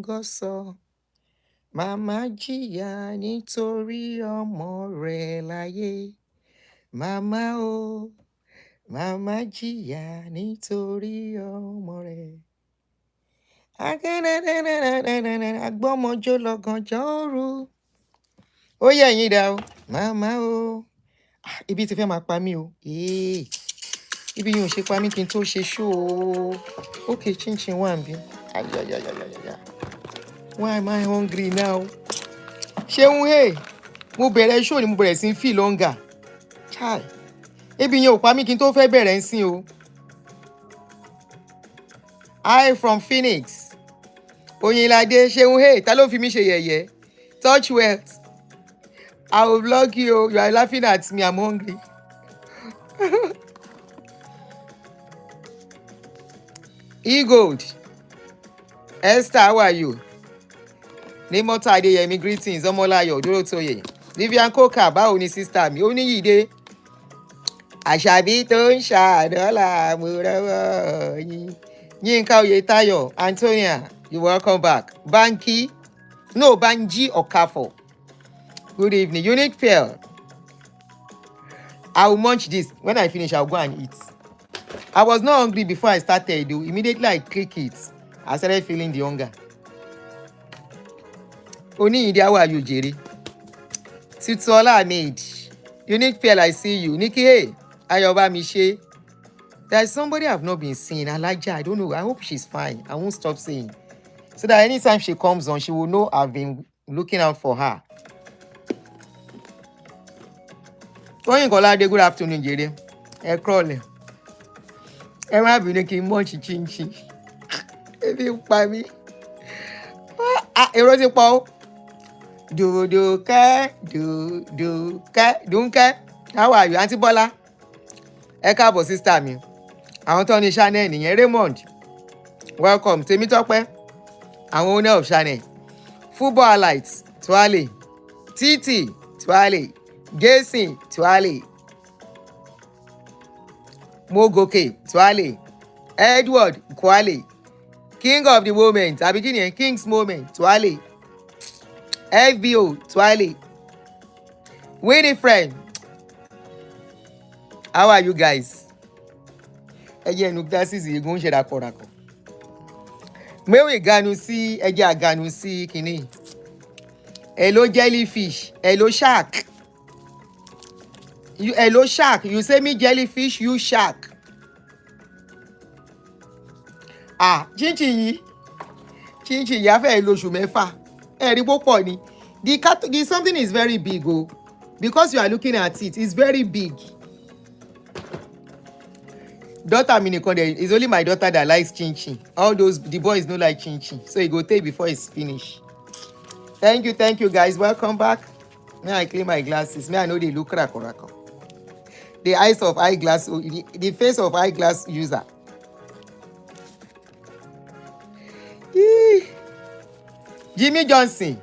gọ́ngọ́sọ. Màmá jìyà nítorí ọmọ rẹ̀ láyé. Màmá o, màmá jìyà nítorí ọmọ rẹ̀. Agbọ́mọjó lọ́gànjọ́ òru. Ó yẹ ẹ̀yin dà o. Màmá o. Ibi ti fẹ́ máa pa mí o. Ibi yìí ò ṣe pa mí kí n tó ṣe ṣó o. Okay, chinchin wà níbí. Ayayayayaya. Why am I hungry now? Ṣeun hey, mo bẹ̀rẹ̀ ṣó ni mo bẹ̀rẹ̀ sí feel hunger. Chai. Ebi yẹn ò pa mí kí n tó fẹ́ bẹ̀rẹ̀ ń sìn o. I from Phoenix. Oyinlade, Ṣeun hey, ta ló fi mí ṣe yẹ̀yẹ́? Touch wealth. I will vlog you. You are laughing at me. I'm hungry. E-Gold. Esther, how are you? Nimota Adeyemi, greetings. Omolayo, Dorotoye. Vivian Coca, báwo ni sister mi? Oníyìíde. Àṣàbí tó ń ṣàdọ́là mo rọ́wọ́ yín. Yínká Oyètáyọ̀, Antonia, you welcome back. Banky, no, Banji Okafo. Good evening. Unique Pearl. I will munch this. When I finish, I'll go and eat. I was not hungry before I started, though. Immediately I click it, I started feeling the hunger. Oni India, how are you, Jerry? Tituola Ahmed. Unique Pearl, I see you. Nikki, hey. Ayoba Miche. There's somebody I've not been seeing. Elijah, I don't know. I hope she's fine. I won't stop saying. So that anytime she comes on, she will know I've been looking out for her. Toyin Kolade, good afternoon, Jerry. Ẹ crawling. Ẹ má bínú kí n munch chinchin. Ebi ń pa mí. Èrò ti pọ̀ o. Dùnkẹ́. How are you, Auntie Bola? Ẹ káàbọ̀ sister mi. Àwọn tó ní channel nìyẹn. Raymond, welcome. Tèmítọ́pẹ́, àwọn owner of channel. Football highlights, Tuale. Titi, Tuale. Jason, Tuale. Mogoke, Tuale. Edward, Kwale. King of the moment, Abikini, King's moment, Tuale. FBO, Tuale. Winifred, how are you guys? Ẹjẹ́ ẹnu glasses yìí gún ṣe dàkọ̀dàkọ̀. Mẹ́wàá ìganu sí ẹjẹ́ àganu sí kìíní. Hello jellyfish, hello shark. Hello shark, you say me jellyfish, you shark. Chinchin yìí á fẹ́ lóṣù mẹ́fà. Ẹ̀rí púpọ̀ ni. The something is very big o. Because you are looking at it, it's very big. Daughter mi nìkan there, it's only my daughter that likes chinchin. All those, the boys don't like chinchin. So it go take before it's finished. Thank you guys. Welcome back. May I clean my glasses. May I know they look rako. The eyes of eyeglass, the face of eyeglass user. Jimmy Johnson.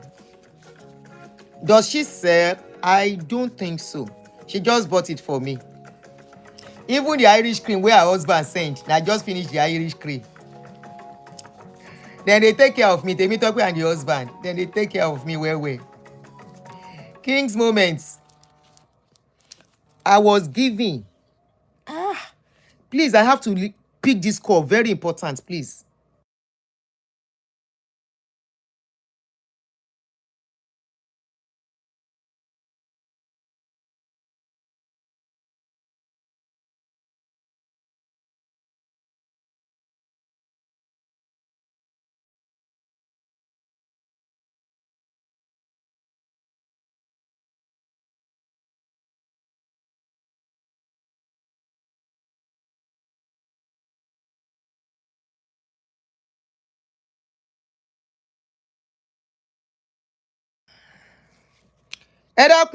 Does she sell? I don't think so. She just bought it for me. Even the Irish cream where her husband sent, I just finished the Irish cream. Then they take care of me. Temitope and the husband. Then they take care of me well. King's moments. I was giving. Please, I have to pick this call. Very important, please.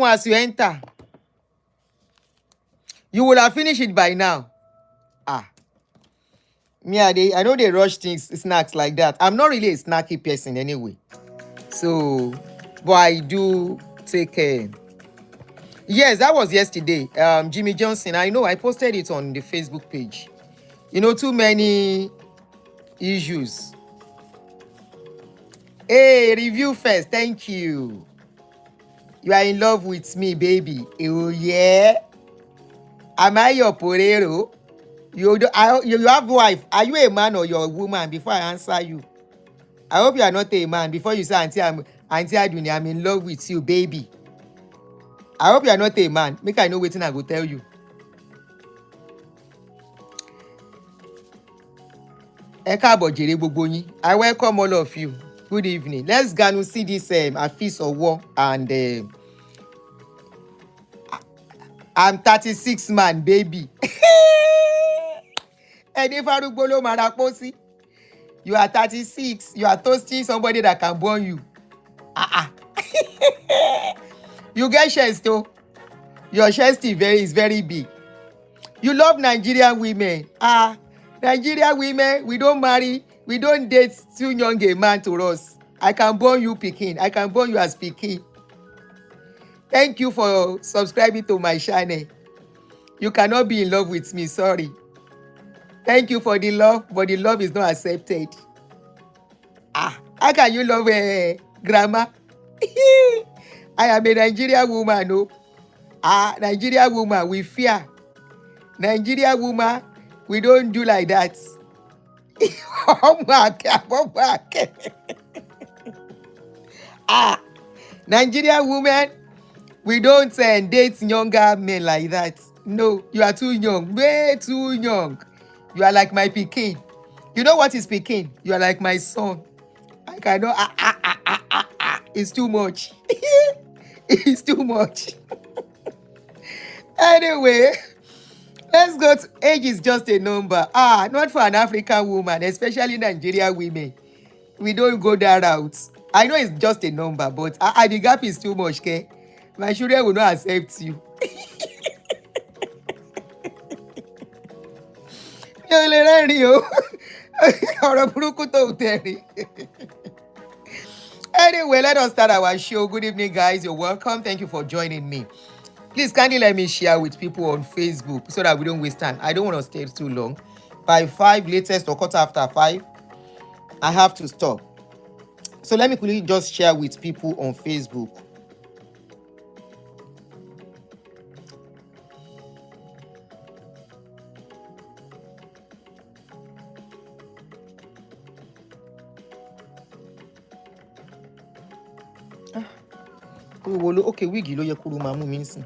As you enter, you will have finished it by now. Me, I know they rush snacks like that. I'm not really a snacky person anyway. So, but I do take care. Yes, that was yesterday. Jimmy Johnson, I know I posted it on the Facebook page. You know, too many issues. Hey, review first. Thank you. You are in love with me, baby. Oh, yeah. Am I your porero? You have wife. Are you a man or you're a woman? Before I answer you. I hope you are not a man. Before you say, Auntie Aduni, I'm in love with you, baby. I hope you are not a man. Make I know wetin I go tell you. Ẹ káàbọ̀ jèrè gbogbo yín. I welcome all of you. Good evening. Let's go see this Afeez Owo and I'm 36 man, baby. Ẹni farúgbó ló máa ra pósí. You are 36. You are toasting somebody that can born you. You get chest though. Your chest is very big. You love Nigerian women. Nigerian women, we don't marry. We don't date too young a man to us. I can born you pikin. I can born you as pikin. Thank you for subscribing to my channel. You cannot be in love with me, sorry. Thank you for the love, but the love is not accepted. How can you love grandma? I am a Nigerian woman, no. Nigerian woman, we fear. Nigerian woman, we don't do like that. Nigerian woman, we don't date younger men like that. No, you are too young, way too young. You are like my pikin. You know what is pikin? You are like my son. I cannot. It's too much. It's too much. Anyway, let's go to age is just a number. Not for an African woman, especially Nigerian women. We don't go that route. I know it's just a number, but the gap is too much, okay? My children will not accept you. Anyway, let us start our show. Good evening, guys. You're welcome. Thank you for joining me. Please kindly let me share with people on Facebook so that we don't waste time. I don't want to stay too long. By 5, latest or quarter after 5, I have to stop. So let me quickly just share with people on Facebook. Okay, wigi ló yẹ kó máa mú mi nsìn.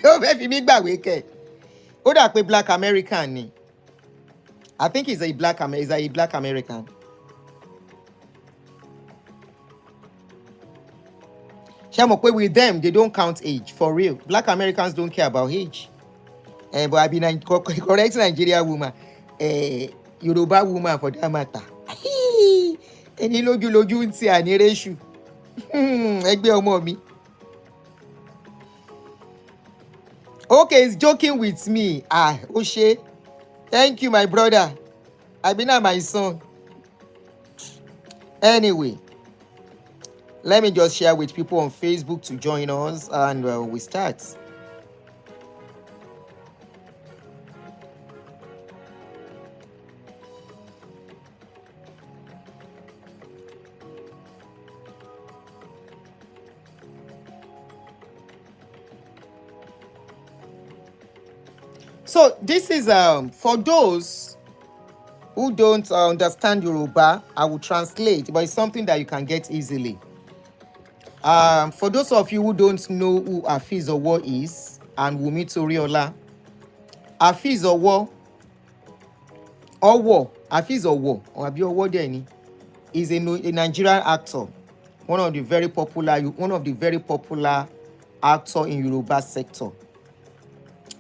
Ó fẹ́ fi mí gbàwé kẹ̀. Ó dà pé black American ni. I think he's a black American. Ṣé mo pé with them, they don't count age, for real. Black Americans don't care about age. But I be correct Nigerian woman. Yoruba woman for that matter. Ẹni lójú ń ti ànírésù. Ẹgbẹ́ ọmọ mi. Okay, he's joking with me. Oshe. Thank you, my brother. I've been at my son. Anyway, let me just share with people on Facebook to join us and we start. So this is for those who don't understand Yoruba, I will translate, but it's something that you can get easily. For those of you who don't know who Afeez Owo is and Wumi Toriola, Afeez Owo, Afeez Owo, or Abi Owo Deni, is a Nigerian actor, one of the very popular actor in Yoruba sector.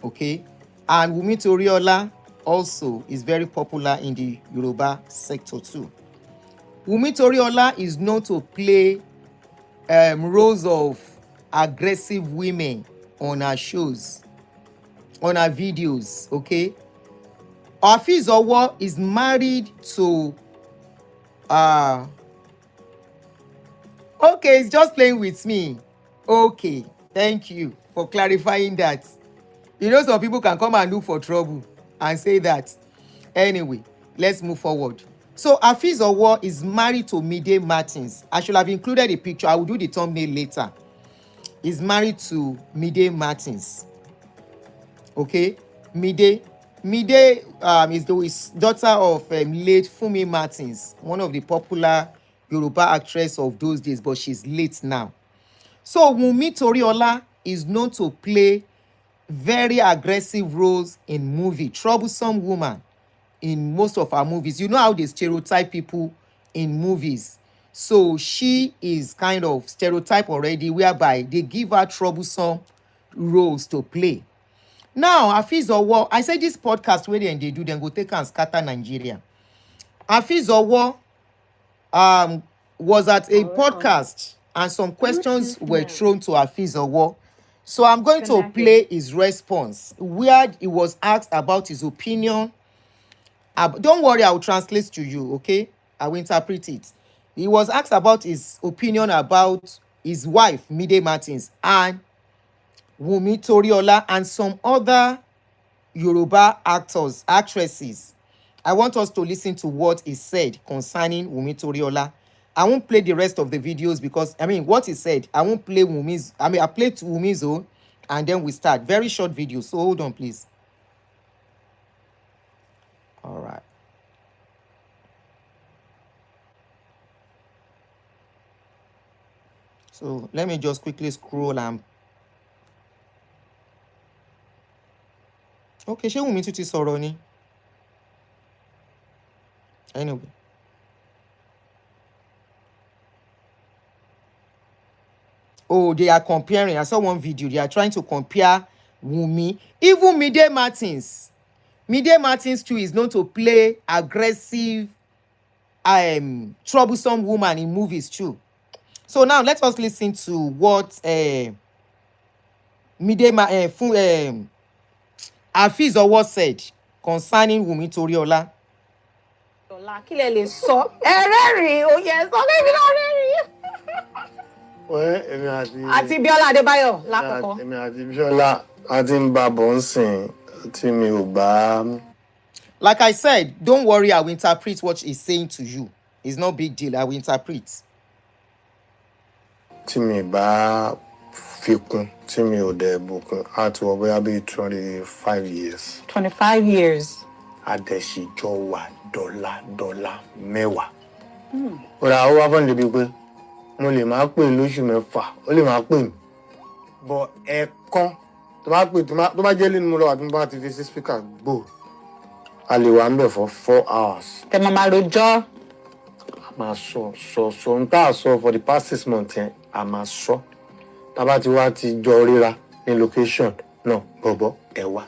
Okay. And Wumi Toriola also is very popular in the Yoruba sector too. Wumi Toriola is known to play roles of aggressive women on her shows, on her videos, okay? Afeez Owo is married to okay, it's just playing with me. Okay, Thank you for clarifying that. You know, some people can come and look for trouble and say that. Anyway, let's move forward. So Afeez Owo is married to Mide Martins. I should have included a picture. I will do the thumbnail later. He's married to Mide Martins. Okay, Mide is the daughter of late Wunmi Martins, one of the popular Yoruba actress of those days, but she's late now. So Wunmi Toriola is known to play very aggressive roles in movie, troublesome woman in most of her movies. You know how they stereotype people in movies. So she is kind of stereotype already, whereby they give her troublesome roles to play. Now Afeez Owo, I said this podcast wey dem dey do, dem go take and scatter Nigeria. Afeez Owo was at a podcast and some questions were thrown to Afeez Owo. So I'm going to play his response where he was asked about his opinion. Don't worry, I will translate to you, okay? I will interpret it. He was asked about his opinion about his wife, Mide Martins, and Wunmi Toriola, and some other Yoruba actresses. I want us to listen to what he said concerning Wunmi Toriola. I won't play the rest of the videos because, what he said, I won't play Wumi's. I played Wumi's own, and then we start. Very short video, so hold on, please. All right. So let me just quickly scroll and... Okay, ṣé Wunmi tún ti sọ̀rọ̀ ni? Anyway. Oh, they are comparing. I saw one video. They are trying to compare Wunmi. Even Mide Martins. Mide Martins too is known to play aggressive, troublesome woman in movies too. So now let us listen to what Afeez Owo said concerning Wunmi Toriola. Kí lẹ lè sọ ẹrẹ́rìn ó yẹ sọ kí mi náà rẹ́rìn. Èmi àti Bíọ́lá Adébáyọ̀ lákòókò. Èmi àti Bíọ́lá a ti ń bá bọ̀ ń sìn tí mi ò bá. Like I said, don't worry, I will interpret what he's saying to you. It's no big deal. I will interpret. Tí mi bá fi kún, tí mi ò dẹ̀ bùkún, á ti wọ bóyá bí 25 years. 25 years. Adẹ̀síjọ́ wà dọ́là mẹ́wàá. Ó ra ó wá fún ìdíbi pé mo lè máa pè lóṣù mẹ́fà, ó lè máa pè mí. But ẹ̀ẹ̀kan tó bá pè tó bá jẹ́ lẹ́nu mo lọ wà tí mo bá ti fi sí speaker gbò. A lè wà ń bẹ̀ for 4 hours. Tẹ máa rojọ́. A máa sọ n tá a sọ for the past 6 months yẹn, a máa sọ. Tá bá ti wá ti jọ ríra ní location náà, bọ̀bọ̀ ẹ̀wà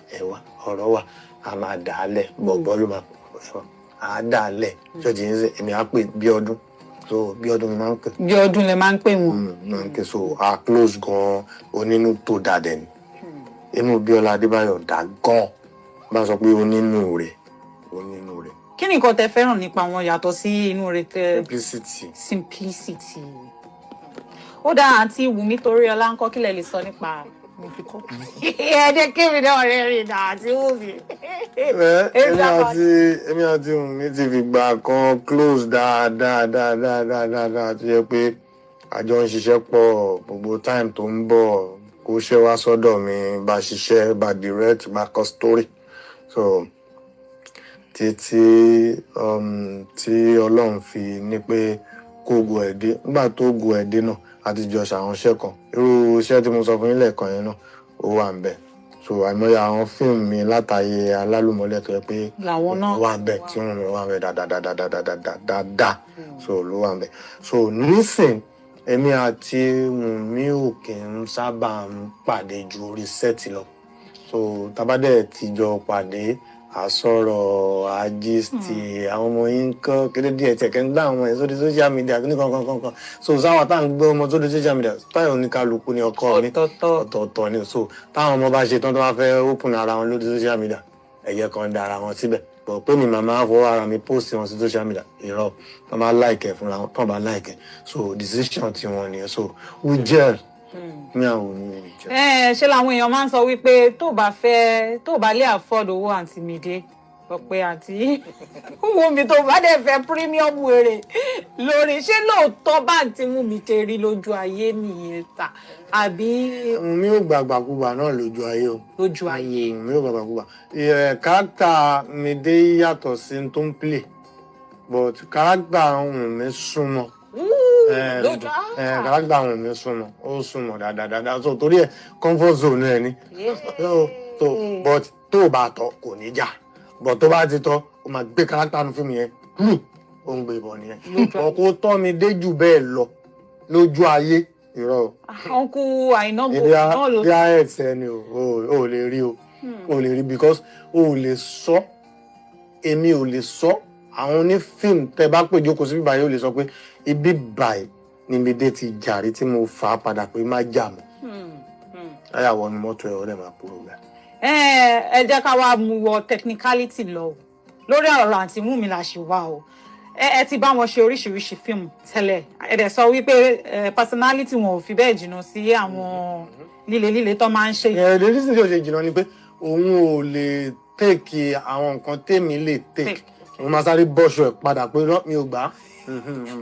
ọ̀rọ̀ wà, a máa dà á lẹ̀, bọ̀bọ̀ ló máa ẹ̀wà, a dà á lẹ̀. Ṣọ́ọ̀jì ń sẹ́, èmi á pè bí ọdún. So bí ọdún mi máa ń pè. Bí ọdún lẹ máa ń pè wọ́n. Máa ń pè so a close gan onínú tó dà dẹ̀ ni. Inú Bíọ́lá Adébáyọ̀ dà gan. Bá sọ pé onínú rẹ̀. Kí ni nǹkan tẹ fẹ́ràn nípa wọn yàtọ̀ sí inú rẹ̀ tẹ? Simplicity. Ó dáa àǹtí Wunmi Toriola ńkọ́ kí lẹ lè sọ nípa ẹ̀ẹ́dẹ́ kébì náà rẹ́rìn náà àti Wunmi. Èmi àti Wunmi ti fi gbà kan close dáadáa tó yẹ pé àjọ ń ṣiṣẹ́ pọ̀ gbogbo time tó ń bọ̀ kó ṣe wá sọ́dọ̀ mi bá ṣiṣẹ́ bá direct bá kọ story. So tí Ọlọ́run fi ní pé kó go ẹ̀dẹ́ nígbà tó go ẹ̀dẹ́ náà àti jọ ṣàwọn iṣẹ́ kan irú iṣẹ́ tí mo sọ fún yín lẹ́ẹ̀kan yẹn náà ó wà ń bẹ̀. So àìmọye àwọn fíìmù mi látàyè alálùmọ́lẹ̀ tó yẹ pé wà ń bẹ̀ tí wọ́n wà ń bẹ̀ dáadáa so ló wà ń bẹ̀. So nísìn èmi àti Wunmi ò kì í sábà ń pàdé ju orí sẹ́ẹ̀tì lọ. So tabadẹ̀ ti jọ pàdé àsọ̀rọ̀ àjíṣtì àwọn ọmọ yín kọ́ kéde díẹ̀ tí ẹ̀kẹ́ ń gbá àwọn ẹ̀ sórí social media ní kankan. So sáwọn táwọn gbé ọmọ sórí social media táyọ̀ oníkálukú ní ọkọ mi ọ̀tọ̀ọ̀tọ̀ ni. So táwọn ọmọ bá ṣe tán tó bá fẹ́ open ara wọn lórí social media ẹ̀yẹ kan da ara wọn síbẹ̀. But pé mi màmá fọwọ́ ara mi post wọn sí social media irọ́ tán bá like ẹ̀ fúnra wọn tán bá like ẹ̀. So decision tí wọ́n nìyẹn. So we gel ní àwọn oníyẹn jẹ. Ṣé làwọn èèyàn máa ń sọ wípé tó bá lè afford owó àǹtí Mide ọ̀pẹ àti Wunmi tó bá dẹ̀ fẹ́ premium wèrè lórí ṣé lóòótọ́ bá àǹtí Wunmi ṣe rí lójú ayé nìyẹn ta àbí. mi ò gbàgbàkúgbà náà lójú ayé o. lójú ayé. mi ò gbàgbàkúgbà. kárátà Mide yàtọ̀ sí tó ń play but kárátà Wunmi súnmọ́. kárátà Wunmi súnmọ́ ó súnmọ́ dáadáa so torí ẹ̀ comfort zone ẹ̀ ni but tó bá tọ́ kò ní jà but tó bá ti tọ́ ó máa gbé kárátà nu fún mi yẹn ó ń gbé ìbọn nìyẹn ọkọ tọ́ mi dé jù bẹ́ẹ̀ lọ lójú ayé irọ́. ọkù àìnágbó náà ló. bí a ẹ̀ sẹ́ ni o lè rí o lè rí because o lè sọ èmi ò lè sọ àwọn onífíìmù tẹ bá pè jókòó sí bíbá yóò lè sọ pé ibi báyìí ni Mide ti jàre tí mo fà á padà pé má jà mọ́ ayàwó ni mọ́tò ẹ̀ ọ̀rẹ́ máa kúrò bẹ́ẹ̀. ẹ jẹ́ ká wá mú wọ technicality lọ lórí ọ̀rọ̀ àǹtí Wunmi la ṣe wá o ẹ ti bá wọn ṣe oríṣiríṣi fíìmù tẹ́lẹ̀ ẹ dẹ̀ sọ wípé personality wọn ò fi bẹ́ẹ̀ jìnnà sí àwọn líle tó máa ń ṣe. lórí sí ìjọ ṣe jìnnà ni pé òun ò lè tèkì àwọn nǹkan tèmi lè tèkì òun máa sáré bọ́ṣọ ẹ̀ padà pé mi ò gbà á.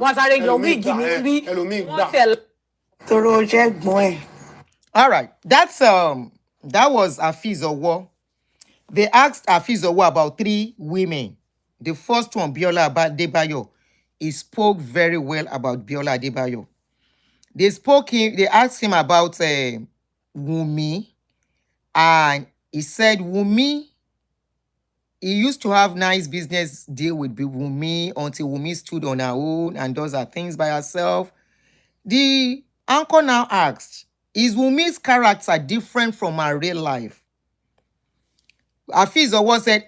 wọ́n sáré lọ wíìgì mi rí wọ́n fẹ́. Toro jẹ́ gbọ́n ẹ̀. All right, that was Afeez Owo. They asked Afeez Owo about 3 women. The first one, Biola Adebayo. He spoke very well about Biola Adebayo. They asked him about Wumi, and he said Wumi, he used to have nice business deal with Wumi until Wumi stood on her own and does her things by herself. The anchor now asked, is Wumi's character different from her real life? Afeez Owo said,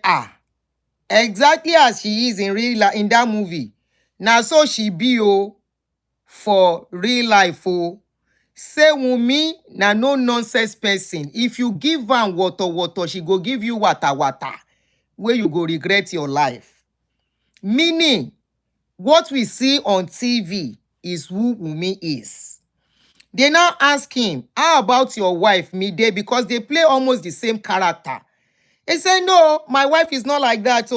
exactly as she is in real life in that movie. Now so she be for real life. Say Wumi na no nonsense person. If you give her water, she go give you water, where you go regret your life. Meaning, what we see on TV is who Wumi is. They now ask him, how about your wife, Mide? Because they play almost the same character. He said, no, my wife is not like that.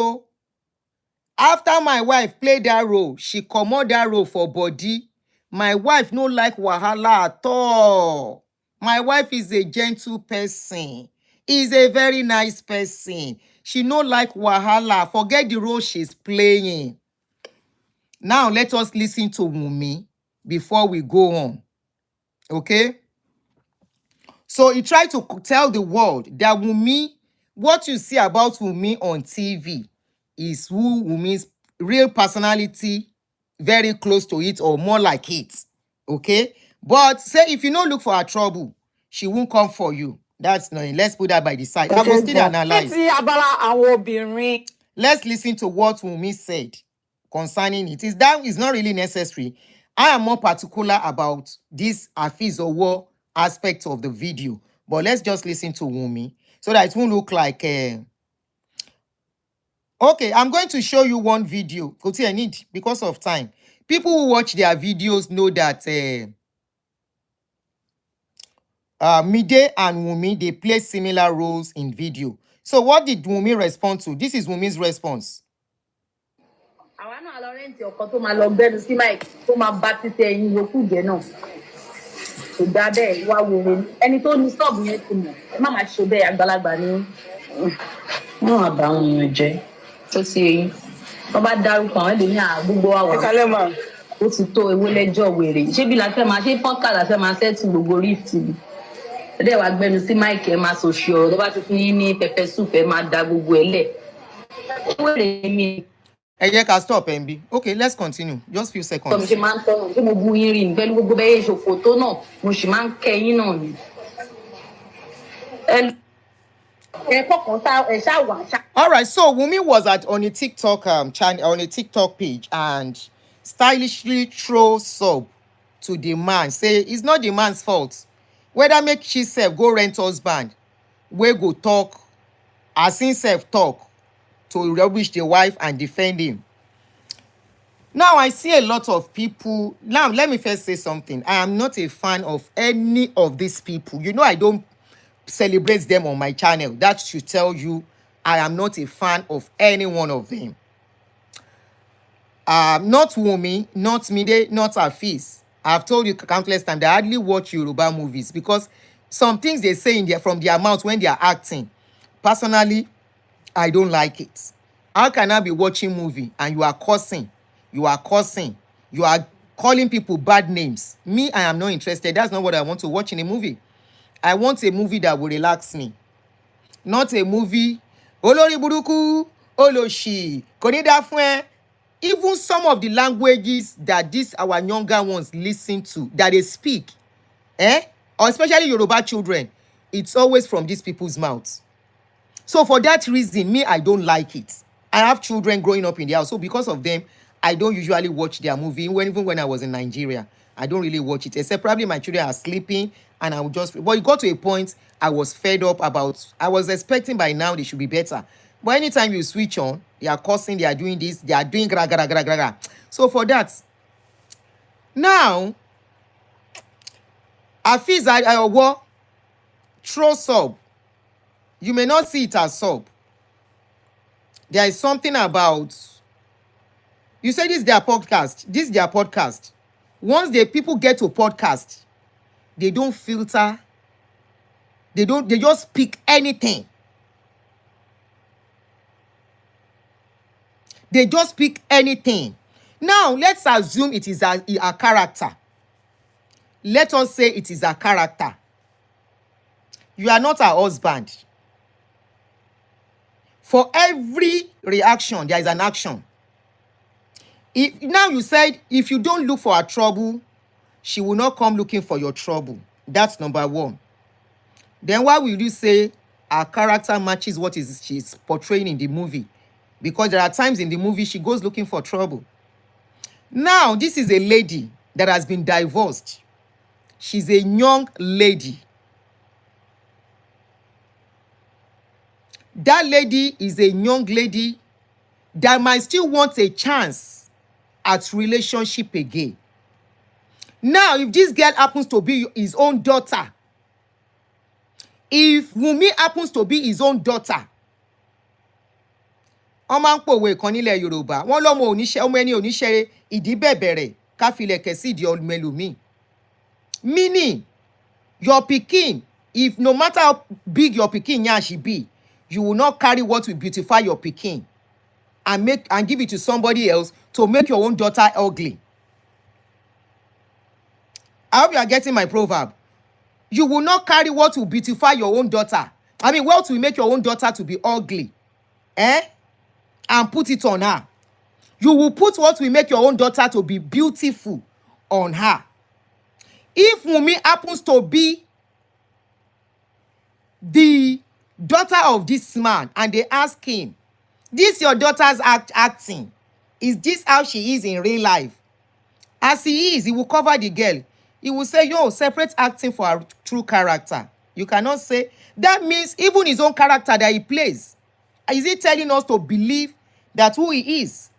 After my wife played that role, she commode that role for body. My wife no like wahala at all. My wife is a gentle person. Is a very nice person. She no like wahala. Forget the role she's playing. Now let us listen to Wumi before we go on. Okay? So he tried to tell the world that Wumi, what you see about Wumi on TV is who Wumi's real personality, very close to it or more like it. Okay? But say if you don't look for her trouble, she won't come for you. That's no. Let's put that by the side. I will still analyze. Let's listen to what Wumi said concerning it. That is not really necessary. I am more particular about this Afeez Owo aspect of the video. But let's just listen to Wumi so that it won't look like... Okay, I'm going to show you one video. I need because of time. People who watch their videos know that Mide and Wumi, they play similar roles in video. So what did Wumi respond to? This is Wumi's response. Tó ti eyín wọ́n bá dárúkọ àwọn ènìyàn gbogbo wa wà ó ti tó ewé lẹ́jọ́ wèrè ṣé bí la fẹ́ máa ṣe pọ́ńkà la fẹ́ máa sẹ́ẹ̀tì gbogbo rift ni ẹ̀dẹ̀ wàá gbẹnu sí máìkì ẹ̀ máa sòṣì ọ̀rọ̀ tó bá ti fún yín ní pẹpẹ soup ẹ̀ máa da gbogbo ẹ̀ lẹ̀ wèrè mi. Ẹ jẹ́ ká stop MB. Okay, let's continue. Just few seconds. Mo ṣe máa ń tọ́nà tí mo bu yín rí pẹ̀lú gbogbo bẹ́ẹ̀ ṣòfò tó náà mo sì máa ń kẹ́ yín náà ni. All right, so Wumi was on a TikTok channel, on a TikTok page, and stylishly throw sub to the man. Say it's not the man's fault. Whether make she self go rent husband, we go talk, as himself talk to rubbish the wife and defend him. Now I see a lot of people. Now let me first say something. I am not a fan of any of these people. You know, I don't celebrate them on my channel. That should tell you I am not a fan of any one of them. Not Wumi, not Mide, not Afeez. I've told you countless times that I hardly watch Yoruba movies because some things they say in their, from their mouth when they are acting, personally, I don't like it. How can I be watching movie and you are cursing, you are cursing, you are calling people bad names? Me, I am not interested. That's not what I want to watch in a movie. I want a movie that will relax me, not a movie olórí burúkú olóṣì kò ní dá fún ẹ. Even some of the languages that these our younger ones listen to, that they speak, or especially Yoruba children, it's always from these people's mouths. So for that reason, me, I don't like it. I have children growing up in the house, so because of them, I don't usually watch their movie. Even when I was in Nigeria, I don't really watch it, except probably my children are sleeping, and I would just. But it got to a point I was fed up about. I was expecting by now they should be better. But anytime you switch on, they are cursing, they are doing this, they are doing gra gra gra gra gra. So for that, now, Afeez Owoh throw sub. You may not see it as sub. There is something about. You say this is their podcast. This is their podcast. Once the people get to podcast, they don't filter. They just speak anything. They just speak anything. Now, let's assume it is a character. Let us say it is a character. You are not her husband. For every reaction, there is an action. If now you said, if you don't look for her trouble, she will not come looking for your trouble. That's number one. Then why will you say her character matches what she's portraying in the movie? Because there are times in the movie she goes looking for trouble. Now, this is a lady that has been divorced. She's a young lady. That lady is a young lady that might still want a chance at relationship again. Now, if this girl happens to be his own daughter, if Wumi happens to be his own daughter, wọ́n máa ń pòwe kan nílẹ̀ Yorùbá, wọ́n lọ́mọ oníṣẹ́ ọmọ ẹni oníṣẹ́rẹ́ ìdí bẹ̀bẹ̀rẹ̀ ká filẹ̀kẹ̀ sí ìdí ọmọ ẹlòmíì. Meaning, your pikin, if no matter how big your pikin yansh be, you will not carry what will beautify your pikin and give it to somebody else to make your own daughter ugly. I hope you are getting my proverb. You will not carry what will beautify your own daughter. I mean, what will make your own daughter to be ugly, and put it on her. You will put what will make your own daughter to be beautiful on her. If Wumi happens to be the daughter of this man and they ask him, this your daughter's acting, is this how she is in real life? As he is, he will cover the girl. He will say, yo, separate acting for her true character. You cannot say, that means even his own character that he plays, is he telling us to believe that who he is?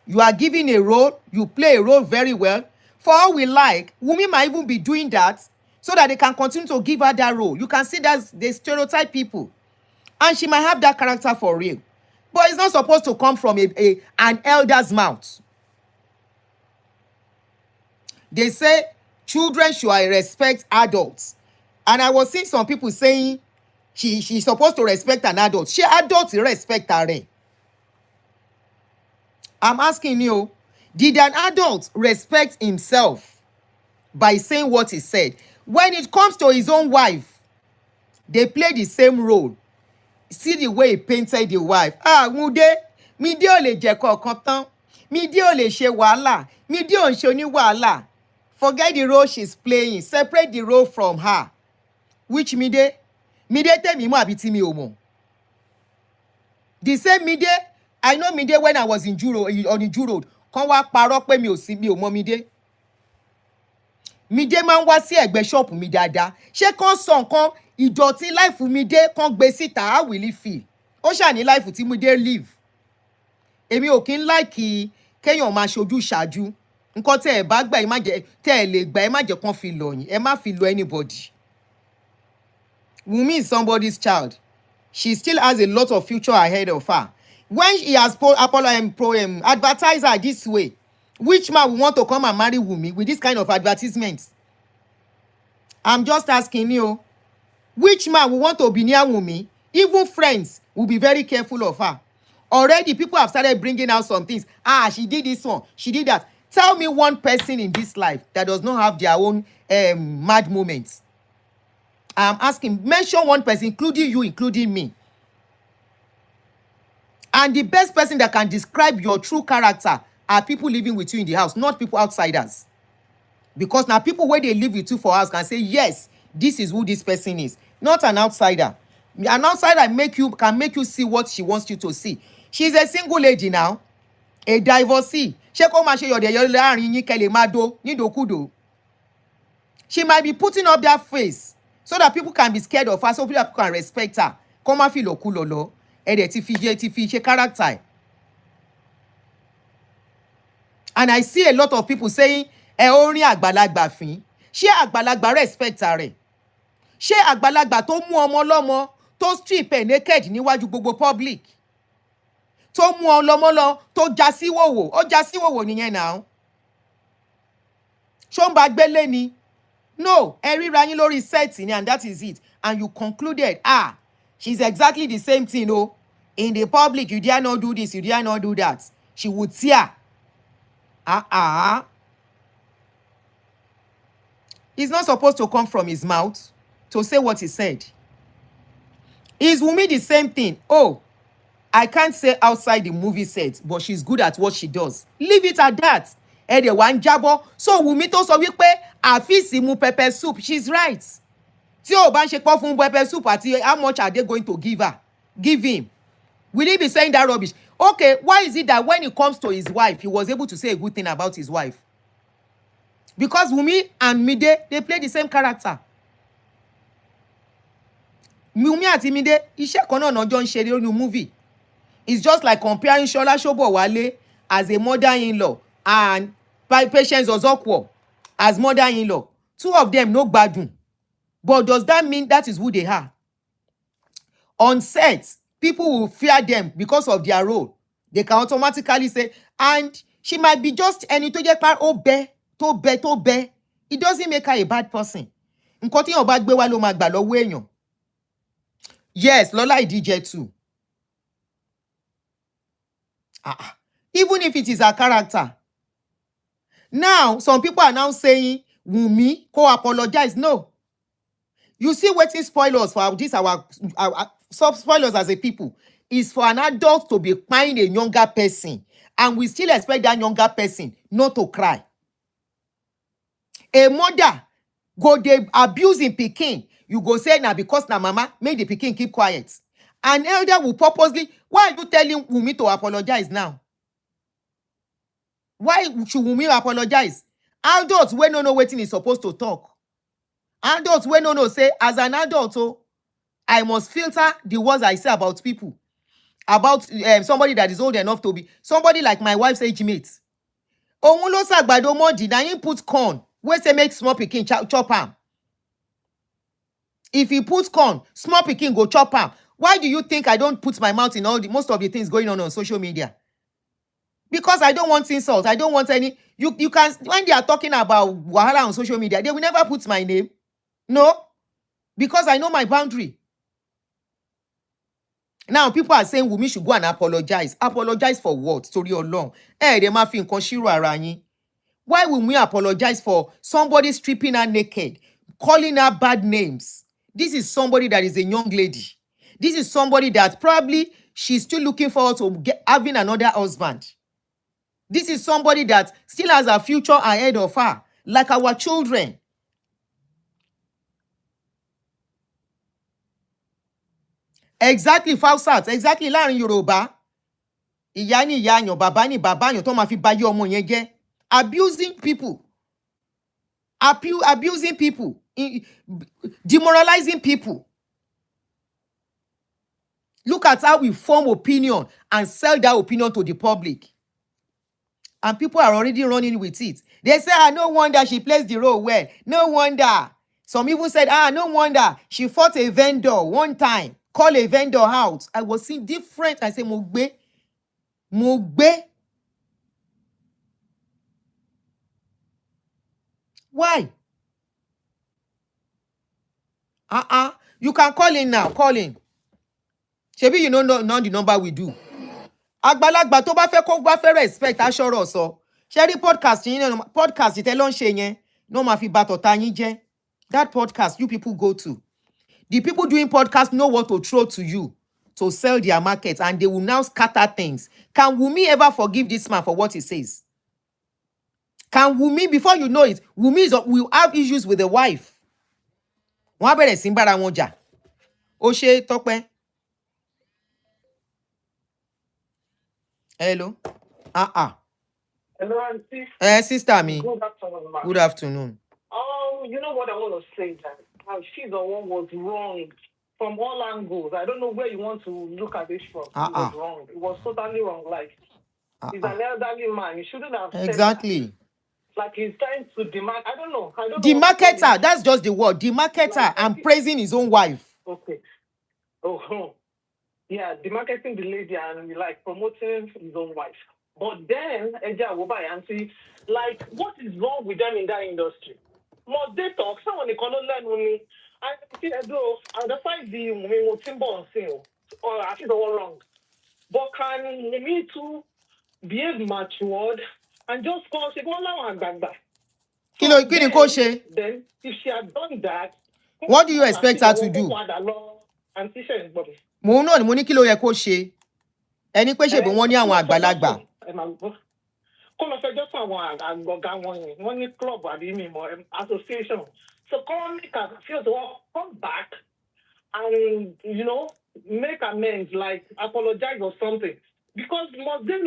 You are given a role, you play a role very well. For all we like, Wumi might even be doing that so that they can continue to give her that role. You can see that they stereotype people. And she might have that character for real. But it's not supposed to come from an elder's mouth. They say children should respect adults. And I was seeing some people saying she's supposed to respect an adult. She adults respect her. I'm asking you, did an adult respect himself by saying what he said? When it comes to his own wife, they play the same role. See the way he painted the wife. Mude, mi de o le jẹ kankan tán. Mi de o le ṣe wàhálà. Mi de o ń ṣe oní wàhálà. Forget the role she's playing. Separate the role from her. Which Mide? Mide temi mo àbí tí mi ò mọ̀. The same Mide, I know Mide when I was in Juro, on the Juro. Kan wá parọ́ pé mi ò mọ̀ Mide. Mide máa ń wá sí ẹ̀gbẹ́ ṣọ́ọ̀pù mi dáadáa. Ṣé kán sọ nǹkan ìdọ̀tí láìfù Mide kan gbé síta? How will he feel? Ó ṣà ní láìfù tí Mide live. Èmi ò kí ń like kéèyàn máa ṣojú ṣáájú. Nǹkan tẹ́ ẹ bá gbà ẹ má jẹ́ tẹ́ ẹ lè gbà ẹ má jẹ́ kán fi lọ̀ yín. Ẹ má fi lọ anybody. Wumi is somebody's child. She still has a lot of future ahead of her. When he has advertised her this way, which man will want to come and marry Wumi with this kind of advertisements? I'm just asking you, which man will want to be near Wumi? Even friends will be very careful of her. Already people have started bringing out some things. She did this one, she did that. Tell me one person in this life that does not have their own mad moments. I'm asking, mention one person, including you, including me. And the best person that can describe your true character are people living with you in the house, not people outsiders. Because now people where they live with you for house can say, yes, this is who this person is, not an outsider. An outsider can make you see what she wants you to see. She's a single lady now, a divorcee. She might be putting up that face so that people can be scared of her, so people can respect her. Come feel okulolo. Character. And I see a lot of people saying, only àgbàlagbà fín. Ṣé àgbàlagbà respect her? Ṣé àgbàlagbà tó mú ọmọ lọ́mọ tó strip ẹ̀ naked níwájú gbogbo public? Tó mú ọlọ́mọ lọ tó já sí wòwò, ó já sí wòwò nìyẹn now. Ṣó ń bá gbélé ni? No, ẹ ríra yín lórí set ni, and that is it. And you concluded, she's exactly the same thing, oh. In the public, you dare not do this, you dare not do that. She would tear. It's not supposed to come from his mouth to say what he said. Is Wumi the same thing? Oh, I can't say outside the movie set, but she's good at what she does. Leave it at that. One jabo. So Wumi tó sọ wípé Afeez mu pepper soup. She's right. Tí ó bá ń ṣe pọ́ fún pepper soup àti how much are they going to give her? Give him. Will he be saying that rubbish? Okay, why is it that when it comes to his wife, he was able to say a good thing about his wife? Because Wumi and Mide, they play the same character. Wumi àti Mide, iṣẹ́ kan náà jọ ń ṣe nínú movie. It's just like comparing Shola Sobowale as a mother-in-law and Patience Ozokwo as mother-in-law. Two of them no gbadun. But does that mean that is who they are? On set, people will fear them because of their role. They can automatically say, and she might be just ẹni tó jẹ́ pé tó bẹ́. It doesn't make her a bad person. Nǹkan tí yàn bá gbé wá ló máa gbà lọ́wọ́ èèyàn. Yes, Lola Idije too. Even if it is her character. Now, some people are now saying, Wumi, apologize. No. You see wetin spoilers for this, our spoilers as a people, is for an adult to be crying a younger person. And we still expect that younger person not to cry. A mother go dey abusing pikin. You go say, now because na mama, make the pikin keep quiet. An elder will purposely, why are you telling Wumi to apologize now? Why should Wumi apologize? Adults wey no know wetin is supposed to talk. Adults wey no know say, as an adult, I must filter the words I say about people. About somebody that is old enough to be, somebody like my wife's age mate. Òun ló ṣàgbàdo mọ́dì, na him put corn, wey say make small pikin chop am. If he puts corn, small pikin go chop am. Why do you think I don't put my mouth in most of the things going on social media? Because I don't want insult. I don't want any. You can, when they are talking about wahala on social media, they will never put my name. No. Because I know my boundary. Now people are saying Wumi should go and apologize. Apologize for what? Toriola. They ma fi nǹkan ṣírò ara yín. Why will we apologize for somebody stripping her naked, calling her bad names? This is somebody that is a young lady. This is somebody that probably she's still looking forward to having another husband. This is somebody that still has a future ahead of her, like our children. Exactly, Fausat. Exactly, láàrin Yoruba. Ìyá ni ìyá yàn, bàbá ni bàbá yàn tó máa fi báyé ọmọ yẹn jẹ́. Abusing people. Abusing people. Demoralizing people. Look at how we form opinion and sell that opinion to the public. and people are already running with it. They say, no wonder she plays the role well. No wonder. Some even said, no wonder she fought a vendor one time, call a vendor out. I was seeing different. I say, Mogbe. Why? You can call in now. Call in. Shebi, you know the number we do. Àgbàlagbà tó bá fẹ́ kó bá fẹ́ respect aṣọ́rọ̀ sọ. Ṣé rí podcast yín podcast tẹ́ ló ń ṣe yẹn no ma fi bà tọ̀tá yín jẹ́. That podcast you people go to. The people doing podcast know what to throw to you to sell their market, and they will now scatter things. Can Wumi ever forgive this man for what he says? Can Wumi, before you know it, Wumi will have issues with the wife. Wọ́n á bẹ̀rẹ̀ sí bára wọn jà. Ó ṣe Tọ́pẹ́. Hello. Hello, auntie. Sister me. Good afternoon, ma'am. Good afternoon. You know what I want to say? That she's the one was wrong from all angles. I don't know where you want to look at this from. It was wrong. It was totally wrong. Like, he's an elderly man. He shouldn't have said exactly. That. Like, he's trying to demand. I don't know. The marketer. That's just the word. The marketer. Like, and praising his own wife. Okay. Oh, yeah. Demarketing the lady and like promoting his own wife. But then, auntie, like, what is wrong with them in that industry? Must they talk? Someone they cannot learn Wumi. I think I find the Wumi symbol on sale, or I think the all wrong. But can me too behave matured and just call say, then if she had done that, what do you expect her to do? Mo náà ni mo ní kí ló yẹ kó ṣe. Ẹni pé ṣe bí wọ́n ní àwọn àgbàlagbà. Kó lọ fẹjọ́ fún àwọn àgbọ̀gá wọn yẹn, wọ́n ní club àbí mímọ́ association. So come come back and, you know, make amends, like apologize or something. Because must they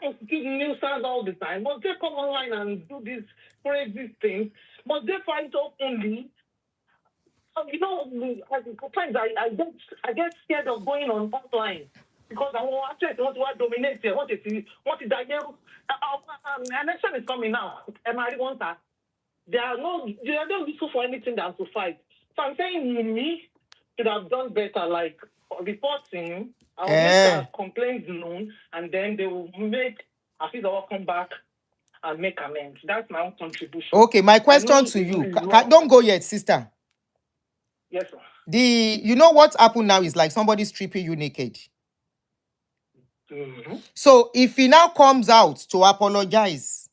constitute nuisance all the time? Must they come online and do these crazy things? Must they fight openly? You know, sometimes I get scared of going on online because I want to dominate here. What is the election is coming now. I want that. They are not useful for anything than to fight. So I'm saying me should have done better, like reporting. I will make a complaint known, and then they will make Afeez come back and make amends. That's my own contribution. Okay, my question to you. Don't go yet, sister. Yes, sir. You know what happened now is like somebody stripping you naked. Mm-hmm. So if he now comes out to apologize,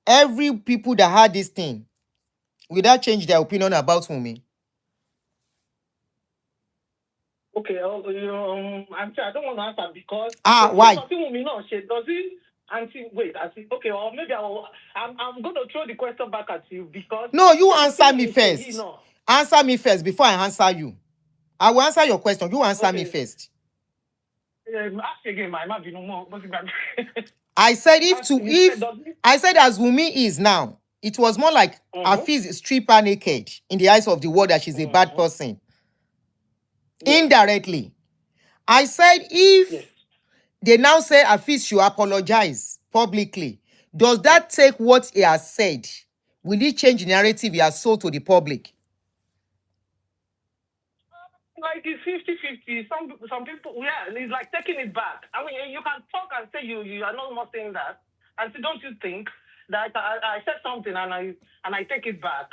every people that had this thing, will that change their opinion about Wumi? Okay, I don't want to answer because why? Wumi no, does he? Auntie, wait, I see. Okay, or maybe I'm going to throw the question back at you because no, you answer me first. Answer me first before I answer you. I will answer your question. You answer me first. Ask again, my might be no more. I said I said as Wumi is now, it was more like Afeez strip her naked in the eyes of the world that she's a bad person. Indirectly. I said if they now say Afeez should apologize publicly, does that take what he has said? Will it change the narrative he has sold to the public? Like it's 50-50. Some people, it's like taking it back. I mean, you can talk and say you are not more saying that. And so don't you think that I said something and I take it back?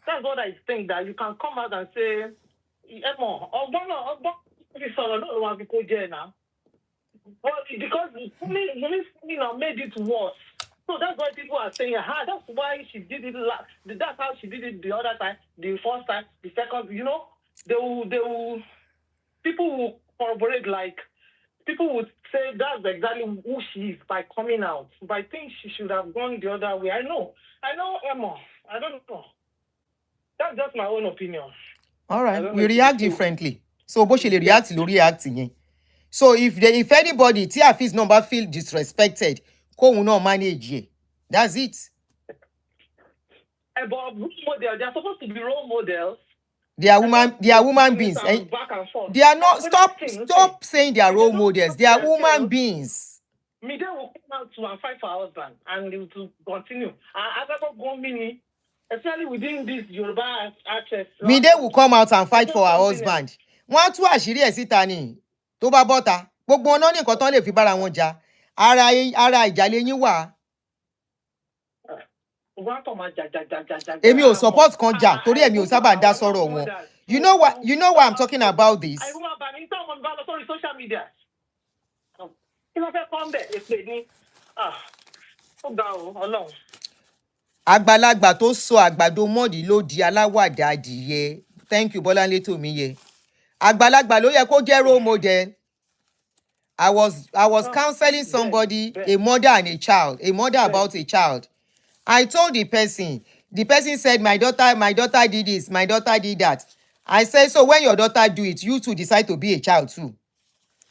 That's what I think, that you can come out and say, because Wumi made it worse. So that's why people are saying, that's why she did it. That's how she did it the other time, the first time, the second. You know, they will. People will corroborate. Like people would say that's exactly who she is by coming out. But I think she should have gone the other way. I know, Emma. I don't know. That's just my own opinion. All right, we react differently. So, but she react, you react. So if anybody, Afeez number feel disrespected, ko no manage. That's it. But role models, they are supposed to be role models. They are woman beings. Back and forth. They are not. Stop saying they are role models. They are woman beings. Mide will come out to and fight for our husband, and it will continue. I never go mini, especially within this Yoruba access. Mide will come out and fight for her husband. Wọ́n tú àṣírí ẹ̀ síta ni tó bá bọ́ta. Gbogbo wọn náà ní nǹkan tán lè fi bára wọn jà. Ara ìjà lè yín wà. Èmi ò support kan jà torí èmi ò sábà dá sọ̀rọ̀ wọn. You know why I'm talking about this? Social media. If I come there, it's me. Àgbàlagbà tó sọ àgbàdo mọ́ọ̀dì ló di aláwàdà adìyẹ. Thank you, Bọ́láńlé Tòmíyẹ. Àgbàlagbà ló yẹ kó jẹ́ role model. I was counseling somebody, a mother and a child, a mother about a child. I told the person said, my daughter did this, my daughter did that. I said, so when your daughter do it, you too decide to be a child too.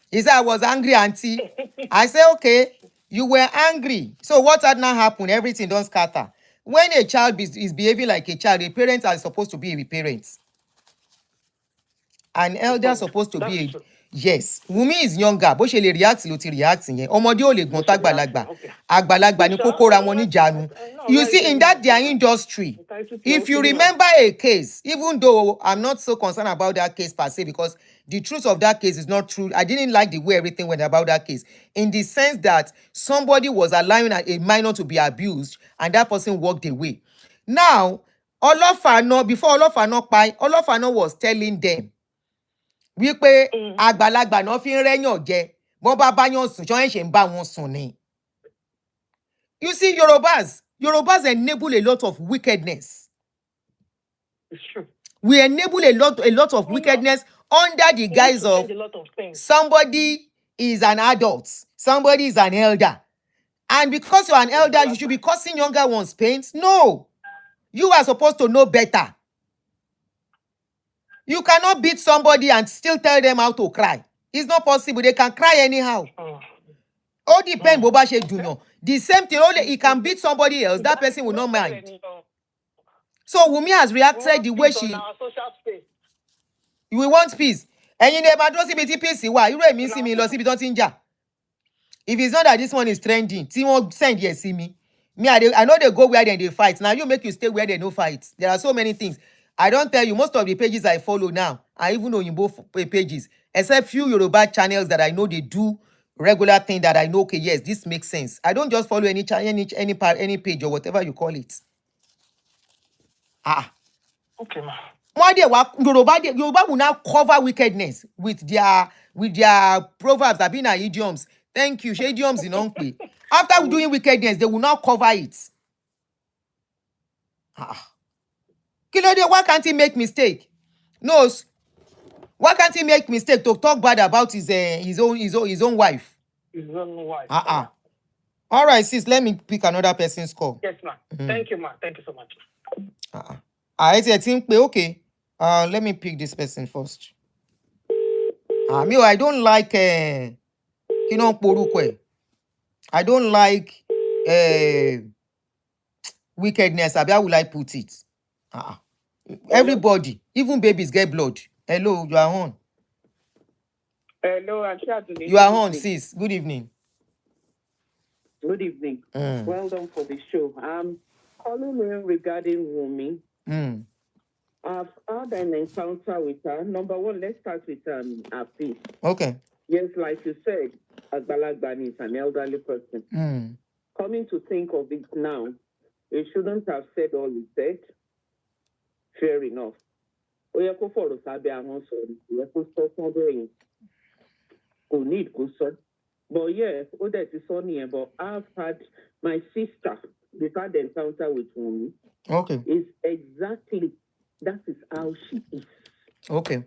He said, I was angry, auntie. I said, okay, you were angry. So what had now happened? Everything don't scatter. When a child is behaving like a child, a parent are supposed to be a parent. An elder supposed to be a... Yes, Wumi is younger. Bó ṣe lè react ló ti react yẹn. Ọmọdé ò lè gbọ́n tágbàlagbà. Àgbàlagbà ni kó kóra wọn níjàánu. You see, in that their industry, if you remember a case, even though I'm not so concerned about that case per se, because the truth of that case is not true. I didn't like the way everything went about that case. In the sense that somebody was allowing a minor to be abused and that person walked away. Now, before Olofano was telling them, wípé àgbàlagbà náà fi ń rẹ́yàn jẹ wọ́n bá báyàn sùn ṣọ́ ẹ̀ṣẹ̀ ń bá wọn sùn ni. You see, Yorubas enable a lot of wickedness. It's true. We enable a lot of wickedness under the guise of somebody is an adult, somebody is an elder. And because you're an elder, you should be causing younger ones pain. No. You are supposed to know better. You cannot beat somebody and still tell them how to cry. It's not possible. They can cry anyhow. All depends bó bá ṣe dùnyàn. The same thing, only he can beat somebody else. That person will not mind. So Wumi has reacted the way she... We want peace. And you never do see peace. Why? You really see me lost if it's not that this one is trending, see won't send you see me. I know they go where they fight. Now you make you stay where they no fight. There are so many things. I don't tell you, most of the pages I follow now, I even know in both pages, except few Yoruba channels that I know they do regular thing that I know, okay, yes, this makes sense. I don't just follow any page or whatever you call it. Okay, ma. Why Yoruba will now cover wickedness with their proverbs, that being idioms. Thank you. Idioms in Uncle. After doing wickedness, they will not cover it. Kilode, why can't he make mistake? No. Why can't he make mistake to talk bad about his own wife? His own wife. All right, sis, let me pick another person's call. Yes, ma. Thank you, ma. Thank you so much. I think okay. Let me pick this person first. I don't like I don't like wickedness. How will I put it? Everybody, even babies get blood. Hello, you are on. Hello, Auntie. You are on, sis. Good evening. Good evening. Well done for the show. I'm calling in regarding Wumi. I've had an encounter with her. Number one, let's start with Afeez. Okay. Yes, like you said, Agbalagba is an elderly person. Coming to think of it now, he shouldn't have said all he said. Fair enough. But yes, but I've had my sister, we've had an encounter with Wumi. Okay. It's exactly, that is how she is. Okay.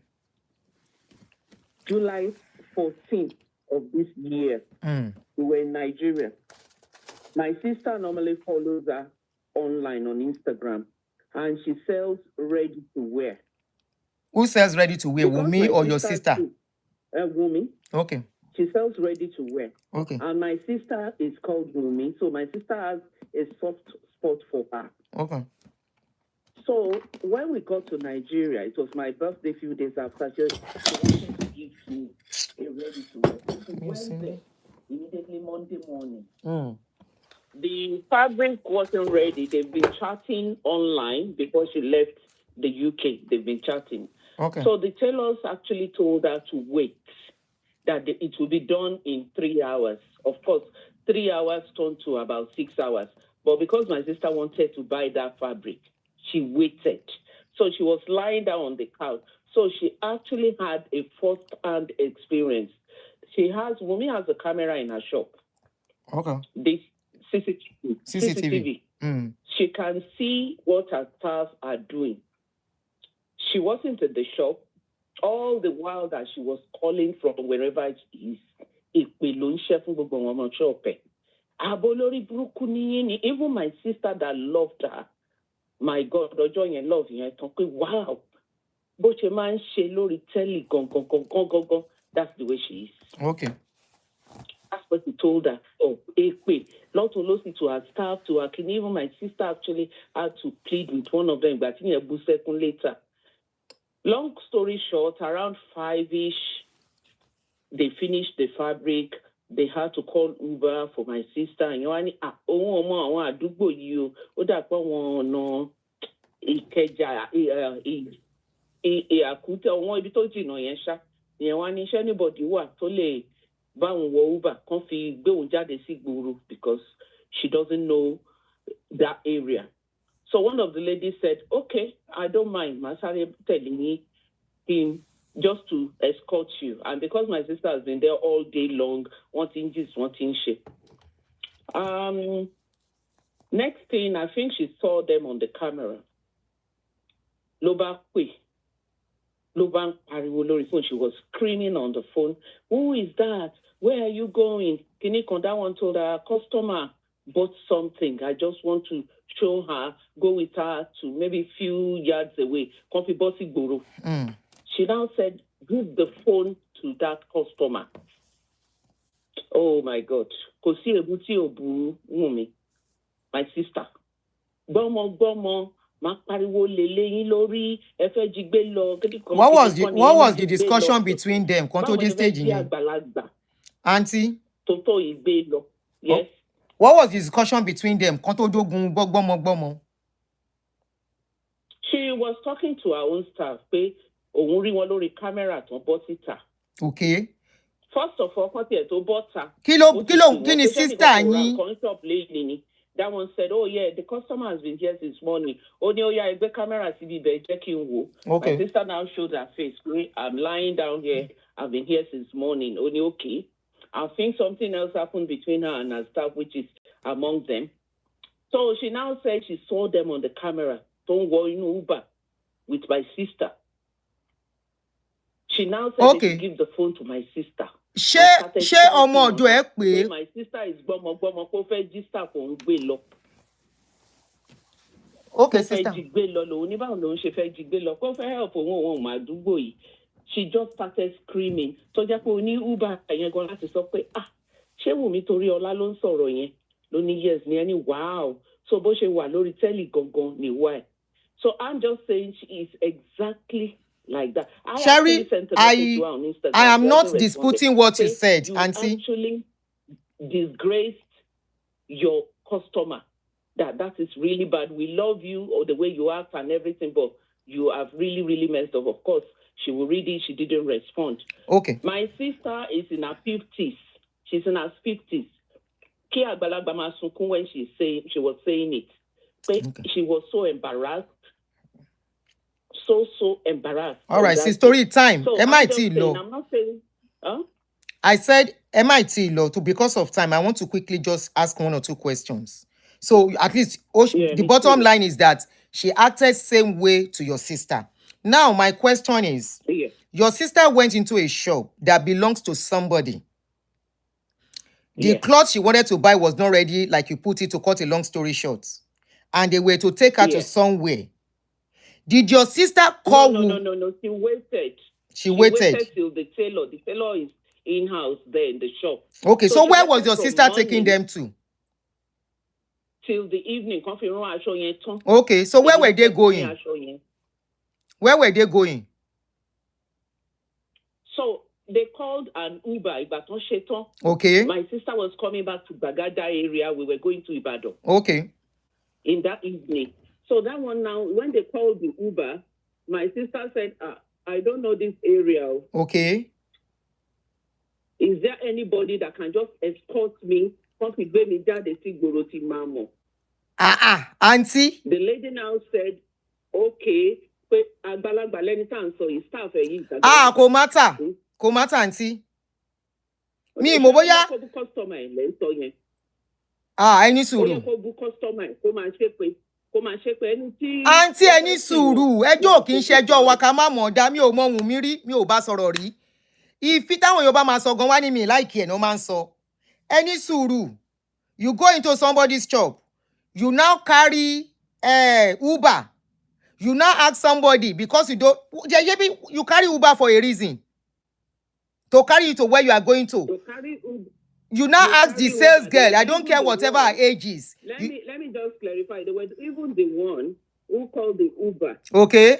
July 14th of this year, we were in Nigeria. My sister normally follows her online on Instagram, and she sells ready to wear. Who sells ready to wear, Wumi or your sister? Wumi. Okay. She sells ready to wear. Okay. And my sister is called Wumi, so my sister has a soft spot for her. Okay. So when we got to Nigeria, it was my birthday a few days after. She wanted to give me a ready to wear. immediately Monday morning. Mm. The fabric wasn't ready. They've been chatting online before she left the UK. They've been chatting. Okay. So the tailors actually told her to wait, that it will be done in 3 hours. Of course, 3 hours turned to about 6 hours. But because my sister wanted to buy that fabric, she waited. So she was lying down on the couch. So she actually had a first-hand experience. Wumi has a camera in her shop. Okay. This CCTV. Mm. She can see what her staff are doing. She wasn't in the shop. All the while that she was calling from wherever she is, even my sister that loved her, my God, love wow. But a man that's the way she is. Okay. That's what he told her. Oh, not only to her staff, to her kin. Even my sister actually had to plead with one of them, but a second later. Long story short, around 5-ish, they finished the fabric. They had to call Uber for my sister. And anybody Uber because she doesn't know that area. So one of the ladies said, okay, I don't mind. Masari telling him just to escort you. And because my sister has been there all day long, wanting shape. Next thing, I think she saw them on the camera. Loba Pariwo phone. She was screaming on the phone. Who is that? Where are you going? That one told her customer bought something. I just want to show her, go with her to maybe few yards away. She now said, give the phone to that customer. Oh my God. Wumi, my sister. Gomo. What was the discussion between them? Auntie? Yes. What was the discussion between them? She was talking to her own staff. Camera Okay. First of all, Kilo, sister. That one said, oh yeah, the customer has been here since morning. Oh yeah, the camera checking. Okay. My sister now showed her face. I'm lying down here. I've been here since morning. Only okay. I think something else happened between her and her staff, which is among them. So she now said she saw them on the camera. Don't worry, no Uber with my sister. She now said to give the phone to my sister. My sister is okay, sister. She just started screaming. So Uber Wumi Toriola ló ń sọ̀rọ̀ yẹn. Ló ní yes ní ẹni wow. So bó ṣe wà lórí tẹ́lì gangan ni why. So I'm just saying she is exactly like that. Sherry, I am not disputing what you said, you Auntie. Actually disgraced your customer. That is really bad. We love you or the way you act and everything, but you have really, really messed up. Of course, she will read it. She didn't respond. Okay. My sister is in her 50s. She's in her 50s. When she was saying it, she was so embarrassed. So embarrassed. All right, see, story time. So MIT law. I'm not saying, huh? I said MIT law because of time. I want to quickly just ask 1 or 2 questions. So at least the bottom line is that she acted same way to your sister. Now my question is, your sister went into a shop that belongs to somebody. The cloth she wanted to buy was not ready, like you put it, to cut a long story short. And they were to take her to somewhere. Did your sister call? No. She waited. She waited till the tailor. The tailor is in-house there in the shop. Okay, so where was your sister taking them to? Till the evening. Okay, so where were they going? Where were they going? So they called an Uber, Ibadan Sheton. Okay. My sister was coming back to Bagada area. We were going to Ibadan. Okay. In that evening. So that one now, when they called the Uber, my sister said, I don't know this area. Okay. Is there anybody that can just escort me? Auntie. The lady now said, okay, kò matter. Kò matter, auntie. Mi mo bóyá. Ẹni sùúrù. Auntie ẹni sùúrù. Ẹjọ́ kì í ṣẹjọ́ wa ká má mọ̀ dá mi ò mọ Wunmi rí, mi ò bá sọ̀rọ̀ rí. Ìfi táwọn Yorùbá máa sọ gan wá ní mi like ẹ̀ no máa ń sọ. Ẹni sùúrù. You go into somebody's shop. You now carry Uber. You now ask somebody because you don't. You carry Uber for a reason. To carry you to where you are going to. You now ask the sales girl. I don't care whatever her age is. Let me just clarify. There was even the one who called the Uber. Okay.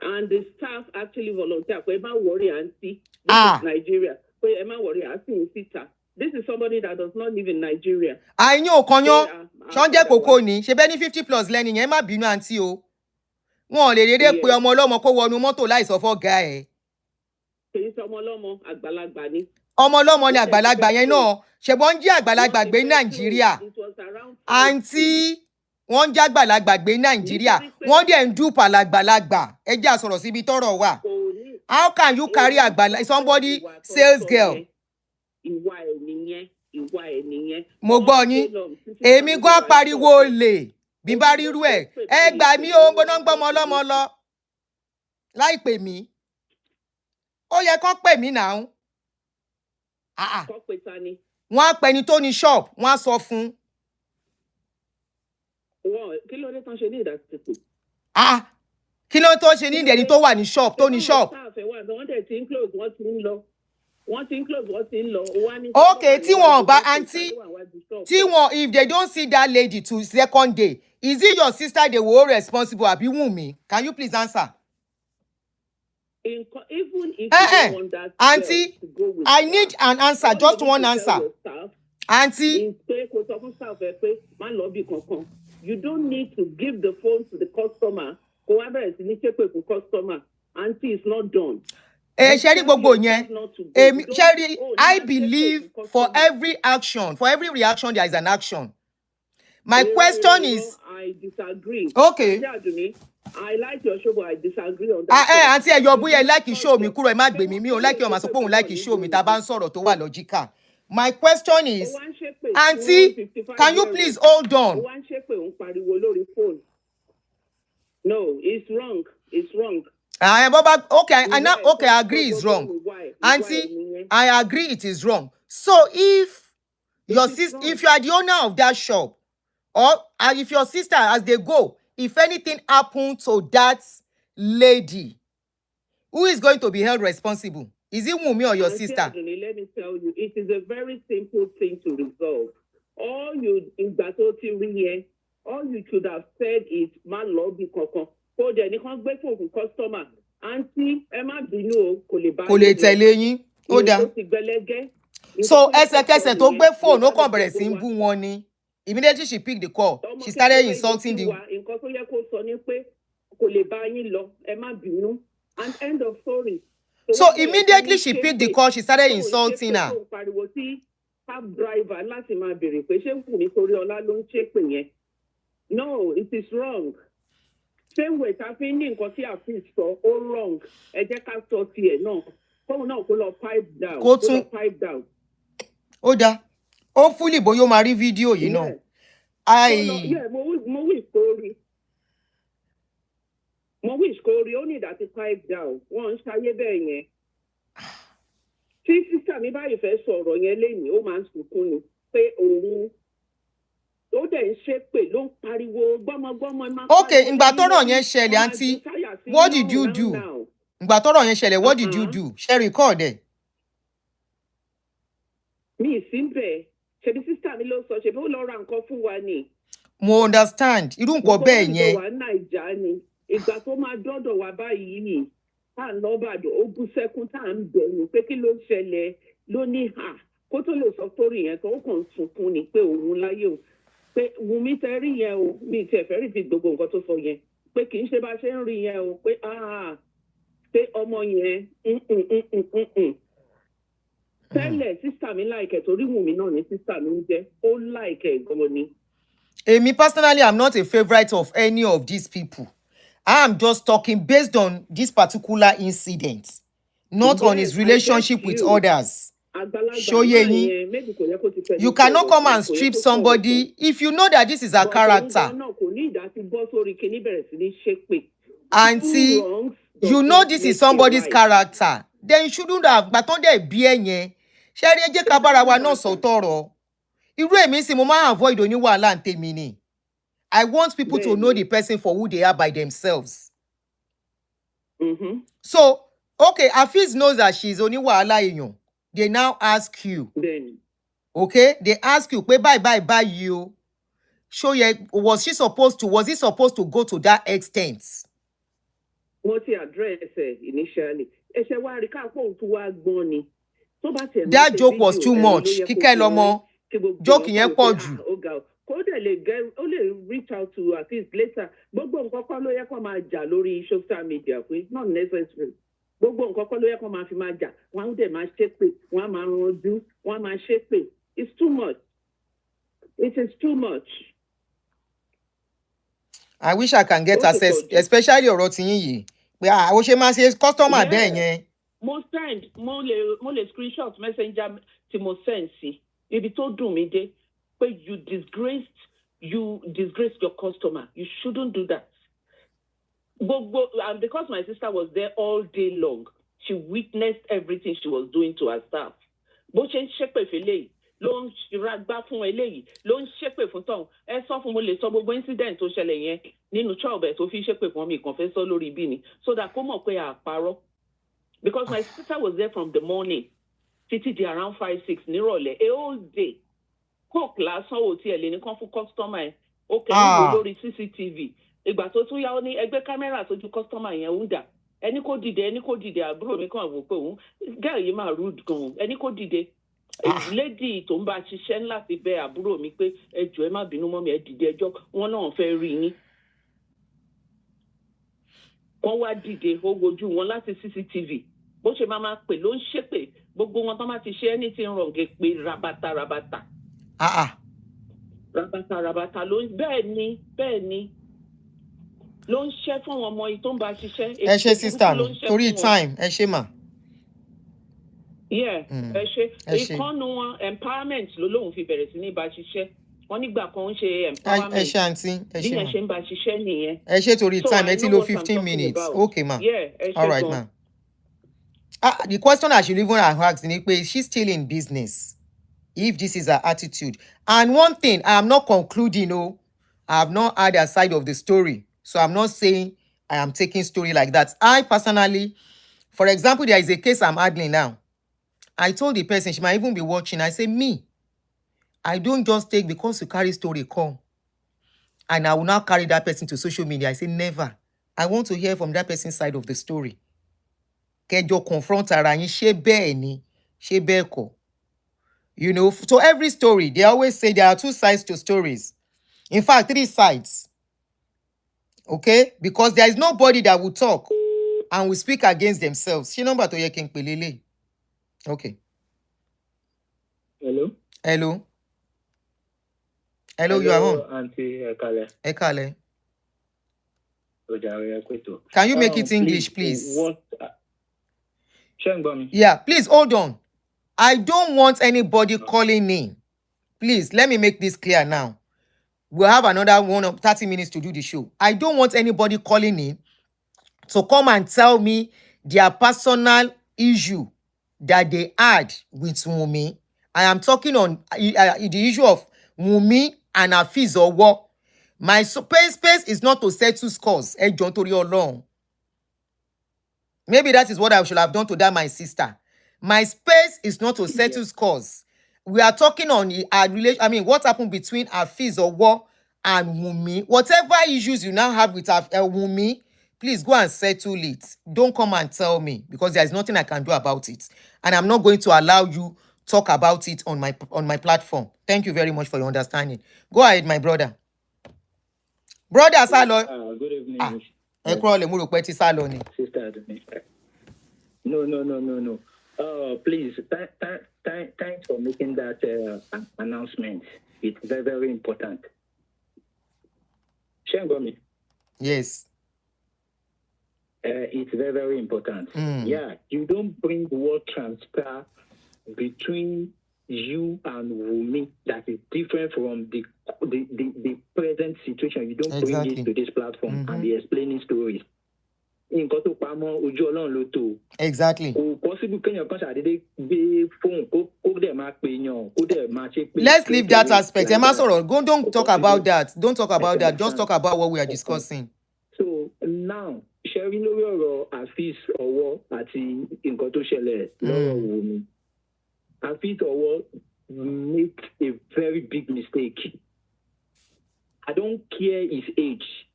And the staff actually volunteered. For Emma Worry and see. This is Nigeria. For Emma Worry, I see this is somebody that does not live in Nigeria. I know, Konyo. Shonje koko ni. She beni 50 plus learning. Ẹ má bínú auntie o. Wọ́n lè dédé pé ọmọ ọlọ́mọ kó wọnú mọ́tò láì sọ fọ́gá ẹ̀. Kìí ṣe ọmọ ọlọ́mọ, àgbàlagbà ni. Ọmọ ọlọ́mọ ni àgbàlagbà yẹn náà. Ṣebọn jí àgbàlagbà gbé Nàìjíríà. Auntie, wọ́n jí àgbàlagbà gbé Nàìjíríà. Wọ́n dẹ̀ ń dúpọ̀ àgbàlagbà. Ẹ jẹ́ á sọ̀rọ̀ síbi tọ́rọ̀ wà. How can you carry somebody sales girl? Mo gbọ́ yín. Èmi gan pariwo olè. Bí bá rírú ẹ̀. Ẹ gbà mí o, gbóná ń gbọ́mọ ọlọ́mọ lọ. Láì pè mí. Ó yẹ kán pè mí náà. Wọ́n á pẹni tó ní shop, wọ́n á sọ fún. Kí ló dé tán ṣe ní ìdásíkò? Kí ló tó ṣe ní ìdẹ̀ni tó wà ní shop, tó ní shop? Okay, tí wọ́n bá auntie, if they don't see that lady to second day, is it your sister they were responsible? Àbí Wunmi? Can you please answer? Even if you don't want that auntie, I need an answer, just one answer. Auntie, you don't need to give the phone to the customer. Whoever is initiated with customer, auntie, is not done. Sherry gbogbo yẹn. Sherry, I believe for every action, for every reaction, there is an action. My question is. I disagree. Okay. I like your show, but I disagree on that. Auntie, your boy, I like his show me. Kúrò ẹ má gbé mi. Mi ò like your ma sọ pé òun like his show me. Tá bá ń sọ̀rọ̀ tó wà logical. My question is, auntie, can you please hold on? No, it's wrong. It's wrong. Okay, I agree it's wrong. Auntie, I agree it is wrong. So if your sister, if you are the owner of that shop, or if your sister, as they go, if anything happened to that lady, who is going to be held responsible? Is it Wunmi or your sister? Let me tell you, it is a very simple thing to resolve. All you should have said is, "Man, love you, Coco." So then you can't wait for customer. Auntie, Emma, Bino, So ẹsẹ̀kẹsẹ̀ tó gbé phone, ó kàn bẹ̀rẹ̀ sí ń bú wọn ni. Immediately she picked the call. She started insulting the. And end of story. So immediately she picked the call, she started insulting her. No, it is wrong. Same way, happening because Afeez so all wrong. No. Pipe down. Pipe down. Oda. Hopefully, boyo mari video, you know. Mo wish Corey only that pipe down. Once I hear sister mi báyìí fẹ́ sọ̀rọ̀ yẹn lẹ́yìn ó máa ń sunkún ni pé òun ó dẹ̀ ń ṣe pé ló ń pariwo gbọ́mọgbọ́mọ. Okay, ìgbà tọ́rọ̀ yẹn ṣẹlẹ̀ aunty, what did you do? Ìgbà tọ́rọ̀ yẹn ṣẹlẹ̀, what did you do? Ṣé record ẹ̀? Mi síbẹ̀ ṣebí sister mi ló sọ ṣebí ó lọ ra nǹkan fún wa ni. Mo understand irú nǹkan bẹ́ẹ̀ yẹn. Ìgbà tó máa dọ́dọ̀ wá báyìí ni tá ń lọ bàdàn ó bú sẹ́kún tá ń bẹ̀rù pé kí ló ṣẹlẹ̀ ló ní hà kó tó lè sọ sórí yẹn tó kàn sunkún ni pé òun láyé o pé Wùmí tẹ rí yẹn o mi tiẹ̀ fẹ́ rí fi gbogbo nǹkan tó sọ yẹn pé kì í ṣe bá ṣe ń rí yẹn o pé ọmọ yẹn tẹ́lẹ̀ sísà mi láìkẹ̀ torí Wùmí náà ní sísà mi ń jẹ́ ó láìkẹ̀ gan ni. Me personally, I'm not a favorite of any of these people. I'm just talking based on this particular incident, not on his relationship with others. Show ye, you cannot come and strip somebody if you know that this is a character. Auntie, you know this is somebody's character. Then you shouldn't have. But on there, be any. Shari eje kabara wa no so toro. Irú èmi sì mo máa avoid oni wàhálà ntèmi ni. I want people to know the person for who they are by themselves. So, okay, Afeez knows that she's only wàhálà èèyàn. They now ask you. Okay, they ask you, bye you. Show ye, was he supposed to go to that extent? What he addressed initially. That joke was too much. Kíkẹ́ lọ́mọ. Joke yẹn pọ̀ jù. Reach out to Afeez later. Gbogbo nǹkan kan ló yẹ kó máa jà lórí social media pé it's not necessary. Gbogbo nǹkan kan ló yẹ kó máa fi máa jà. Wọ́n á dẹ̀ máa ṣépè, wọ́n á máa ranjú, wọ́n á máa ṣépè. It's too much. It is too much. I wish I can get access, especially ọ̀rọ̀ tí yín yìí. Pé ó ṣe máa ṣe customer bẹ́ẹ̀ yẹn. Mo lè screenshot messenger tí mo send sí. Ibi tó dùn mí dé. But you disgraced your customer. You shouldn't do that. And because my sister was there all day long, she witnessed everything she was doing to her staff. Bó ṣe ń ṣépè fẹ́lẹ́yìí, ló ń ragbá fún eléyìí, ló ń ṣépè fún tọ̀hún. Ẹ sọ fún mo lè sọ gbogbo incident tó ṣẹlẹ̀ yẹn nínú chọ́ọ̀bẹ̀ tó fi ṣépè fún mi kàn fẹ́ sọ lórí bí ni. So that kó mọ̀ pé àparọ́. Because my sister was there from the morning, títí di around 5-6 nírọ̀lẹ́, a whole day. Coke lásán ò tiẹ̀ lè ní kán fún customer ẹ̀ ó kẹ́yìn lórí CCTV ìgbà tó tún yá ó ní ẹgbẹ́ kámẹ́rà sójú customer yẹn ń dà ẹni kó dìde àbúrò mi kàn wò pé òun girl yìí máa rude gan ẹni kó dìde lady tó ń bá ṣiṣẹ́ ńlá ti bẹ àbúrò mi pé ẹ jọ̀ọ́ ẹ má bínú mọ́ mi ẹ dìde ẹjọ́ wọn náà fẹ́ rí yín wọ́n wá dìde ó wojú wọn láti CCTV bó ṣe máa pè ló ń ṣépè gbogbo wọn tó máa ti ṣe anything wrong pé rabata. Rabata ló ń bẹ́ẹ̀ ni ló ń ṣẹ́ fún ọmọ yìí tó ń bá ṣiṣẹ́. Ẹ ṣe sister mi torí time ẹ ṣe mà. Ẹ ṣe ìkànnù wọn empowerment ló lóun fi bẹ̀rẹ̀ sí ní bá ṣiṣẹ́ wọ́n nígbà kan ń ṣe empowerment. Ẹ ṣe àǹtí ẹ ṣe mà. bí ẹ ṣe ń bá ṣiṣẹ́ nìyẹn. Ẹ ṣe torí time ẹ ti lo 15 minutes okay ma. All right ma. The question I should even ask ni pé is she still in business? If this is her attitude. And one thing, I am not concluding, I have not heard a side of the story. So I'm not saying I am taking story like that. I personally, for example, there is a case I'm handling now. I told the person, she might even be watching, I say, I don't just take because you carry story, come. And I will now carry that person to social media. I say, never. I want to hear from that person's side of the story. Kẹjọ confront ara yín, ṣé bẹ́ẹ̀ ni, ṣé bẹ́ẹ̀ kọ́. You know, so every story, they always say there are 2 sides to stories. In fact, 3 sides. Okay? Because there is nobody that will talk and will speak against themselves. She number to ye king pelele. Okay. Hello? Hello, you are on. Auntie Ekale. Ekale. Can you make it English, please? Yeah, please hold on. I don't want anybody calling me. Please, let me make this clear now. We'll have another 30 minutes to do the show. I don't want anybody calling in to come and tell me their personal issue that they had with Wumi. I am talking on the issue of Wumi and Afeez or what. My space is not to settle scores. Toriola. Maybe that is what I should have done to that, my sister. My space is not to settle scores. We are talking on our relation. I mean, what happened between Afeez or what and Wumi. Whatever issues you now have with Wumi, Please go and settle it. Don't come and tell me, because there is nothing I can do about it. And I'm not going to allow you talk about it on my platform. Thank you very much for your understanding. Go ahead, my brother. Brother Salo. Good evening. Sister. No. Please, thanks for making that announcement. It's very, very important. Shengomi. Yes. It's very, very important. Yeah, you don't bring word transfer between you and Wumi that is different from the present situation. You don't bring it to this platform and be explaining stories. Exactly. Let's leave that aspect. Don't talk about that. Don't talk about that. Just talk about what we are discussing. So now, sharing your Afeez Owo àti nǹkan tó ṣẹlẹ̀ lọ́rọ̀ Wumi. Afeez Owo made a very big mistake. I don't care his age,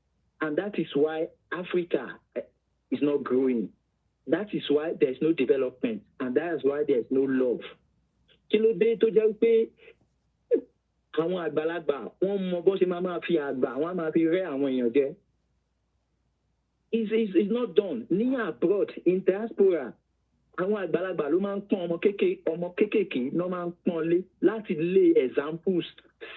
and that is why Africa is not growing. That is why there's no development, and that is why there's no love. Kí ló dé tó jẹ́ pé àwọn àgbàlagbà wọ́n mọ bó ṣe máa fi àgbà wọ́n máa fi rẹ́ àwọn èèyàn jẹ. It's not done. Ní abroad, in diaspora, àwọn àgbàlagbà ló máa ń pọ́n ọmọ kéékèèké ló máa ń pọ́n lé láti lé examples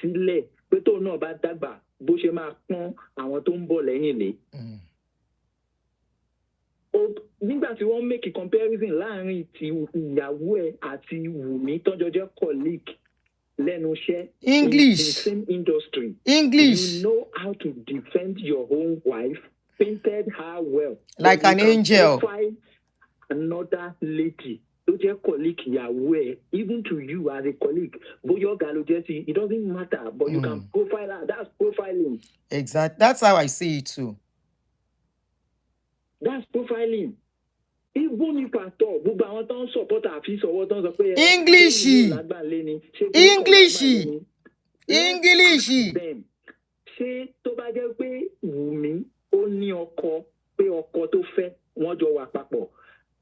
sílẹ̀ pé tóun náà bá dàgbà bó ṣe máa pọ́n àwọn tó ń bọ̀ lẹ́yìn lé. Nígbà tí wọ́n make a comparison láàrin ti ìyàwó ẹ̀ àti Wùmí tọ́jọ́ jẹ́ colleague lẹ́nu iṣẹ́. English. In the same industry. English. You know how to defend your own wife. Painted her well. Like an angel. Another lady. Colleague, even to you as a colleague, it doesn't matter, but you can profile her. That's profiling. Exactly. That's how I see it too. That's profiling. Even if I talk, don't support Afeez or don't English. Ṣé tó bá jẹ́ pé Wùmí ó ní ọkọ pé ọkọ tó fẹ́ wọ́n jọ wà papọ̀?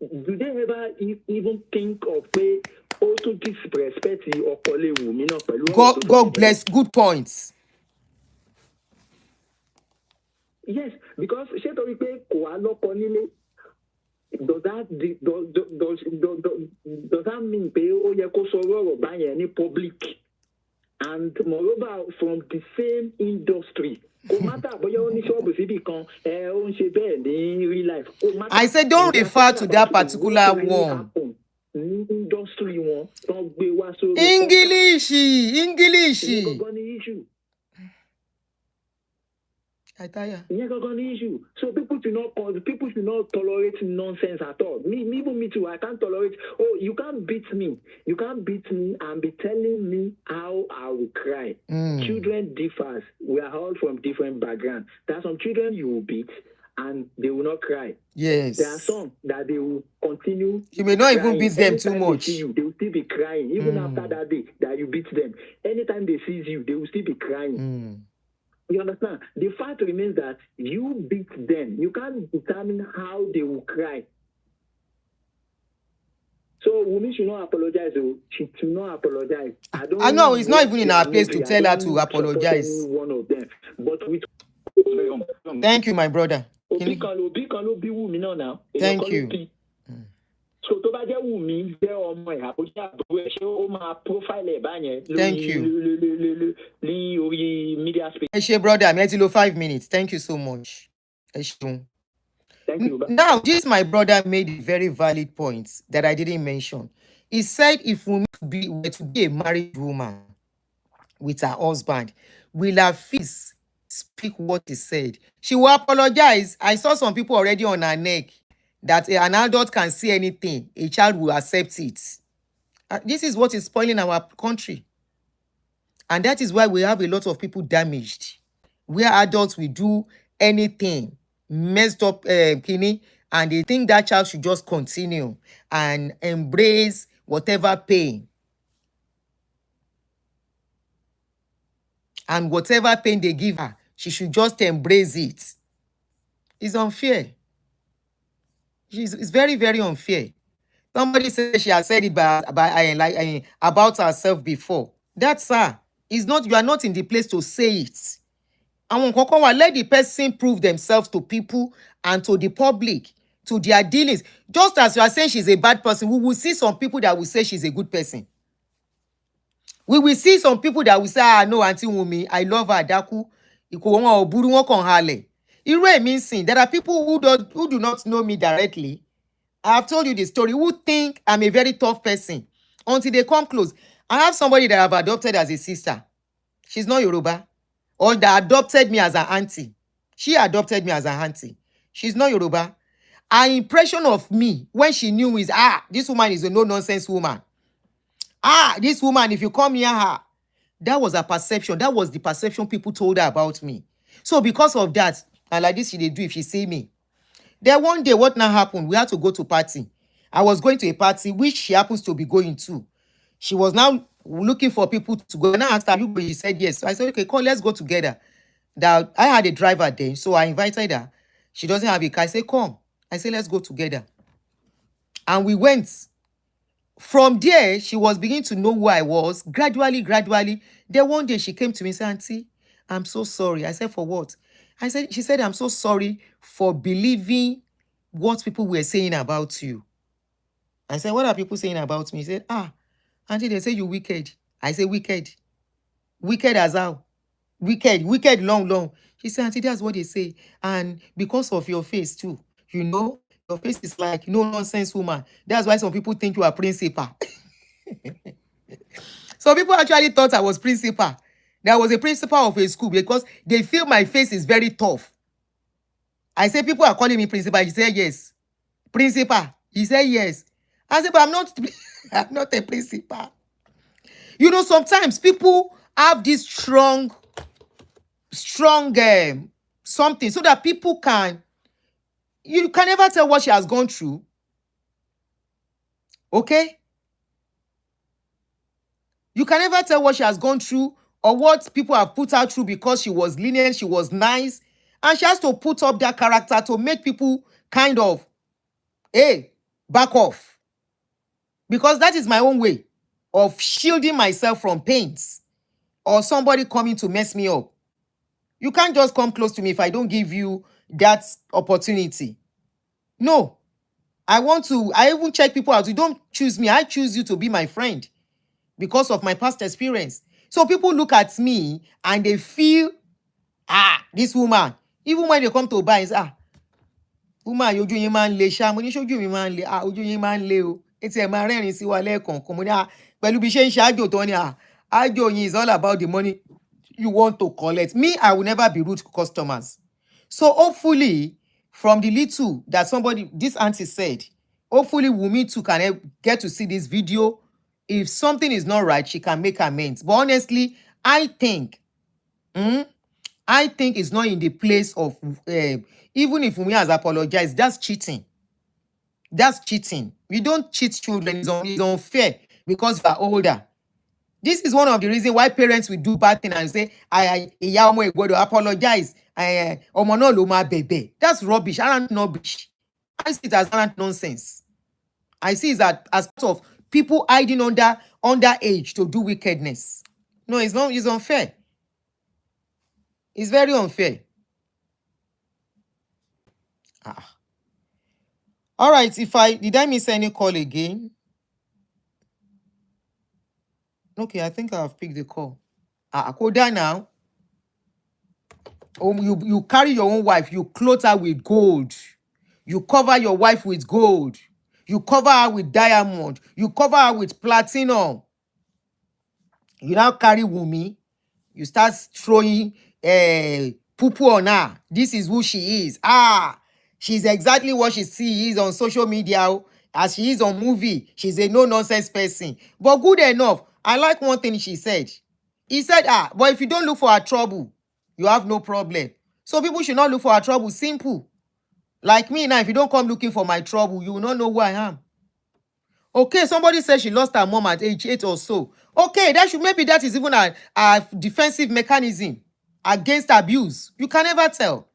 Do they ever even think of pé ó tún disrespect ọkọ lé Wùmí náà pẹ̀lú ọ̀rọ̀? God bless. Good points. Yes, because ṣé torí pé kò wá lọ́kọ nílé? Does that mean pé ó yẹ kó sọ ọ̀rọ̀ báyẹn ní public? And moreover, from the same industry. I said, don't refer to that particular one. Industry one. English. I tire. So people should not tolerate nonsense at all. Even me too. I can't tolerate. Oh, you can't beat me. You can't beat me and be telling me how I will cry. Children differs. We are all from different backgrounds. There are some children you will beat and they will not cry. Yes. There are some that they will continue. You may not even beat them too much. They will still be crying even after that day that you beat them. Anytime they see you, they will still be crying. You understand? The fact remains that you beat them. You can't determine how they will cry. So Wumi should not apologize. She should not apologize. I know it's not even in our place to tell her to apologize. One of them, but with. Thank you, my brother. Thank you. So tó bá jẹ́ Wùmí jẹ́ ọmọ ẹ̀ àbójá àbúrò ẹ̀ ṣé ó máa profile ẹ̀ báyẹn ní orí media space. Ẹ ṣé brother mi ẹ ti lo 5 minutes. Thank you so much. Ẹ ṣeun. Thank you. Now this my brother made a very valid point that I didn't mention. He said if Wumi were to be a married woman with her husband, will Afeez speak what he said? She will apologize. I saw some people already on her neck that an adult can see anything, a child will accept it. This is what is spoiling our country. And that is why we have a lot of people damaged. Where adults will do anything, messed up, and they think that child should just continue and embrace whatever pain. And whatever pain they give her, she should just embrace it. It's unfair. It's very, very unfair. Somebody said she has said it about herself before. That's her. It's not, you are not in the place to say it. And let the person prove themselves to people and to the public, to their dealings. Just as you are saying she's a bad person, we will see some people that will say she's a good person. We will see some people that will say, ah, no, Auntie Wumi, I love her, Daku. There are people who do not know me directly. I have told you the story, who think I'm a very tough person until they come close. I have somebody that I've adopted as a sister. She's not Yoruba. Or that adopted me as an auntie. She adopted me as an auntie. She's not Yoruba. Her impression of me when she knew is, this woman is a no-nonsense woman. This woman, if you come near her, that was her perception. That was the perception people told her about me. So because of that, and like this she dey do if she see me. Then one day, what now happened? We had to go to party. I was going to a party, which she happens to be going to. She was now looking for people to go. And I asked her, you go? She said yes. So I said, okay, come, let's go together. That I had a driver then, so I invited her. She doesn't have a car. I said, come. I said, let's go together. And we went. From there, she was beginning to know who I was. Gradually. Then one day she came to me and said, Auntie, I'm so sorry. I said, for what? She said, I'm so sorry for believing what people were saying about you. I said, what are people saying about me? She said, Auntie, they say you wicked. I say, wicked. Wicked as how? Wicked, long. She said, Auntie, that's what they say. And because of your face too, you know, your face is like no nonsense woman. That's why some people think you are principal. So people actually thought I was principal. There was a principal of a school because they feel my face is very tough. I say, people are calling me principal. He said, yes. Principal. He said, yes. I said, but I'm not, I'm not a principal. You know, sometimes people have this strong something so that people you can never tell what she has gone through. Okay? You can never tell what she has gone through or what people have put her through because she was lenient, she was nice. And she has to put up that character to make people kind of, hey, back off. Because that is my own way of shielding myself from pains or somebody coming to mess me up. You can't just come close to me if I don't give you that opportunity. No. I even check people out. You don't choose me. I choose you to be my friend because of my past experience. So people look at me and they feel, this woman, even when they come to buy, say, woman, ojú yín máa ń le ṣá. Mo ní ṣojú mi máa ń le. Ojú yín máa ń le o. Etí ẹ máa rẹ́rìn sí wa lẹ́ẹ̀kọ̀ọ̀kan. Mo ní, pẹ̀lú bí ṣe ń ṣe àjò tó ní, àjò yín is all about the money you want to collect. Me, I will never be rude to customers. So hopefully, from the little that this auntie said, hopefully Wumi too can get to see this video. If something is not right, she can make amends. But honestly, I think it's not in the place of, even if Wumi has apologized, that's cheating. That's cheating. We don't cheat children. It's unfair because you are older. This is one of the reasons why parents will do bad things and say, ìyá ọmọ ìgbọ́dọ̀ apologize. Ọmọ náà ló máa bẹ̀bẹ̀. That's rubbish. Arrant rubbish. I see it as arrant nonsense. I see it as part of people hiding under age to do wickedness. No, it's not. It's unfair. It's very unfair. All right. Did I miss any call again? Okay, I think I've picked the call. Koda now. You carry your own wife, you clothe her with gold. You cover your wife with gold. You cover her with diamond. You cover her with platinum. You now carry Wumi. You start throwing poo-poo on her. This is who she is. She's exactly what she is on social media. As she is on movie. She's a no-nonsense person. But good enough. I like one thing she said. He said, but if you don't look for her trouble, you have no problem. So people should not look for her trouble. Simple. Like me now, if you don't come looking for my trouble, you will not know who I am. Okay, somebody said she lost her mom at age 8 or so. Okay, maybe that is even a defensive mechanism against abuse. You can never tell.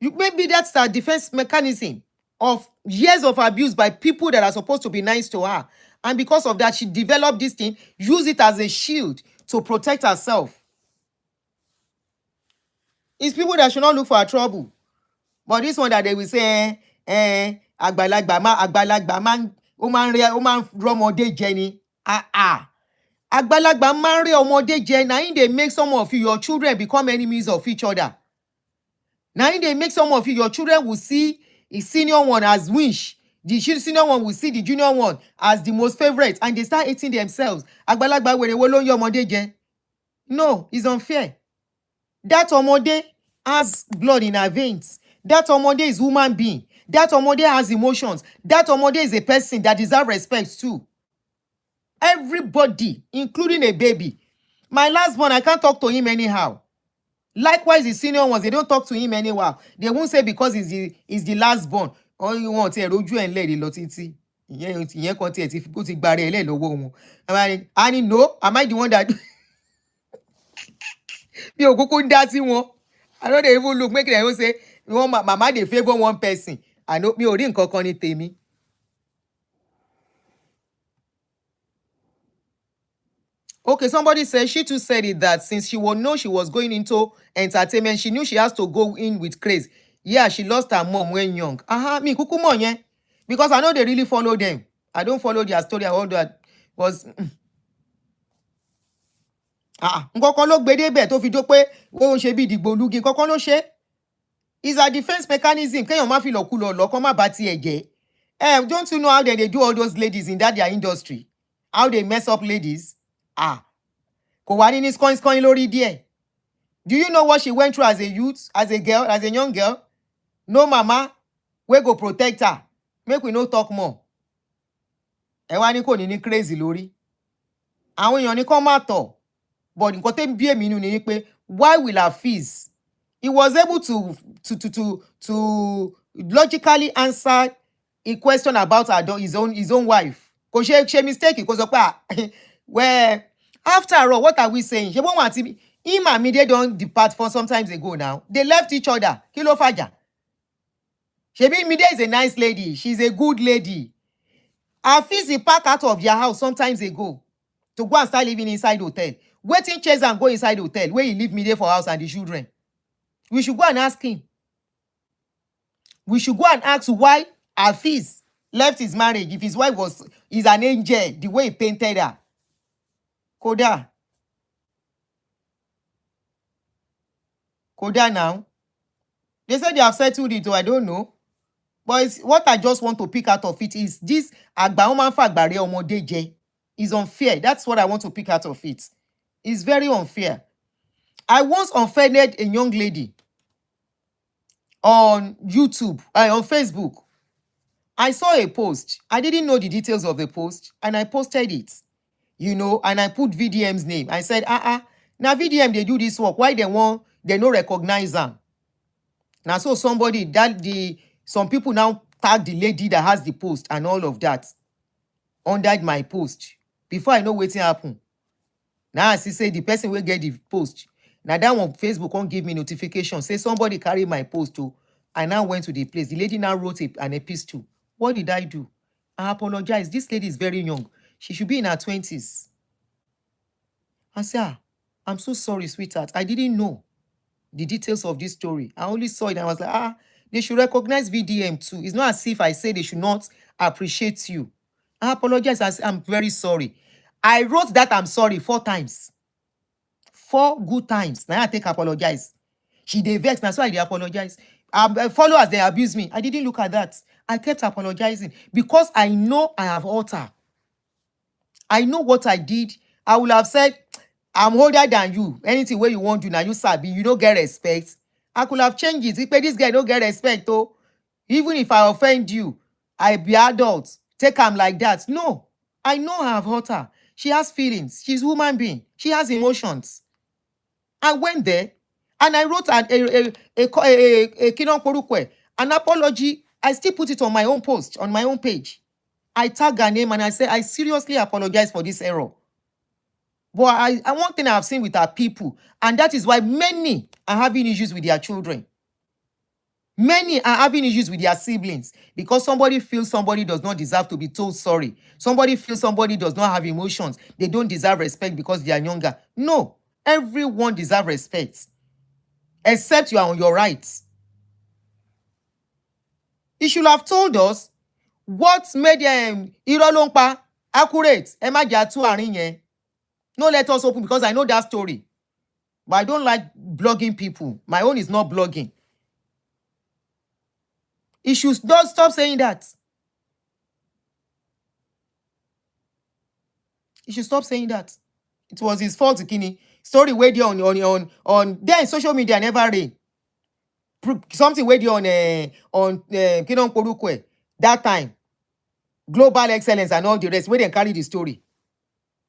Maybe that's a defense mechanism of years of abuse by people that are supposed to be nice to her. And because of that, she developed this thing, use it as a shield to protect herself. It's people that should not look for her trouble. But this one that they will say, àgbàlagbà man, ó máa ń rọ́mọdé jẹ ni. Àgbàlagbà máa ń rí ọmọdé jẹ. Now they make some of you, your children, become enemies of each other. Now they make some of you, your children will see a senior one as wish. The senior one will see the junior one as the most favorite, and they start hating themselves. Àgbàlagbà wèrè wo ló ń yọ ọmọdé jẹ? No, it's unfair. That ọmọdé has blood in her veins. That ọmọdé is human being. That ọmọdé has emotions. That ọmọdé is a person that deserves respect too. Everybody, including a baby. My last born, I can't talk to him anyhow. Likewise, the senior ones, they don't talk to him anyhow. They won't say because he's the last born. All you want is roju and lady lotiti. Ìyẹn kan tiẹ̀ ti fi kó ti gba rẹ̀ lẹ̀ lọ́wọ́ wọn. And no, am I the one that mi ò kúkú ń dá sí wọn? I know they even look, make them say, mama, they favor one person. I know mi ò rí nǹkan kan ní tèmi. Okay, somebody said, she too said it, that since she would know she was going into entertainment, she knew she has to go in with craze. Yeah, she lost her mom when young. Me kuku mo yen. Because I know they really follow them. I don't follow their story. All that was nǹkankan ló gbé débẹ̀ tó fi jó pé ó ń ṣe bí ìdìgbòlugi, nǹkankan ló ṣe. It's a defense mechanism. Kéèyàn má fi lọ́kùlọ̀ lọ́kàn má bá tiẹ̀ jẹ́. Don't you know how they do all those ladies in that their industry? How they mess up ladies? Kò wá ní ní skoin lórí díẹ̀. Do you know what she went through as a youth, as a girl, as a young girl? No mama, we go protect her. Make we no talk more. Ẹ wá ní kò ní crazy lórí. Àwọn èèyàn ní kó má tọ̀. But nǹkan tẹ́ bí èmi nínú ni pé, why will Afeez? He was able to logically answer a question about his own wife. Kò ṣe mistake kò sọ pé well, after all, what are we saying? Him and me, they don't depart for some times ago now. They left each other. Kí ló fàjà? Shebi Mide is a nice lady. She's a good lady. Afeez, he packed out of their house some times ago to go and start living inside hotel. Waiting chairs and go inside hotel where he leave Mide for house and the children. We should go and ask him. We should go and ask why Afeez left his marriage if his wife is an angel, the way he painted her. Koda now. They said they have settled it, so I don't know. But what I just want to pick out of it is this is unfair. That's what I want to pick out of it. It's very unfair. I once offended a young lady on YouTube, on Facebook. I saw a post. I didn't know the details of the post, and I posted it. You know, and I put VDM's name. I said, now VDM, they do this work. Why they no recognize them? Now, so some people now tag the lady that has the post and all of that under my post. Before I know what's happen. Now I say the person will get the post. Now that one, Facebook won't give me notification. Say somebody carry my post too. I now went to the place. The lady now wrote an epistle. What did I do? I apologize. This lady is very young. She should be in her 20s. I said, I'm so sorry, sweetheart. I didn't know the details of this story. I only saw it and I was like, they should recognize VDM too. It's not as if I say they should not appreciate you. I apologize. I say, I'm very sorry. I wrote that I'm sorry 4 times. 4 good times. Now I take apologize. She dey vex. That's why I dey apologize. Followers, they abuse me. I didn't look at that. I kept apologizing because I know I have altered. I know what I did. I would have said, I'm older than you. Anything where you want to, now you sabi, you don't get respect. I could have changed it. If this guy don't get respect, though, even if I offend you, I be adult. Take him like that. No, I know I have hurt her. She has feelings. She's a human being. She has emotions. I went there and I wrote an apology. I still put it on my own post, on my own page. I tag her name and I say, I seriously apologize for this error. But one thing I've seen with our people, and that is why many are having issues with their children. Many are having issues with their siblings because somebody feels somebody does not deserve to be told sorry. Somebody feels somebody does not have emotions. They don't deserve respect because they are younger. No, everyone deserves respect, except you are on your rights. He should have told us what made irọ́ ló ń pa accurate. Ẹ má jà tú àárín yẹn. No, let us open because I know that story. But I don't like blogging people. My own is not blogging. He should not stop saying that. He should stop saying that. It was his fault, Kini. Story where on then social media never read. Something where on Kinon Porukwe that time. Global excellence and all the rest, where they carry the story.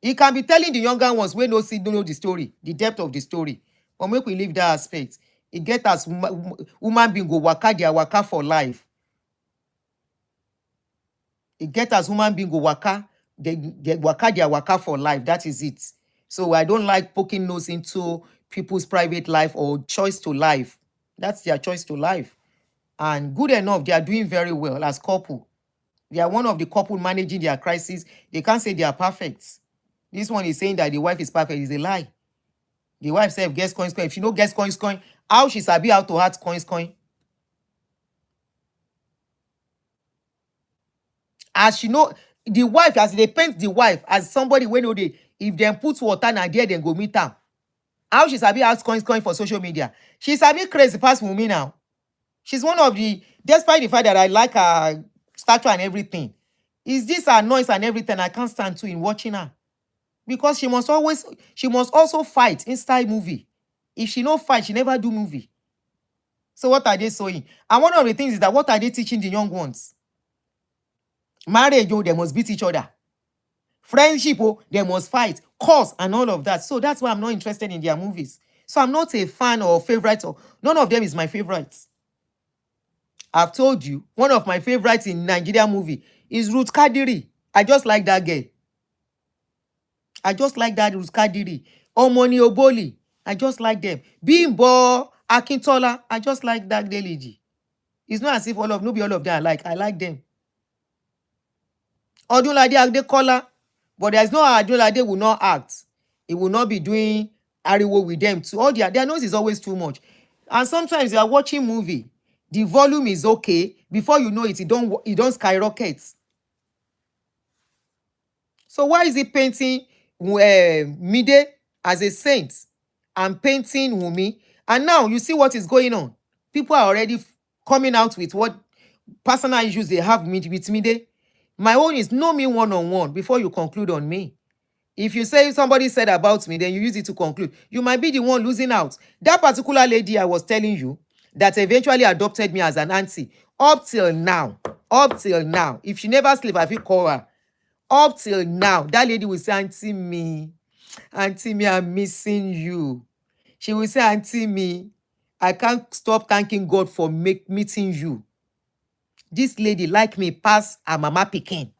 He can be telling the younger ones where no see don't know the story, the depth of the story. But make we leave that aspect. It get us woman being go waka their waka for life. It get us human being go waka, they waka their waka for life. That is it. So I don't like poking nose into people's private life or choice to life. That's their choice to life. And good enough, they are doing very well as couple. They are one of the couple managing their crisis. They can't say they are perfect. This one is saying that the wife is perfect. It's a lie. The wife said, guess coins. If she no guess coins, how she sabi how to add coins. As she know, the wife, as they paint the wife as somebody when know they, if they put water na there, then go meet her. How she sabi add coins for social media. She sabi crazy past Wumi now. She's one of the, despite the fact that I like her stature and everything, is this her noise and everything I can't stand to in watching her. Because she must also fight inside movie. If she no fight, she never do movie. So what are they saying? And one of the things is that what are they teaching the young ones? Marriage, they must beat each other. Friendship, they must fight. Curse and all of that. So that's why I'm not interested in their movies. So I'm not a fan or favorite. None of them is my favorite. I've told you, one of my favorites in Nigeria movie is Ruth Kadiri. I just like that girl. I just like that Ruth Kadiri. Omoni Oboli. I just like them. Bimbo Akintola. I just like that lady. It's not as if all of them I like. I like them. Odunlade Adekola. But there's no Odunlade will not act. He will not be doing ariwo with them too. All their noise is always too much. And sometimes you are watching movie. The volume is okay. Before you know it, it don't skyrocket. So why is he painting Mide as a saint and painting Wumi? And now you see what is going on. People are already coming out with what personal issues they have with Mide. My own is know me one-on-one before you conclude on me. If you say somebody said about me, then you use it to conclude. You might be the one losing out. That particular lady I was telling you that eventually adopted me as an auntie. Up till now, if she never sleep, I feel call her. Up till now, that lady will say, Auntie me, I'm missing you. She will say, Auntie me, I can't stop thanking God for meeting you. This lady like me past her mama pikin.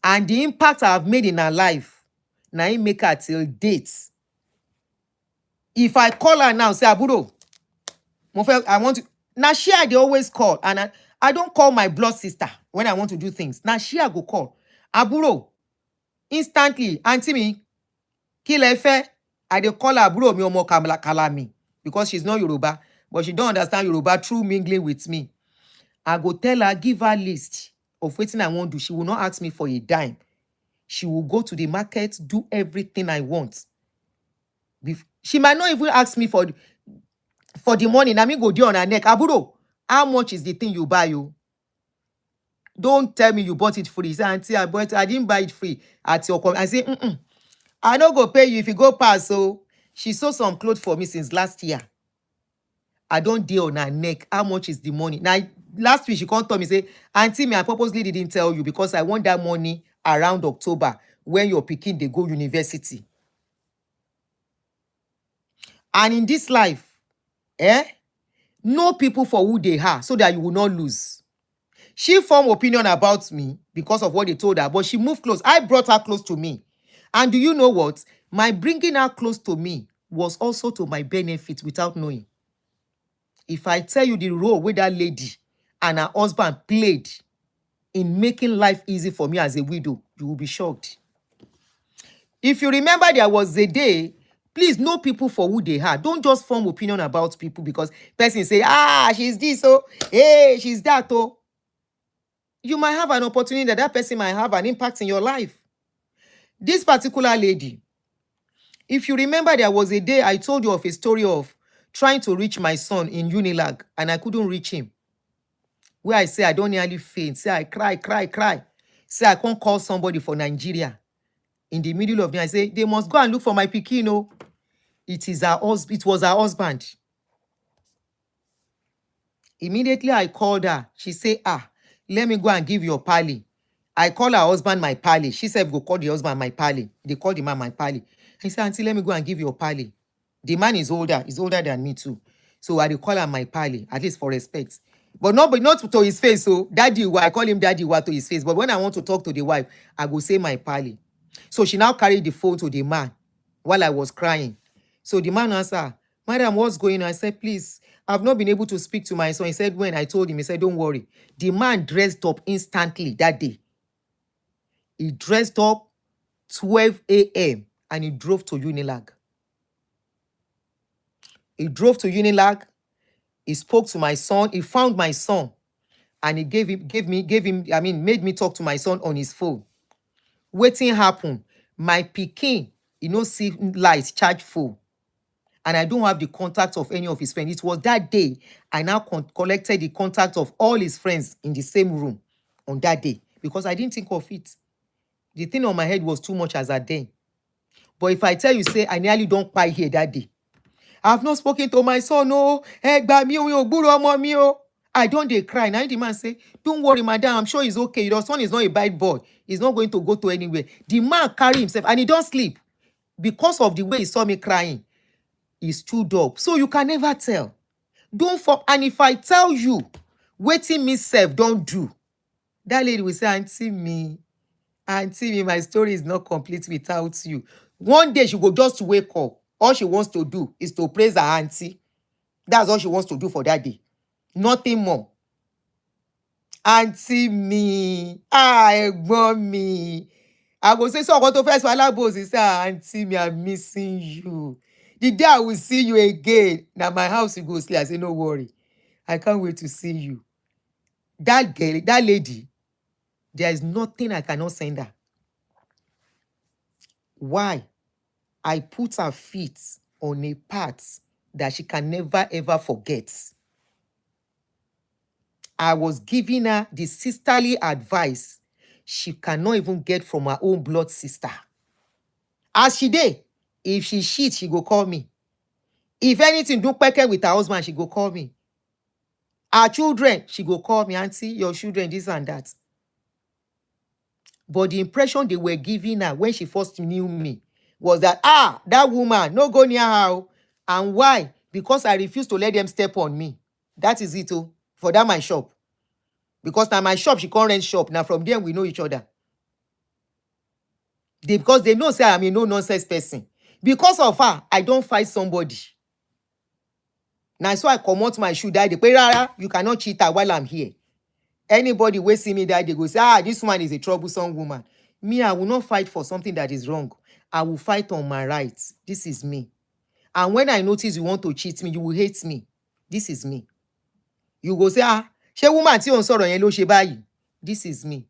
And the impact I have made in her life, now it make her till date. If I call her now, say, Aburo, I want to. Now she they always call, and I don't call my blood sister when I want to do things. Now she go call. Aburo, instantly, Auntie me, kill efe. I dey call her Aburo mi omo kalami because she's not Yoruba, but she don't understand Yoruba through mingling with me. I go tell her, give her list of wetin I want to do. She will not ask me for a dime. She will go to the market, do everything I want. She might not even ask me for the money. Now me go there on her neck. Aburo, how much is the thing you buy you? Don't tell me you bought it free. Say, Auntie, I didn't buy it free at your I say, I don't go pay you if you go pass. So she sold some clothes for me since last year. I don't deal on her neck. How much is the money? Now, last week she can't tell me, say, Auntie, me, I purposely didn't tell you because I want that money around October when your pikin they go university. And in this life, know people for who they are so that you will not lose. She formed opinion about me because of what they told her, but she moved close. I brought her close to me. And do you know what? My bringing her close to me was also to my benefit without knowing. If I tell you the role where that lady and her husband played in making life easy for me as a widow, you will be shocked. If you remember, there was a day, please know people for who they are. Don't just form opinion about people because person say, she's this, oh, hey, she's that, oh. You might have an opportunity that person might have an impact in your life. This particular lady, if you remember, there was a day I told you of a story of trying to reach my son in Unilag and I couldn't reach him. Where I say I don't nearly faint, say I cry. Say I can't call somebody for Nigeria. In the middle of the night, I say, they must go and look for my pikin, no. It was her husband. Immediately I called her. She said, let me go and give your pally. I call her husband my pally. She said, go call the husband my pally. They call the man my pally. I said, auntie, let me go and give your pally. The man is older. He's older than me too. So I will call her my pally, at least for respect. But not to his face. So daddy, I call him daddy to his face. But when I want to talk to the wife, I go say my pally. So she now carried the phone to the man while I was crying. So the man answered, madam, what's going on? I said, please, I've not been able to speak to my son. He said, when I told him, he said, don't worry. The man dressed up instantly that day. He dressed up 12 a.m. and he drove to Unilag. He drove to Unilag. He spoke to my son. He found my son. And he made me talk to my son on his phone. Waiting happened. My pikin, see lights charge full. And I don't have the contact of any of his friends. It was that day I now collected the contact of all his friends in the same room on that day because I didn't think of it. The thing on my head was too much as a day. But if I tell you, say, I nearly don't cry here that day. I have not spoken to my son, no. I don't cry. Now the man say, don't worry, madam, I'm sure he's okay. Your son is not a bad boy. He's not going to go to anywhere. The man carry himself and he don't sleep. Because of the way he saw me crying, he stood up. So you can never tell. And if I tell you, waiting me self, don't do. That lady will say, auntie me, my story is not complete without you. One day she will just wake up. All she wants to do is to praise her auntie. That's all she wants to do for that day. Nothing more. Auntie me, ẹ̀gbọ́n mi. I go say, so I go to first Alabosi say, auntie me, I'm missing you. The day I will see you again, now my house you go sleep. I say, no worry. I can't wait to see you. That girl, that lady, there is nothing I cannot send her. Why? I put her feet on a path that she can never ever forget. I was giving her the sisterly advice she cannot even get from her own blood sister. As she did, if she cheat, she go call me. If anything do peke with her husband, she go call me. Her children, she go call me, auntie, your children, this and that. But the impression they were giving her when she first knew me was that, that woman, no go near her. And why? Because I refused to let them step on me. That is it, for that my shop. Because now my shop, she can't rent shop. Now from there, we know each other. Because they know, say, I'm a no-nonsense person. Because of her, I don't fight somebody. Now, so I come out my shoe that day. You cannot cheat her while I'm here. Anybody will see me that they go say, this woman is a troublesome woman. Me, I will not fight for something that is wrong. I will fight on my rights. This is me. And when I notice you want to cheat me, you will hate me. This is me. You go say, she woman ti on sọ̀rọ̀ yẹn ló ṣe báyìí. This is me.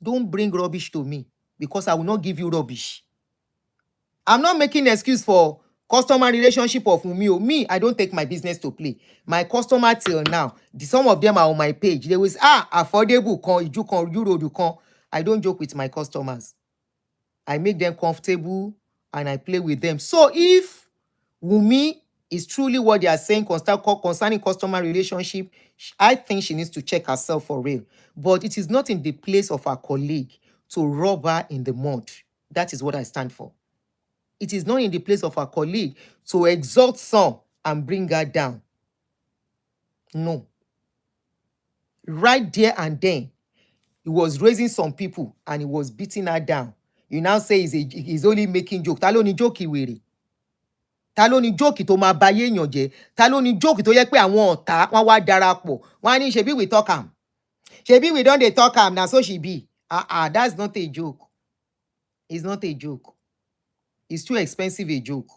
Don't bring rubbish to me because I will not give you rubbish. I'm not making an excuse for customer relationship of Wumi. Me, I don't take my business to play. My customer till now, some of them are on my page. They will say, affordable, euro. I don't joke with my customers. I make them comfortable and I play with them. So if Wumi is truly what they are saying concerning customer relationship, I think she needs to check herself for real. But it is not in the place of her colleague to rub her in the mud. That is what I stand for. It is not in the place of her colleague to exalt some and bring her down. No. Right there and then, he was raising some people and he was beating her down. You now say he's only making jokes. Talo ni joke iwere. Ta ló ní joke tó máa bayé èèyàn jẹ́? Ta ló ní joke tó yẹ pé àwọn ọ̀tá wọ́n wá darapọ̀? Wọ́n á ní ṣebí we talk am. Ṣebí we don dey talk am, na so she be. That's not a joke. It's not a joke. It's too expensive a joke.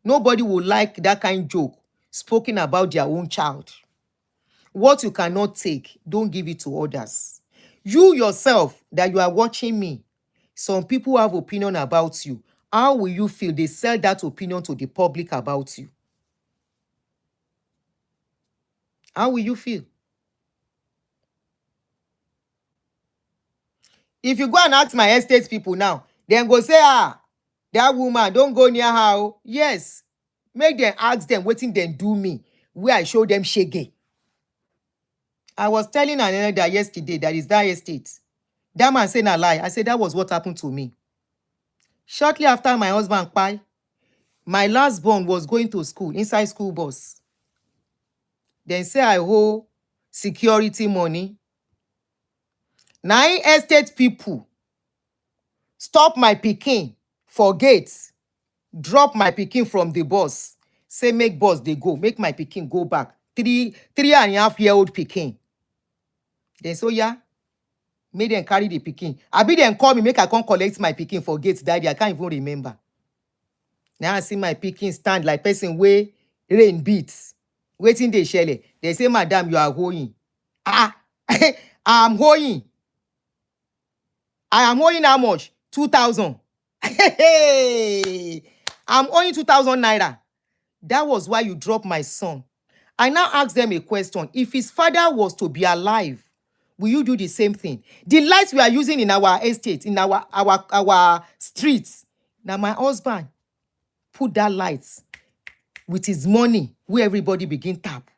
Nobody will like that kind of joke spoken about their own child. What you cannot take, don't give it to others. You yourself, that you are watching me, some people have opinion about you. How will you feel? They sell that opinion to the public about you. How will you feel? If you go and ask my estate people now, then go say, that woman, don't go near her. Yes. Make them ask them, waiting them do me, where I show them shege. I was telling another that yesterday, that is that estate. That man said a lie. I said, that was what happened to me. Shortly after my husband died, my last born was going to school, inside school bus. Then say I owe security money. 9 estate people stop my pikin for gates, drop my pikin from the bus, say make bus they go, make my pikin go back. 3.5-year-old pikin. Then so yeah, make them carry the pikin. I be them call me, make I come collect my pikin for gates, daddy. I can't even remember. Now I see my pikin stand like person where rain beats. Waiting they shell. They say, madam, you are hoeing. I'm hoeing. I am owing how much? 2,000. I'm owing 2,000 naira. That was why you dropped my son. I now ask them a question. If his father was to be alive, will you do the same thing? The lights we are using in our estate, in our streets. Now my husband put that lights with his money where everybody begin tap.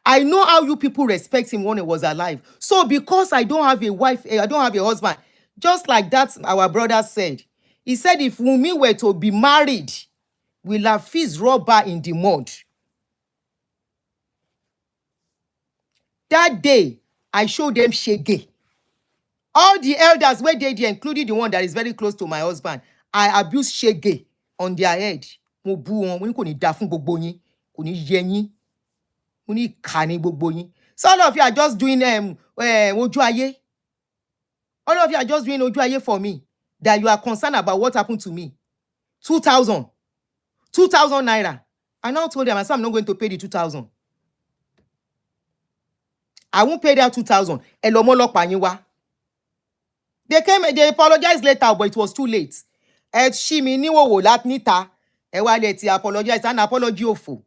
I know how you people respect him when he was alive. So because I don't have a wife, I don't have a husband, just like that our brother said. He said if Wumi were to be married, we'll have Afeez rub her in the mud. That day, I showed them shege. All the elders were there, including the one that is very close to my husband. I abused shege on their head. Mo bu wọn, mo ní kò ní dá fún gbogbo yín, kò ní yé yín. Mo ní ìkà ní gbogbo yín. So all of you are just doing ojú ayé. All of you are just doing ojú ayé for me. That you are concerned about what happened to me. 2,000 naira. I now told them, I said, I'm not going to pay the 2,000. I won't pay that 2,000. They came, they apologized later, but it was too late. Shimi niwo lat nita. Leti apologize, an apology ofo.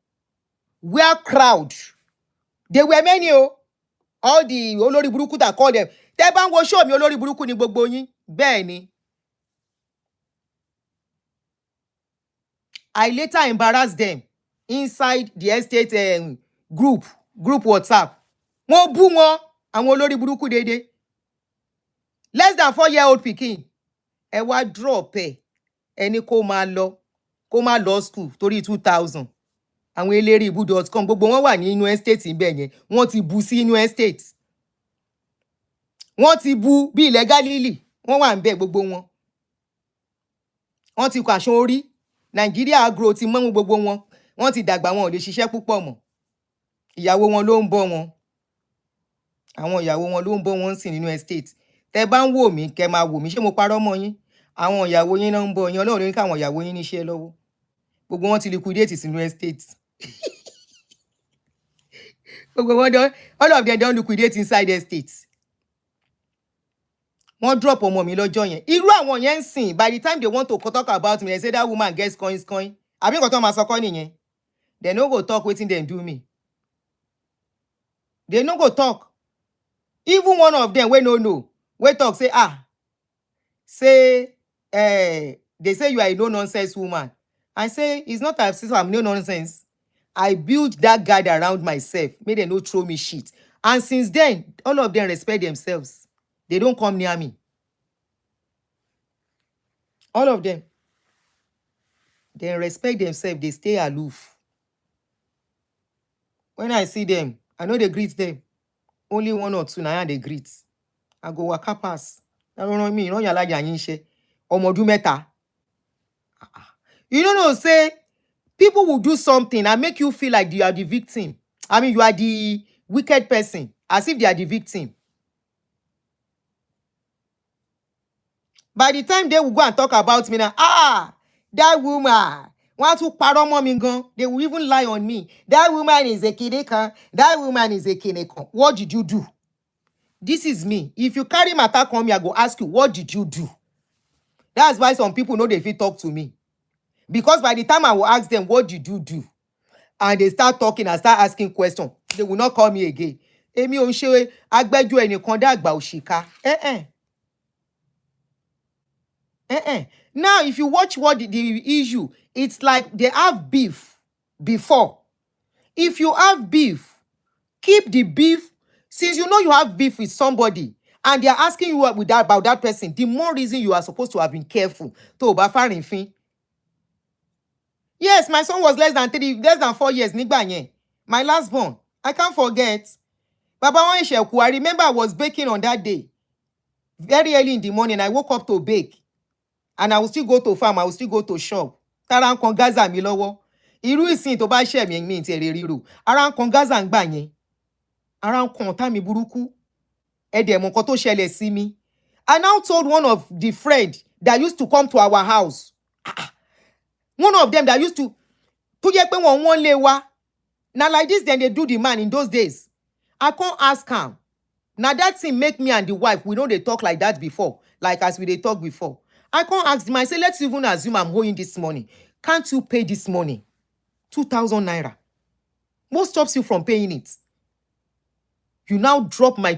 We are crowd. There were many, all the olórí burúkú that called them. Tẹ́ bá ń wo show mi olórí burúkú ni gbogbo yín. Bẹ́ẹ̀ ni. I later embarrassed them inside the estate group WhatsApp. Mo bú wọn, àwọn olórí burúkú dédé. Less than 4-year-old pikin. Ẹ wá drop ẹni kó máa lọ school torí 2,000. Àwọn eléri ibu.com gbogbo wọn wà ní inú estate ńbẹ̀ yẹn. Wọ́n ti bú sí inú estate. Wọ́n ti bú bí illegally. Wọ́n wà ńbẹ̀ gbogbo wọn. Wọ́n ti kọ aṣọ orí. Nigeria agro ti mọ́ gbogbo wọn. Wọ́n ti dàgbà wọn ò lè ṣiṣẹ́ púpọ̀ mọ́. Ìyàwó wọn ló ń bọ́ wọn. Àwọn ìyàwó wọn ló ń bọ́ wọn sìn nínú estate. Tẹ́ bá ń wò mí, kẹ́ máa wò mí. Ṣé mo parọ́ mọ́ yín? Àwọn ìyàwó yín náà ń bọ́ yín. Ọlọ́run ní káwọn ìyàwó yín níṣẹ́ lọ́wọ́. Gbogbo wọn ti liquidate sínú estate. Gbogbo wọn all of them don't liquidate inside the estate. Wọ́n drop ọmọ mi lọ́jọ́ yẹn. Irú àwọn yẹn ń sìn. By the time they want to talk about me, they say that woman gets coins. Àbí nǹkan tó máa sọ kọ́ nìyẹn. They no go talk wetin dem do me. They no go talk. Even one of them wey no know, wey talk say they say you are a no nonsense woman. I say it's not as if I'm no nonsense. I built that guard around myself. Make them no throw me shit. And since then, all of them respect themselves. They don't come near me. All of them. They respect themselves. They stay aloof. When I see them, I know they greet them. Only 1 or 2 now they greet. I go waka pass. I don't know me. You know yala yayin she. Ọmọ ọdún mẹ́ta. You don't know say People will do something and make you feel like you are the victim. I mean, you are the wicked person, as if they are the victim. By the time they will go and talk about me now, that woman, want to parọ́ me gan, they will even lie on me. That woman is a kineka. That woman is a kineka. What did you do? This is me. If you carry my attack on me, I go ask you, what did you do? That's why some people know they fit talk to me. Because by the time I will ask them, what did you do? And they start talking and start asking questions, they will not call me again. Èmi ò ń ṣe agbẹ́jọ́ ẹnìkan dàgbà òṣìkà. Now, if you watch what the issue, it's like they have beef before. If you have beef, keep the beef. Since you know you have beef with somebody and they are asking you about that person, the more reason you are supposed to have been careful. To ba farin fin. Yes, my son was less than 4 years. My last born. I can't forget. Baba Wansheku, I remember I was baking on that day. Very early in the morning, I woke up to bake. And I will still go to farm, I will still go to shop. Tara nkan Gaza mi lọ́wọ́. Irú ìsìn tó bá ṣe mi ti ere ríro. Ara nkan Gaza ń gbà yẹn. Ara nkan ọ̀tá mi burúkú. Ẹ dẹ̀ mọ̀ nkan tó ṣẹlẹ̀ sí mi. I now told one of the friend that used to come to our house. One of them that used to jẹ́ pé wọ́n lé wa. Now like this, then they do the man in those days. I can't ask him. Now that thing make me and the wife, we know they talk like that before. Like as we they talk before. I can't ask him. I say, let's even assume I'm owing this money. Can't you pay this money? 2,000 naira. What stops you from paying it? You now drop my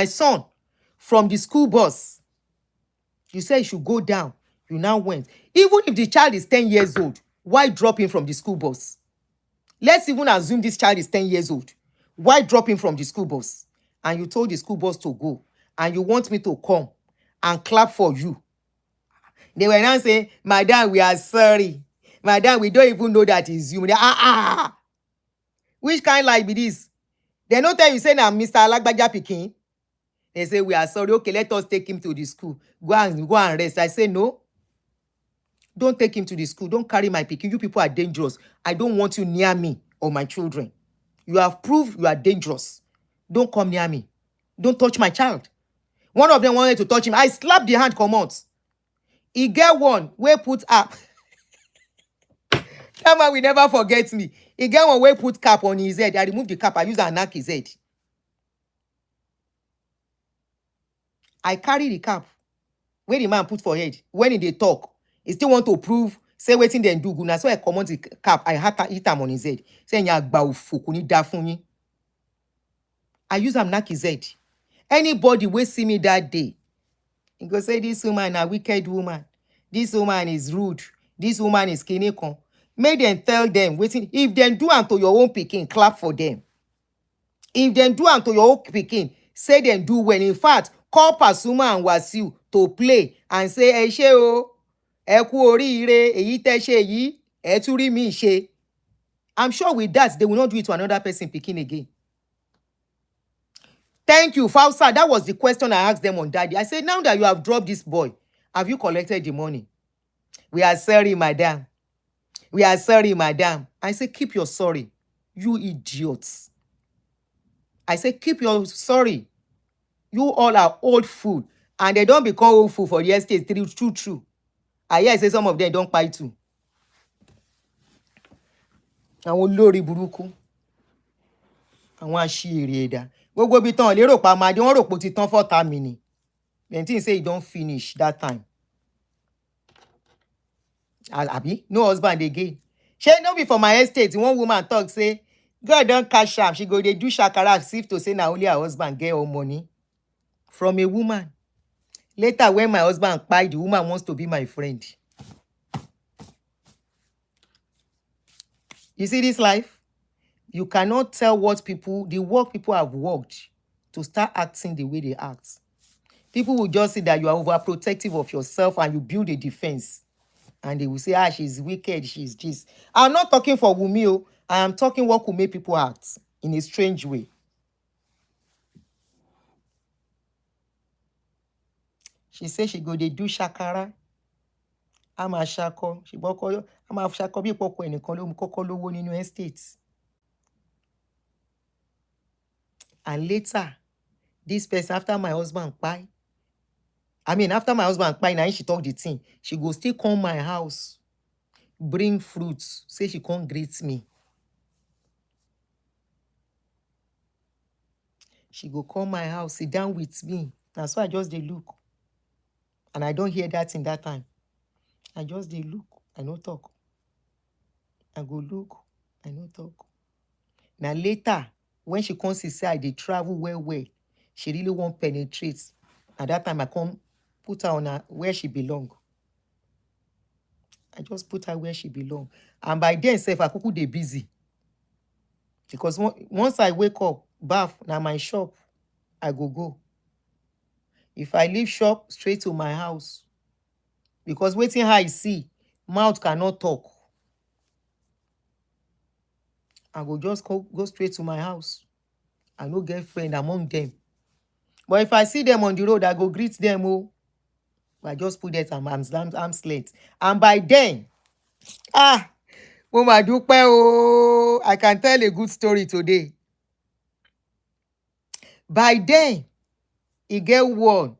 son from the school bus. You say you should go down. You now went. Even if the child is 10 years old, why drop him from the school bus? Let's even assume this child is 10 years old. Why drop him from the school bus? And you told the school bus to go. And you want me to come and clap for you. They were now saying, Madam, we are sorry. Madam, we don't even know that is you. Which kind like be this? They don't tell you, say, now, Mr. Alagbaja Pikin. They say, we are sorry. Okay, let us take him to the school. Go and rest. I say, no. Don't take him to the school. Don't carry my Pikin. You people are dangerous. I don't want you near me or my children. You have proved you are dangerous. Don't come near me. Don't touch my child. One of them wanted to touch him. I slapped the hand, come out. He get one where put up. That man will never forget me. He get one where put cap on his head. I removed the cap. I use and knock his head. I carry the cap. Where the man put for head. When they talk, he still want to prove. Say waiting then do good. So I command the cap. I hit him on his head. Saying ya gba ofo ni da fun yin. I use him knock his head. Anybody will see me that day. He go say, this woman a wicked woman. This woman is rude. This woman is kinekon. Make them tell them, waiting. If them do unto your own Pikin, clap for them. If them do unto your own Pikin, say them do well. In fact, call Pasuma and Wasiu to play and say, ẹ ṣé o, ẹ kú oríire, èyí tẹ́ ṣe yìí, ẹ tún rí mi ṣe. I'm sure with that, they will not do it to another person Pikin again. Thank you, Fausa. That was the question I asked them on that day. I said, now that you have dropped this boy, have you collected the money? We are sorry, madam. We are sorry, madam. I said, keep your sorry. You idiots. I said, keep your sorry. You all are old food. And they don't become old food for the estate. True. I hear I say some of them don't buy too. Àwọn olórí burúkú. Àwọn àṣírí ẹ̀dá. Gbogbo bí tán lérò pa máa dé wọ́n rò pé ti tán 4 time ni. Then thing say you don't finish that time. Abi, no husband again. She no be for my estate. One woman talk say, God don't cash am. She go dey do shakara as if to say na only her husband get all money. From a woman. Later when my husband kpai, the woman wants to be my friend. You see this life? You cannot tell what people, the work people have worked to start acting the way they act. People will just say that you are overprotective of yourself and you build a defense. And they will say, she's wicked, she's this. I'm not talking for Wumi. I am talking what could make people act in a strange way. She said she go, they do shakara. a máa ṣakọ ṣùgbọ́n ọkọ a máa ṣakọ bí ìpọkọ ẹnìkan ló mú kọ́kọ́ lówó nínú estate. And later this person after my husband kpai after my husband kpai na she talk the thing, she go still come my house bring fruits say she come greet me. She go come my house sit down with me. Na so I just dey look and I don't hear that in that time. I just dey look, I no talk. I go look, I no talk. Now later, when she comes to say I dey travel well, she really won't penetrate. At that time, I come put her on her where she belong. I just put her where she belong. And by then, self, I kuku dey busy. Because once I wake up, bath, now my shop, I go. If I leave shop, straight to my house. Because waiting her I see, mouth cannot talk. I go just go straight to my house. I no get friend among them. But if I see them on the road, I go greet them. Oh, I just put that arm's length. And by then, Mama Dupe, oh, I can tell a good story today. By then, he get one.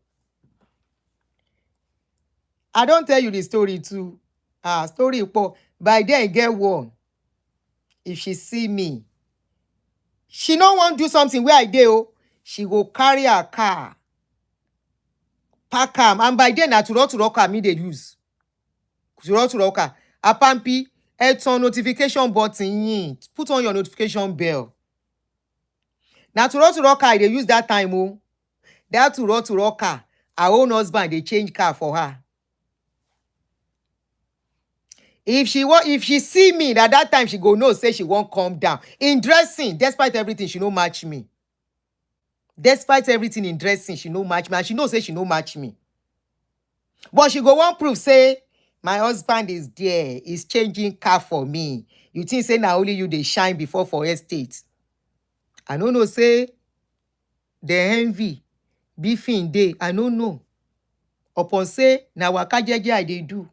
I don't tell you the story too. Story po. By then, he get one. If she see me, she no want do something where I dey. Oh, she go carry her car, pack am, and by then na to me dey use. To apampi, turn notification button yin. Put on your notification bell. Na to I dey use that time. Oh, that to her own husband dey change car for her. If she see me that time, she go know say she won't come down. In dressing, despite everything, she no match me. Despite everything in dressing, she no match me. And she know say she no match me. But she go want proof say my husband is there. He's changing car for me. You think say now only you they shine before for estate. I don't know say the envy beefing day. I don't know. Upon say na waka jeje I dey do.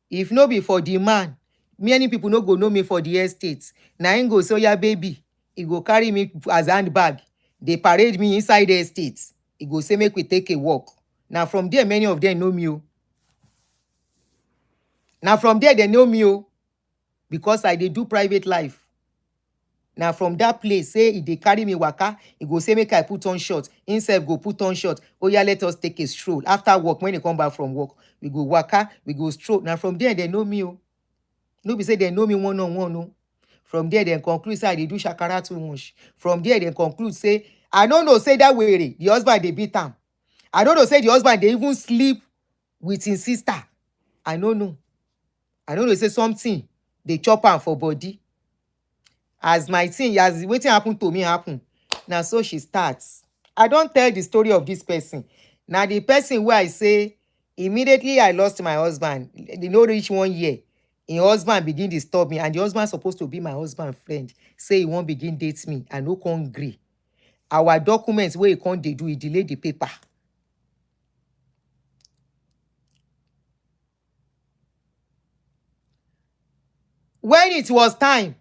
If no be for the man, many people no go know me for the estate. Na him go say, yeah, baby, he go carry me as handbag. They parade me inside the estate. He go say, make we take a walk. Now from there, many of them know me. Now from there, they know me because I dey do private life. Now from that place, say if they carry me waka, he go say, make I put on short. Himself go put on short. Oh yeah, let us take a stroll. After work, when they come back from work, we go waka, we go stroll. Now from there, they know me. No be say they know me one-on-one. No. From there, they conclude say they do shakara too much. From there, they conclude say, I don't know, say that way, the husband, they beat him. I don't know, say the husband, they even sleep with his sister. I don't know. I don't know, say something, they chop am for body. As my thing, as waiting happen to me happen. Now so she starts. I don't tell the story of this person. Now the person where I say, immediately I lost my husband. They no reach 1 year. His husband begin to disturb me. And the husband supposed to be my husband friend. Say he won't begin date me. I no con agree. Our documents where he can't do, he delay the paper. When it was time,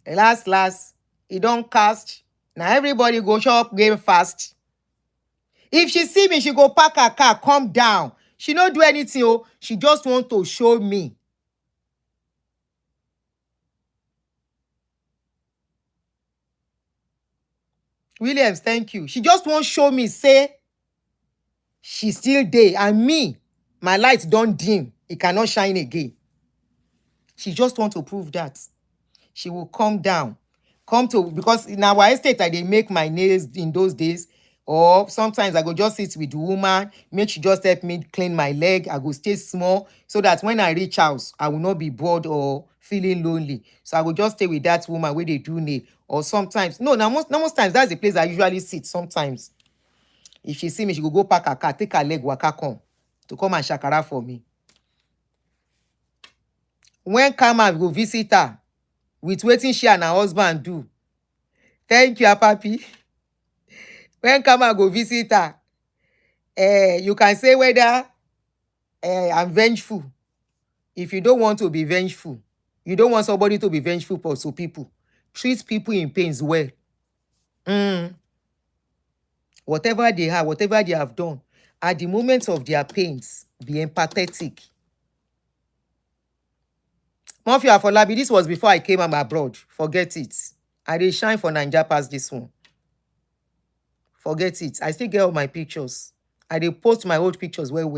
last, he don't cast. Now everybody go shop game fast. If she see me, she go pack her car, come down. She don't do anything. Oh, she just want to show me. Williams, thank you. She just won't show me, say she's still there. And me, my light don't dim. It cannot shine again. She just want to prove that. She will come down. Because in our estate, I they make my nails in those days. Or sometimes I go just sit with the woman, make she just help me clean my leg. I go stay small so that when I reach house, I will not be bored or feeling lonely. So I will just stay with that woman where they do nail. Or sometimes, most times that's the place I usually sit sometimes. If she see me, she go pack her car, take her leg, waka come to come and shakara for me. When Kama go visit her, with waiting she and her husband do. Thank you, Papi. When Kama go visit her, you can say whether I'm vengeful. If you don't want to be vengeful, you don't want somebody to be vengeful for so people. Treat people in pains well. Whatever they have, whatever they have done, at the moment of their pains, be empathetic. Mafia for Labi, this was before I came abroad. Forget it. I did shine for Naija past this one. Forget it. I still get all my pictures. I did post my old pictures well.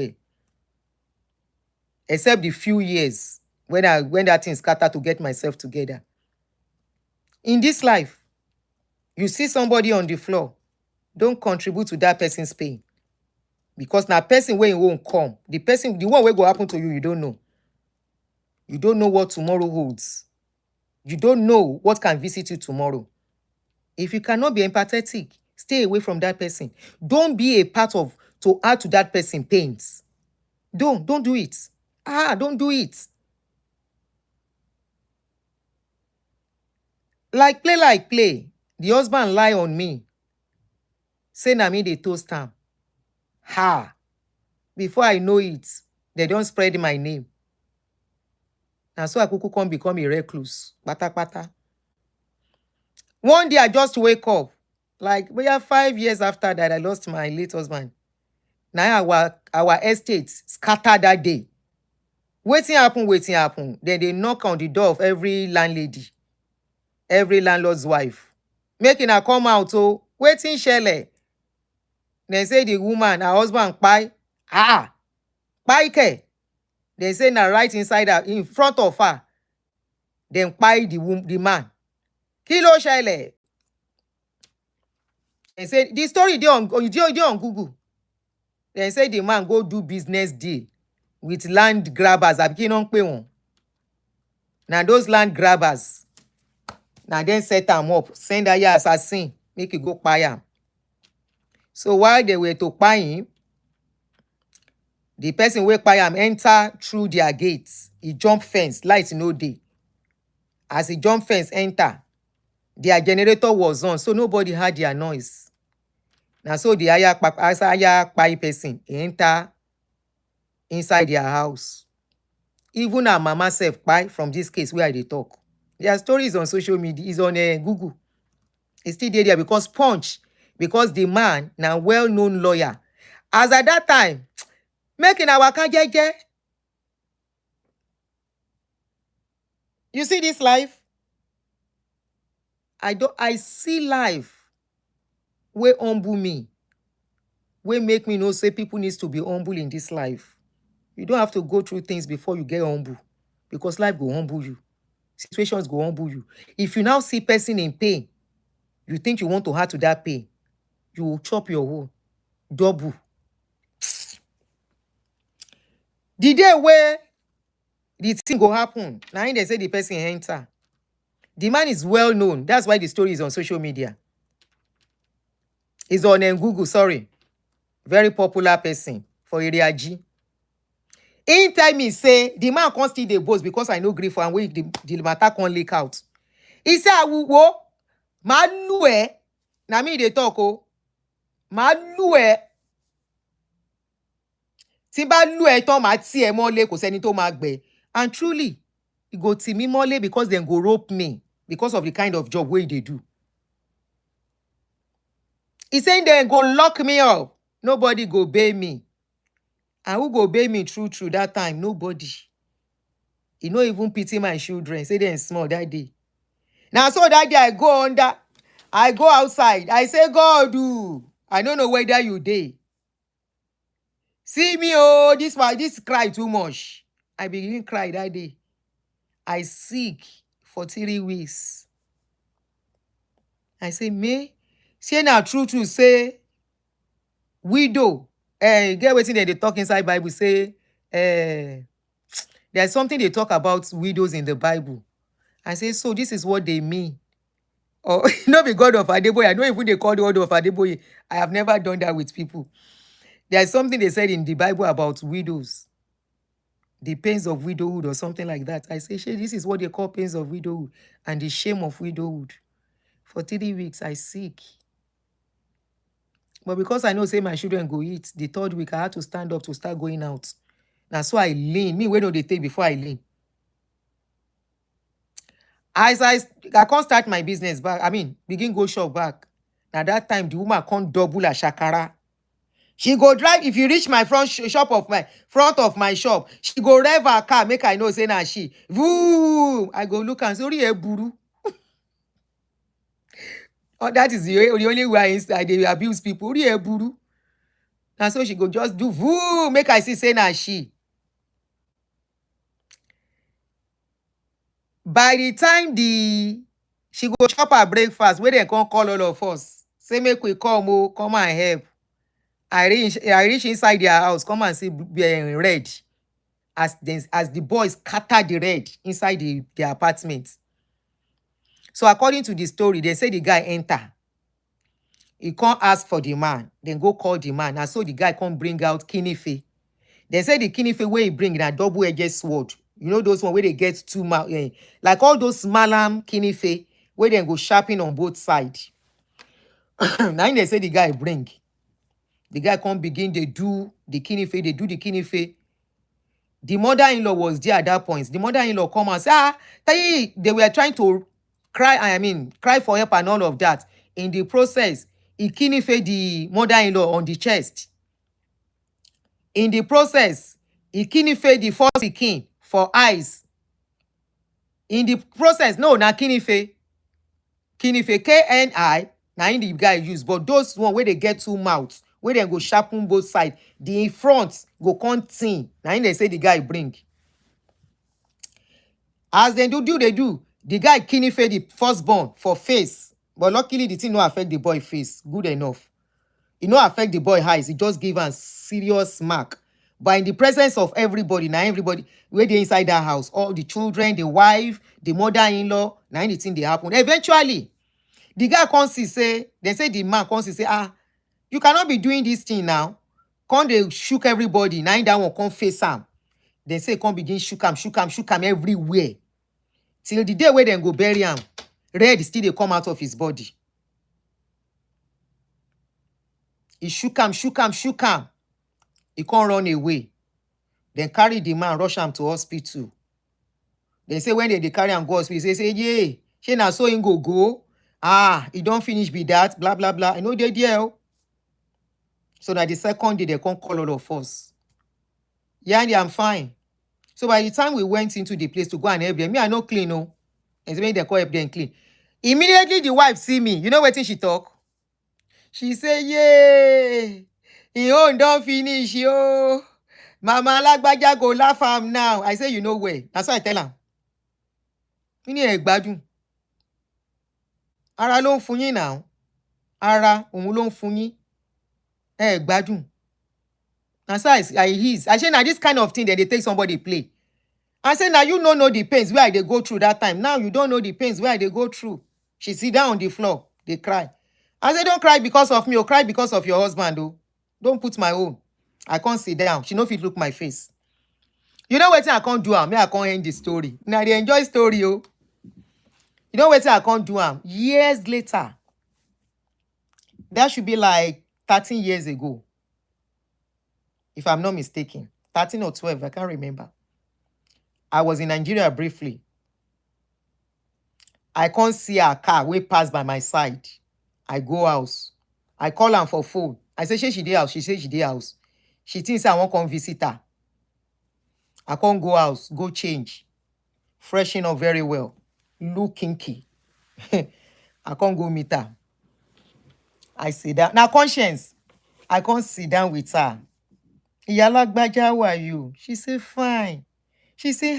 Except the few years when that thing scattered to get myself together. In this life, you see somebody on the floor, don't contribute to that person's pain. Because now person where it won't come. The one where go happen to you, you don't know. You don't know what tomorrow holds. You don't know what can visit you tomorrow. If you cannot be empathetic, stay away from that person. Don't be a part of to add to that person's pains. Don't do it. Don't do it. Like play. The husband lie on me. Say na me they toast am. Before I know it, they don't spread my name. And so I could come become a recluse. Pata. One day I just wake up. Like, 5 years after that, I lost my late husband. Now our estate scattered that day. Waiting happen. Then they knock on the door of every landlady, every landlord's wife. Making her come out, so waiting shele. They say the woman, her husband, kpai. Kpai ke. They say na right inside her, in front of her. Then kpai the man. Kilo shele. They say the story dey on Google. They say the man go do business deal with land grabbers. Now those land grabbers, now then set them up, send a assassin, make you go kpai am. So while they were to kpai him, the person wey kpai am enter through their gates. He jump fence, light no dey. As he jump fence enter, their generator was on, so nobody heard their noise. Now so the higher kpai person enter inside their house. Even our mama self kpai from this case where they talk. Their story is on social media, is on Google. It's still there because because the man now well-known lawyer. As at that time, making our kajeje. You see this life? I see life where humble me. Where make me know say people needs to be humble in this life. You don't have to go through things before you get humble. Because life will humble you. Situations go humble you. If you now see person in pain, you think you want to add to that pain, you will chop your own. Double. The day where the thing go happen, now they say the person enter. The man is well known. That's why the story is on social media. It's on Google, sorry. Very popular person for area G. In time he say, the man can't steal the boss because I know grief for and wait the matter can't leak out. He say, "Awuwo, ma lue." Na me they talk oh. Ma lue. Tí bá lue ton ma ti e mole kò sẹ́ni tó ma gbe. And truly, he go ti me mole because then go rope me because of the kind of job wey they do. He saying they go lock me up. Nobody go bail me. And who go bail me true that time? Nobody. He no even pity my children. Say they small that day. Now so that day I go outside. I say, God, I don't know whether you dey. See me, this cry too much. I begin cry that day. I sick for 3 weeks. I say, me, say now true say, widow. Get wetin they talk inside Bible say, there's something they talk about widows in the Bible. I say, so this is what they mean. Or not be God of Adeboye. I don't even they call the word of Adeboye. I have never done that with people. There's something they said in the Bible about widows. The pains of widowhood or something like that. I say, this is what they call pains of widowhood and the shame of widowhood. For 3 weeks, I sick. But because I know say my children go eat, the 3rd week I had to stand up to start going out. Now so I lean. Me wait no they take before I lean. As I can't start my business back. I mean, begin go shop back. Now that time the woman can't double a shakara. She go drive. If you reach my front front of my shop, she go rev her car. Make I know say na she. Woo! I go look and say, "Ori eburu." Oh, that is the only way they abuse people. Ori eburu. And so she go just do woo. Make I see say na she. By the time she go chop her breakfast, where they can call all of us. Say make we come and help. I reach inside their house, come and see red. As the boys scatter the red inside the apartment. So according to the story, they say the guy enter. He can't ask for the man. Then go call the man. And so the guy can't bring out kinife. They say the kinife where he bring a double-edged sword. You know those one where they get two like all those malam kinife where they go sharpen on both sides. Now they say the guy bring. The guy can't begin. They do the kinife. The mother-in-law was there at that point. The mother-in-law come and say, they were trying to cry for help and all of that. In the process, he kinife the mother-in-law on the chest. In the process, he kinife the first pikin for eyes. In the process, no, na kinife. Kinife, K-N-I, na in the guy use. But those one where they get two mouths, where they go sharpen both sides, the in front go continue. Now in they say the guy bring. As they do, the guy kinife the firstborn for face. But luckily the thing no affect the boy face. Good enough. It no affect the boy eyes. It just give a serious mark. But in the presence of everybody, now everybody, where they inside that house, all the children, the wife, the mother-in-law, now anything they happen. Eventually, the guy comes to say, they say the man comes to say, you cannot be doing this thing now. Come they shook everybody. Now that one come face him. They say come begin shook him everywhere. Till the day where they go bury him, red still they come out of his body. He shook him. He can't run away. Then carry the man, rush him to hospital. They say when they carry him go hospital, they say, yeah, she na so him go. He don't finish be that, blah, blah, blah. I know they deal. So that the second day, they can't call all of us. Yeah, I'm fine. So by the time we went into the place to go and help them, me, I no clean, no. And they call help them clean. Immediately, the wife see me. You know what she talk? She say, yeah, he own don't finish, yo. Mama Lagbaja go laugh am now. I say, you know where? That's why I tell her. You need a gbadun. Ara ló ń fún yín now. Ara òun ló ń fún yín. Gbadun. That's why I say now this kind of thing that they take somebody play. I say now you don't know the pains where they go through that time. Now you don't know the pains where they go through. She sit down on the floor. They cry. I say don't cry because of me or cry because of your husband though. Don't put my own. I can't sit down. She no fit look my face. You know what I can't do? I can't end the story. Now they enjoy story, oh. You know what I can't do? Years later. That should be like 13 years ago. If I'm not mistaken. 13 or 12, I can't remember. I was in Nigeria briefly. I can't see a car way pass by my side. I go house. I call her for phone. I say, she dey house. She say she dey house. She thinks I won't come visit her. I can't go house, go change. Freshen up very well. Look kinky. I can't go meet her. I sit down. Now, conscience. I can't sit down with her. Iya Lagbaja, how are you? She say, fine. She say,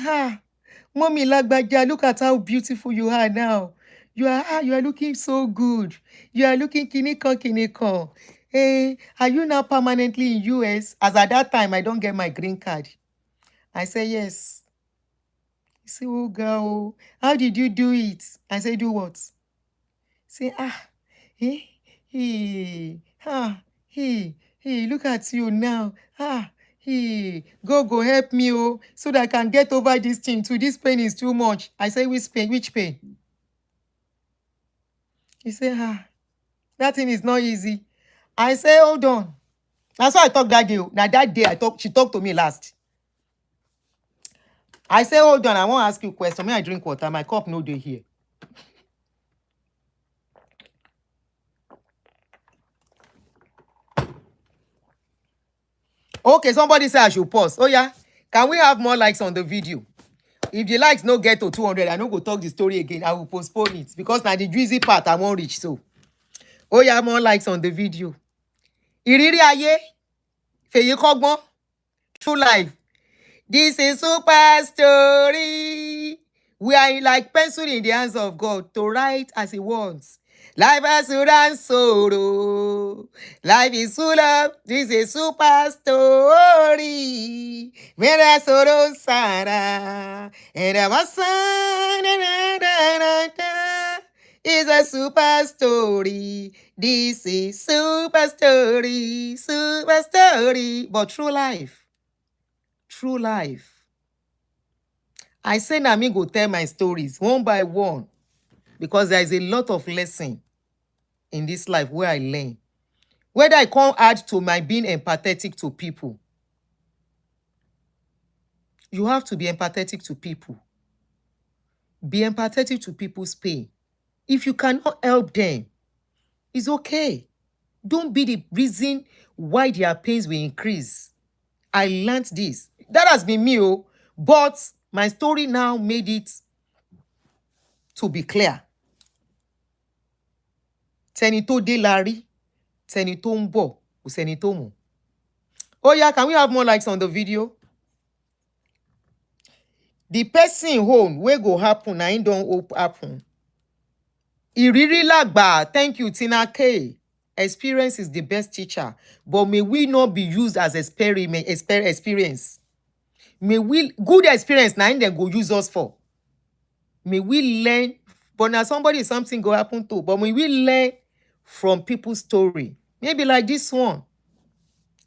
Mommy Lagbaja, look at how beautiful you are now. You are looking so good. You are looking kiniko. Hey, are you now permanently in US? As at that time, I don't get my green card. I say, yes. He say, oh, girl, how did you do it? I say, do what? Say, look at you now. Go help me, oh, so that I can get over this thing too. This pain is too much. I say, which pain? He say, that thing is not easy. I say, hold on. That's why I talked that day. Now that day she talked to me last. I say, hold on, I want to ask you a question. May I drink water? My cup no dey here. Okay, somebody say I should pause. Oh yeah, can we have more likes on the video? If the likes no get to 200, I no go talk the story again. I will postpone it because now the juicy part I won't reach. So, oh yeah, more likes on the video. Ìrírí ayé, fèyí kọ́gbọ́n, true life. This is super story. We are like pencil in the hands of God to write as He wants. Life has full and sorrow. Life is full of this is super story. Where there's sorrow, Sarah, and our son, is a super story. This is super story, super story. But true life. True life. I say na me go tell my stories one by one because there is a lot of lesson in this life where I learn. Whether I can't add to my being empathetic to people. You have to be empathetic to people. Be empathetic to people's pain. If you cannot help them, it's okay. Don't be the reason why their pains will increase. I learned this. That has been me, oh, but my story now made it to be clear. Tẹni tó dé la rí, tẹni tó ń bọ̀, kò sẹ́ni tó mọ̀. Oh yeah, can we have more likes on the video? The person home wey go happen, na im don happen. Ìrírí làgbà, thank you Tina K. Experience is the best teacher, but may we not be used as experience. May we good experience na im dem go use us for. May we learn, but now something go happen to, but may we learn from people's story. Maybe like this one.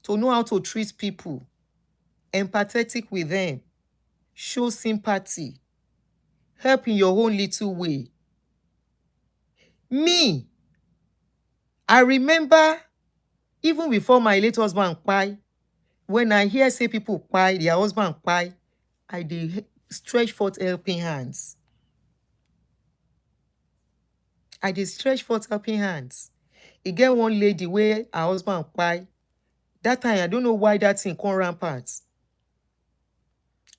To know how to treat people. Empathetic with them. Show sympathy. Help in your own little way. Me, I remember even before my late husband kpai, when I hear say people kpai, their husband kpai, I dey stretch forth helping hands. I dey stretch forth helping hands. E get one lady where her husband kpai. That time, I don't know why that thing come rampant.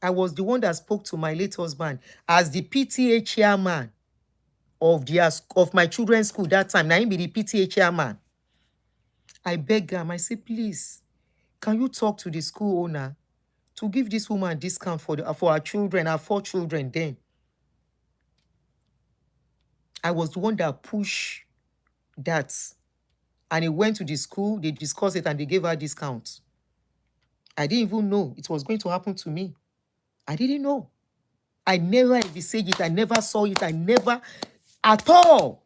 I was the one that spoke to my late husband as the PTA chairman of my children's school that time. Now, he be the PTA chairman. I beg him, I say, please, can you talk to the school owner to give this woman a discount for our children, our 4 children then? I was the one that pushed that. And he went to the school, they discussed it, and they gave her a discount. I didn't even know it was going to happen to me. I didn't know. I never envisaged it. I never saw it. I never, at all.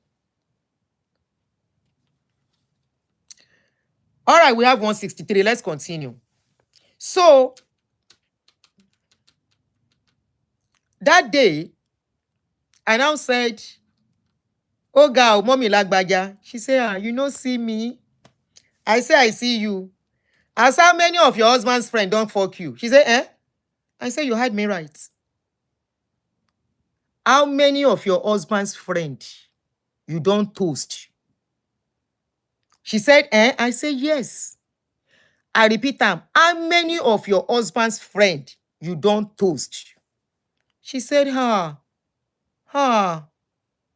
All right, we have 163. Let's continue. So, that day, I now said, oh, girl, mommy lagbaja. She said, you no see me. I say, I see you. As how many of your husband's friends don't fuck you? She said, eh? I said, you had me right. How many of your husband's friends you don't toast? She said, eh? I said, yes. I repeat them. How many of your husband's friends you don't toast? She said,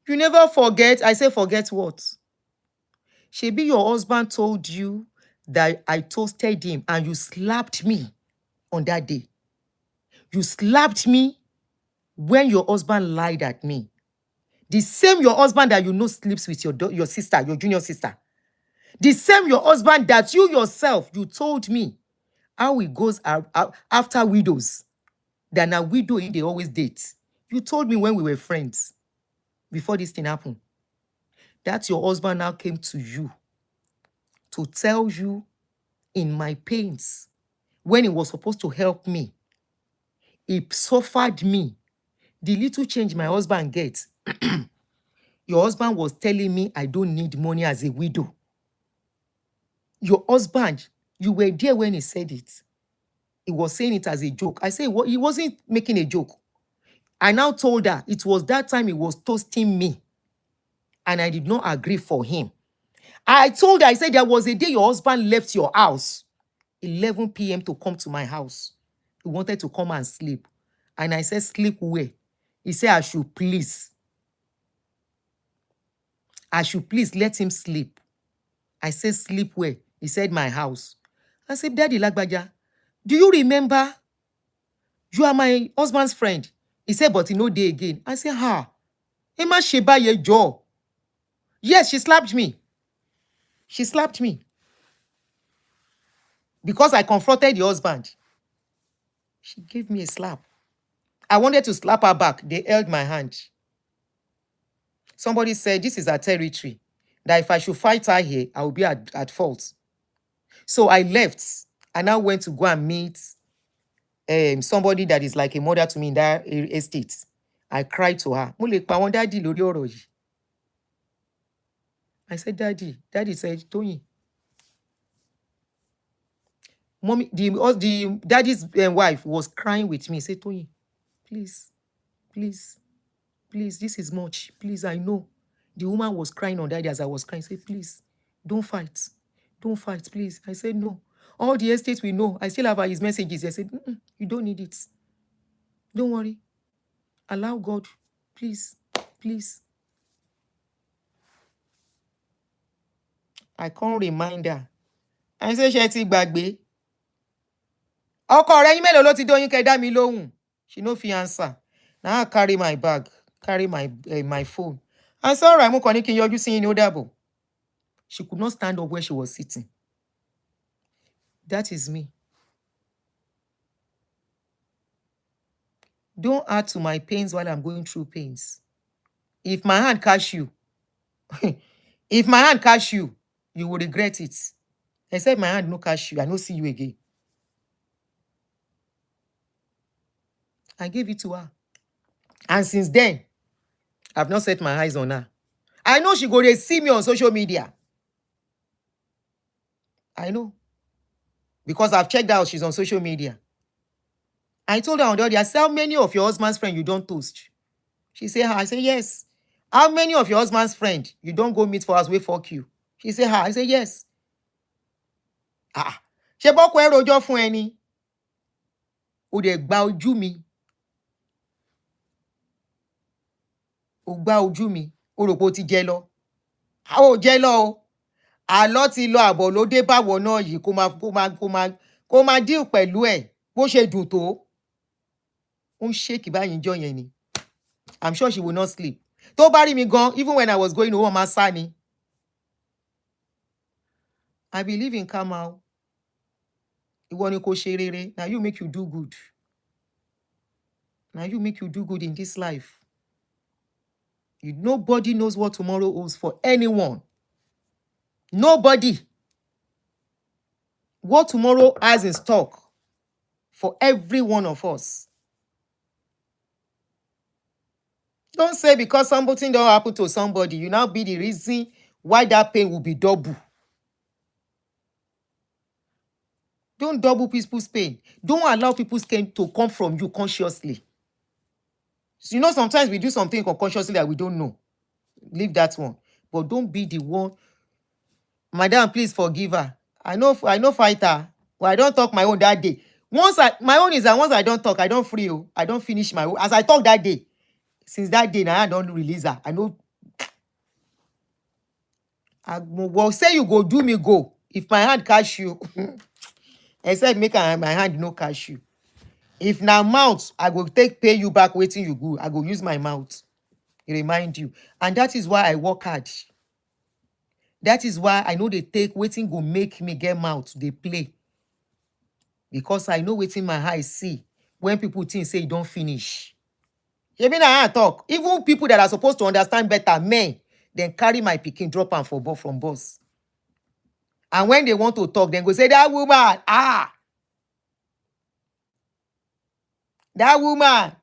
you never forget. I said, forget what? Shebi your husband told you that I toasted him and you slapped me on that day. You slapped me when your husband lied at me. The same your husband that you know sleeps with your sister, your junior sister. The same your husband that you yourself, you told me how it goes after widows. That a widow, they always date. You told me when we were friends, before this thing happened, that your husband now came to you to tell you in my pains, when he was supposed to help me, he suffered me. The little change my husband gets, your husband was telling me I don't need money as a widow. Your husband, you were there when he said it. He was saying it as a joke. I said he wasn't making a joke. I now told her it was that time he was toasting me. And I did not agree for him. I told her, I said, there was a day your husband left your house, 11 p.m. to come to my house. He wanted to come and sleep. And I said, sleep where? He said, I should please let him sleep. I said, sleep where? He said, my house. I said, Daddy Lagbaja, do you remember you are my husband's friend? He said, but he no day again. I said, Emma Sheba ye jaw. Yes, she slapped me. She slapped me. Because I confronted the husband. She gave me a slap. I wanted to slap her back. They held my hand. Somebody said, this is her territory. That if I should fight her here, I will be at fault. So I left. I now went to go and meet somebody that is like a mother to me in that estate. I cried to her. I said, Daddy. Daddy said, Tony. Mommy, the daddy's wife was crying with me. Say, Tony, please, please, please, this is much. Please, I know. The woman was crying on daddy as I was crying. Say, please, don't fight. Don't fight, please. I said, no. All the estates we know, I still have his messages. I said, you don't need it. Don't worry. Allow God. Please, please. I can't remind her. I said, Shetty Bagbe. Ọkọ rẹ̀ yín mélòó ló ti dóyin kẹ́ dá mi lóhùn. She no fit answer. Now I carry my bag, carry my phone. I saw her, mo kàn ní kí n yọjú sí yín ní ó dàbọ̀. She could not stand up where she was sitting. That is me. Don't add to my pains while I'm going through pains. If my hand catch you, you will regret it. Except my hand no catch you, I no see you again. I gave it to her. And since then, I've not set my eyes on her. I know she go to see me on social media. I know. Because I've checked out she's on social media. I told her on the other day, I said, how many of your husband's friends you don't toast? She said, I said, yes. How many of your husband's friends you don't go meet for us, we fuck you? She said, I said, yes. Ṣé bọ́kọ ẹ rojọ́ fún ẹni? Ó dẹ̀ gba ojú mi. Ó gba ojú mi. Ó rò pé ó ti jẹ lọ. A ò jẹ lọ o. Àlọ́ ti lọ àbọ̀ ló dé báwọ̀ náà yìí kó máa deal pẹ̀lú ẹ̀ bó ṣe dùn tó. Ó ń ṣèkì báyìí jọ yẹn ni. I'm sure she will not sleep. Tó bá rí mi gan, even when I was going home, máa sá ni. I believe in karma. Ìwọ ni kò ṣe rere. Now you make you do good. Now you make you do good in this life. Nobody knows what tomorrow holds for anyone. Nobody. What tomorrow has in stock for every one of us. Don't say because something don't happen to somebody, you now be the reason why that pain will be double. Don't double people's pain. Don't allow people's pain to come from you consciously. So, sometimes we do something unconsciously that we don't know. Leave that one. But don't be the one. Madam, please forgive her. I know fight her. Well, I don't talk my own that day. My own is that once I don't talk, I don't free you. I don't finish my own. As I talk that day, since that day, now I don't release her. I know. Well, say you go, do me go. If my hand catch you, except make my hand no catch you. If now mouth, I go pay you back waiting you go. I go use my mouth. Remind you. And that is why I work hard. That is why I know they take waiting go make me get mouth. They play. Because I know waiting my eyes see when people think say you don't finish. You mean I talk? Even people that are supposed to understand better, men, then carry my picking, drop and for from boss. And when they want to talk, then go say, that woman, that woman.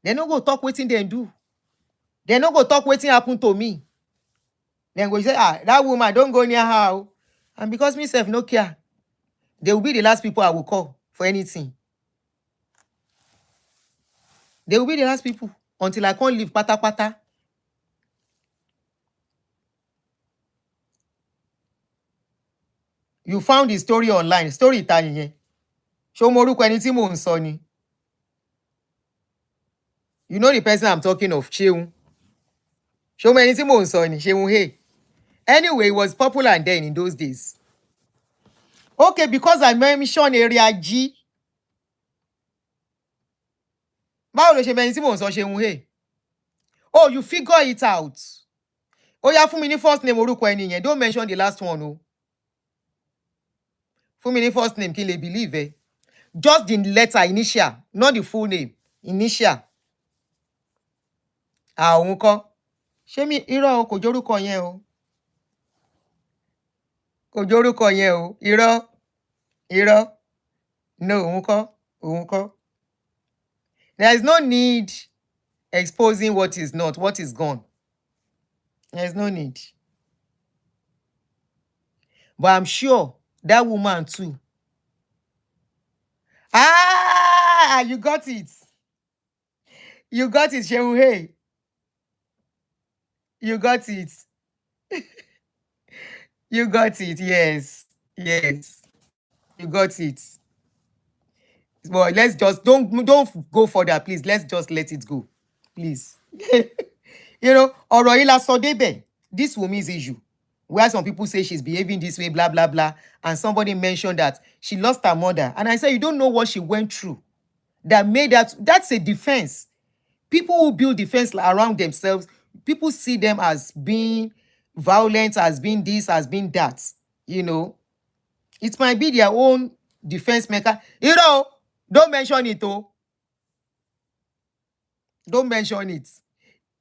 They no go talk waiting they do. They no go talk waiting happen to me. Then go say, that woman, don't go near her. And because myself no care, they will be the last people I will call for anything. They will be the last people until I can't leave pata pata. You found the story online. Story ìtànìyẹn. Show mo orúkọ ẹni tí mò ń sọ ni. You know the person I'm talking of, Ṣeun. Show me ẹni tí mò ń sọ ni, Ṣeun Hey. Anyway, it was popular then in those days. Okay, because I mentioned area G. Báwo ló ṣe mẹ́ni tí mò ń sọ Ṣeun Hey? Oh, you figure it out. Oh, yeah, fún mi ní first name orúkọ ẹni yẹn. Don't mention the last one, oh. Fún mi ní first name kí n lè believe eh. Just the letter initial, not the full name. Initial. Òun kọ́. Ṣé mi irọ́ o kò jórúkọ yẹn o. Kò jórúkọ yẹn o. Irọ́. No, òun kọ́. There is no need exposing what is not, what is gone. There is no need. But I'm sure that woman too. Ah, you got it. You got it, Ṣeun Hey. You got it. You got it, yes. You got it. But let's just don't go further, please. Let's just let it go, please. You know, ọ̀rọ̀ yìí la sọ débẹ̀. This Wumi's issue, where some people say she's behaving this way, blah blah blah, and somebody mentioned that she lost her mother, and I said you don't know what she went through that made that. That's a defense. People who build defense around themselves, people see them as being violent, as being this, as being that. You know, it might be their own defense mechanism. You know, don't mention it, oh. Don't mention it.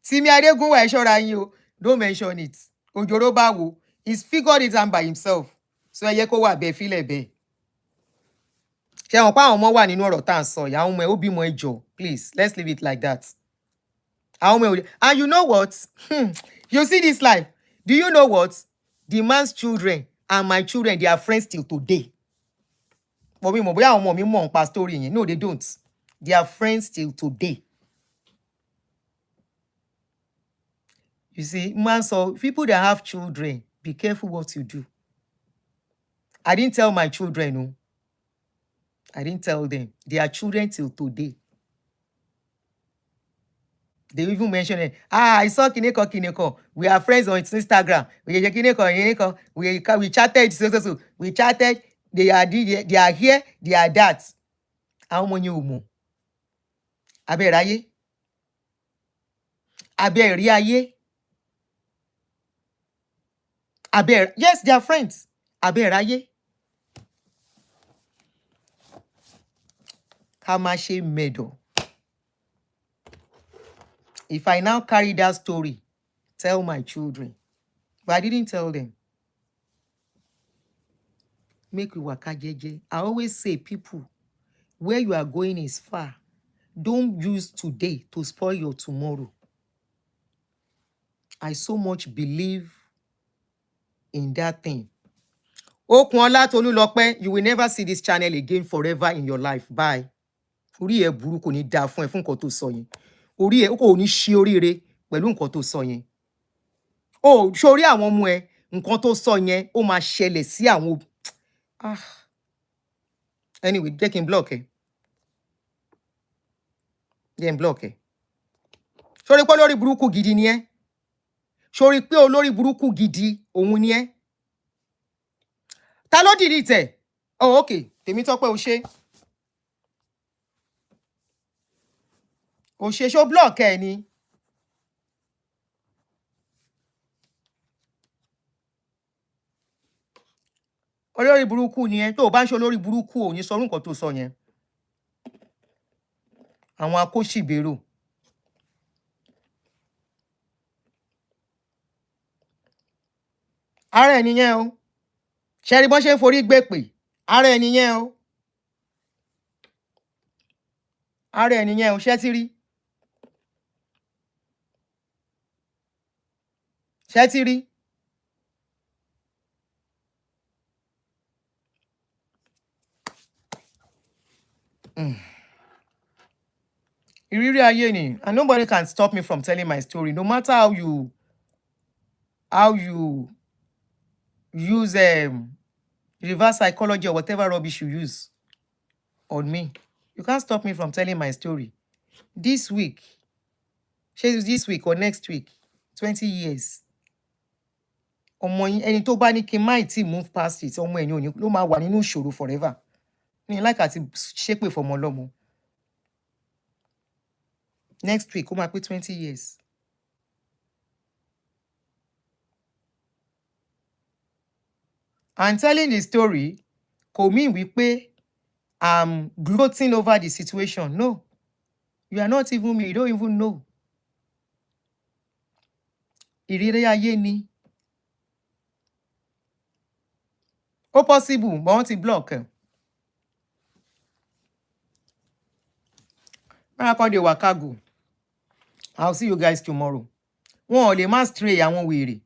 Timi Adegunwa Eshora yin o. Don't mention it. Ojoro bawo. He's figured it out by himself. So ẹ yẹ kó wà bẹ́ẹ̀ fílẹ̀ bẹ́ẹ̀. Ṣé wọn pa àwọn ọmọ wà nínú ọ̀rọ̀ tá à ń sọ. Àwọn ọmọ ẹ̀ ó bímọ ẹjọ́. Please, let's leave it like that. And you know what? You see this life. Do you know what? The man's children and my children, they are friends till today. No, they don't. They are friends till today. You see, man, so people that have children, be careful what you do. I didn't tell my children, no. I didn't tell them. They are children till today. They even mention it. I saw Kineko. We are friends on Instagram. We chatted. So. We chatted. They are here. They are that. How many umu? Aberaye. Yes, they are friends. Aberaye. Kamashi Medo. If I now carry that story, tell my children. But I didn't tell them. Make you waka jeje. I always say, people, where you are going is far. Don't use today to spoil your tomorrow. I so much believe in that thing. Okunola Tolulope, you will never see this channel again forever in your life. Bye. Orí ẹ burú kò ní dá fún ẹ fún nǹkan tó sọ yẹn. Orí ẹ kò ní ṣe oríire pẹ̀lú nǹkan tó sọ yẹn. Oh, sórí àwọn ọmọ ẹ nǹkan tó sọ yẹn ó máa ṣẹlẹ̀ sí àwọn. Anyway, jẹ́ kí n block ẹ. Jẹ́ n block ẹ. Sórí pé olórí burúkú gidi ni ẹ́. Sórí pé olórí burúkú gidi òun ni ẹ́. Ta ló delete ẹ? Oh, okay. Tèmítọ́pẹ́ o ṣé. O ṣe ṣó block ẹ ni. Olórí burúkú ni ẹ. Tó bá ń ṣe olórí burúkú ò ní sọ nǹkan tó sọ yẹn. Àwọn akóṣìbérò. Ara ẹni yẹn o. Ṣé rí bọ́n ṣe ń forí gbé pè. Ara ẹni yẹn o. Ara ẹni yẹn o. Ṣé ti rí? Ṣé ti rí? Ìrírí ayé ni, and nobody can stop me from telling my story, no matter how you use reverse psychology or whatever rubbish you use on me. You can't stop me from telling my story. This week or next week, 20 years. Ọmọ yín, ẹni tó bá ní kí n má tí move past it, ọmọ ẹ̀yin ò ní ló máa wà nínú ìṣòro forever. Ní like àti ṣépè fọmọ lọ́mọ. Next week, ó máa pé 20 years. I'm telling the story, kò mean wípé I'm gloating over the situation. No. You are not even me. You don't even know. Ìrírí ayé ni. Ó possible, but wọ́n ti block. Marakode Wakago. I'll see you guys tomorrow. Wọ́n ò lè má stray àwọn wèrè.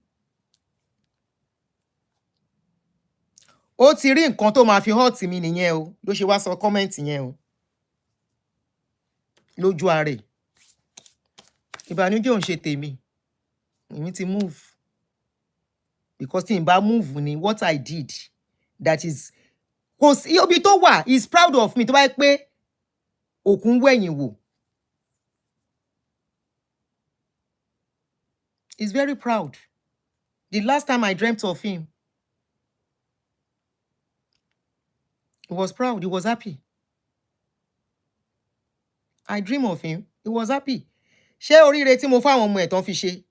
Ó ti rí nǹkan tó máa fi hurt mi nìyẹn o. Ló ṣe wá sọ comment yẹn o. Lójú ààrẹ. Ìbànújẹ́ ò ń ṣe tèmi. Èmi ti move. Because tí n bá move ni what I did. That is, kò sí ibi tó wà, is proud of me tó bá yẹ pé òkun wẹ̀yìn wò. He's very proud. The last time I dreamt of him, he was proud, he was happy. I dream of him, he was happy. Ṣé oríire tí mo fáwọn ọmọ ẹ̀ tán fi ṣe?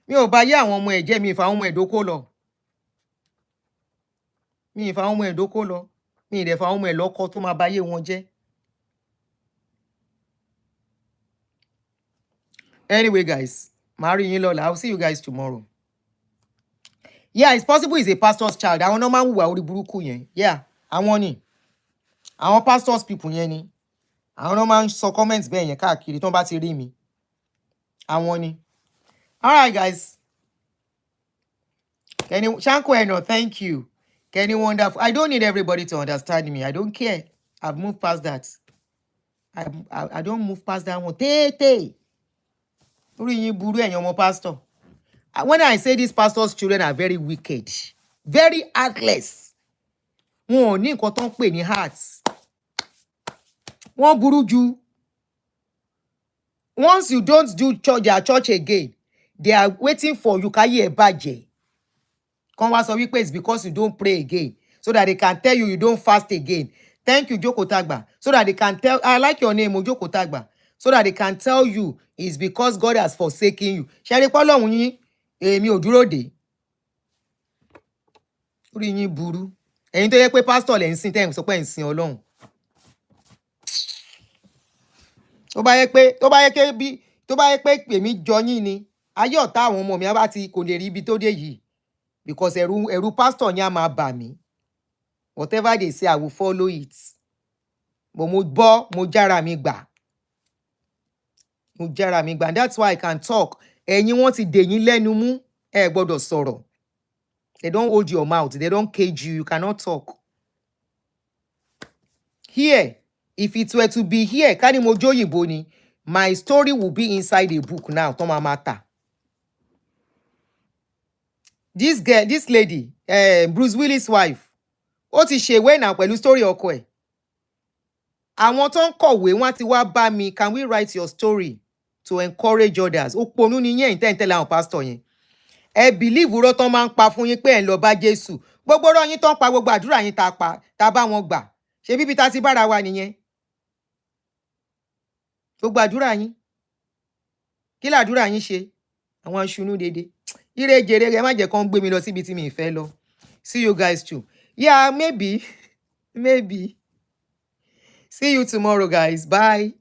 Mi ò bá yé àwọn ọmọ ẹ̀ jẹ́, mi ìfà àwọn ọmọ ẹ̀ dókó lọ. Mi ìfà àwọn ọmọ ẹ̀ dókó lọ. Mi ìdẹ̀ fà àwọn ọmọ ẹ̀ lọ́kọ tó máa bá yé wọn jẹ́. Anyway, guys, màá rí yín lọ́la. I'll see you guys tomorrow. Yeah, it's possible he's a pastor's child. Àwọn náà máa ń hùwà orí burúkú yẹn. Yeah, àwọn ni. Àwọn pastors people yẹn ni. Àwọn náà máa ń sọ comments bẹ́ẹ̀ yẹn káàkiri tó bá ti rí mi. Àwọn ni. All right, guys. Shanko Eno, thank you. Kenny Wonderful. I don't need everybody to understand me. I don't care. I've moved past that. I don't move past that one. Pastor. When I say these pastors' children are very wicked, very heartless. Wọ́n ní nǹkan tó ń pè ní hearts. Wọ́n burú jù. Once you don't do their church again, they are waiting for you káyé ẹ bàjẹ́. Kan wá sọ wípé it's because you don't pray again, so that they can tell you don't fast again. Thank you, Joko Tagba. So that they can tell, I like your name, Joko Tagba. So that they can tell you it's because God has forsaken you. Ṣé pa Ọlọ́run yín, èmi ò dúró dè. Orí yín burú. Ẹ̀yin tó yẹ pé pastor lẹ ń sìn tẹ́ ń sọ pé ń sìn Ọlọ́run. Tó bá yẹ pé èmi jọ yín ni, ayé ọ̀tá àwọn ọmọ mi bá ti kò lè rí ibi tó dé yìí. Because ẹ̀rù pastor ni a máa bà mí. Whatever they say, I will follow it. But mo jára mi gbà. And that's why I can talk. Ẹ̀yin wọ́n ti dè yín lẹ́nu mú, ẹ gbọ́dọ̀ sọ̀rọ̀. They don't hold your mouth. They don't cage you. You cannot talk. Here, if it were to be here, ká ní mo jóyìnbó ni, my story will be inside a book now. Tó máa máa tà. This girl, this lady, Bruce Willis' wife, ó ti ṣèwé náà pẹ̀lú story ọkọ ẹ̀. Àwọn tó ń kọ̀wé wọ́n ti wá bá mi, can we write your story to encourage others? Ó ponú ni yẹn tẹ́ntẹ́lẹ̀ àwọn pastor yẹn. Ẹ believe rọ́ tán máa ń pa fún yín pé ẹ̀ ń lọ bá Jésù. Gbogbo rọ́ yín tán pa, gbogbo àdúrà yín tá bá wọn gbà. Ṣé bíbí tá ti bára wa nìyẹn? Gbogbo àdúrà yín. Kí làdúrà yín ṣe? Àwọn aṣunú dédé. Ire jèrè ẹ má jẹ́ kán gbé mi lọ síbi tí mi fẹ́ lọ. See you guys too. Yeah, maybe. See you tomorrow, guys. Bye.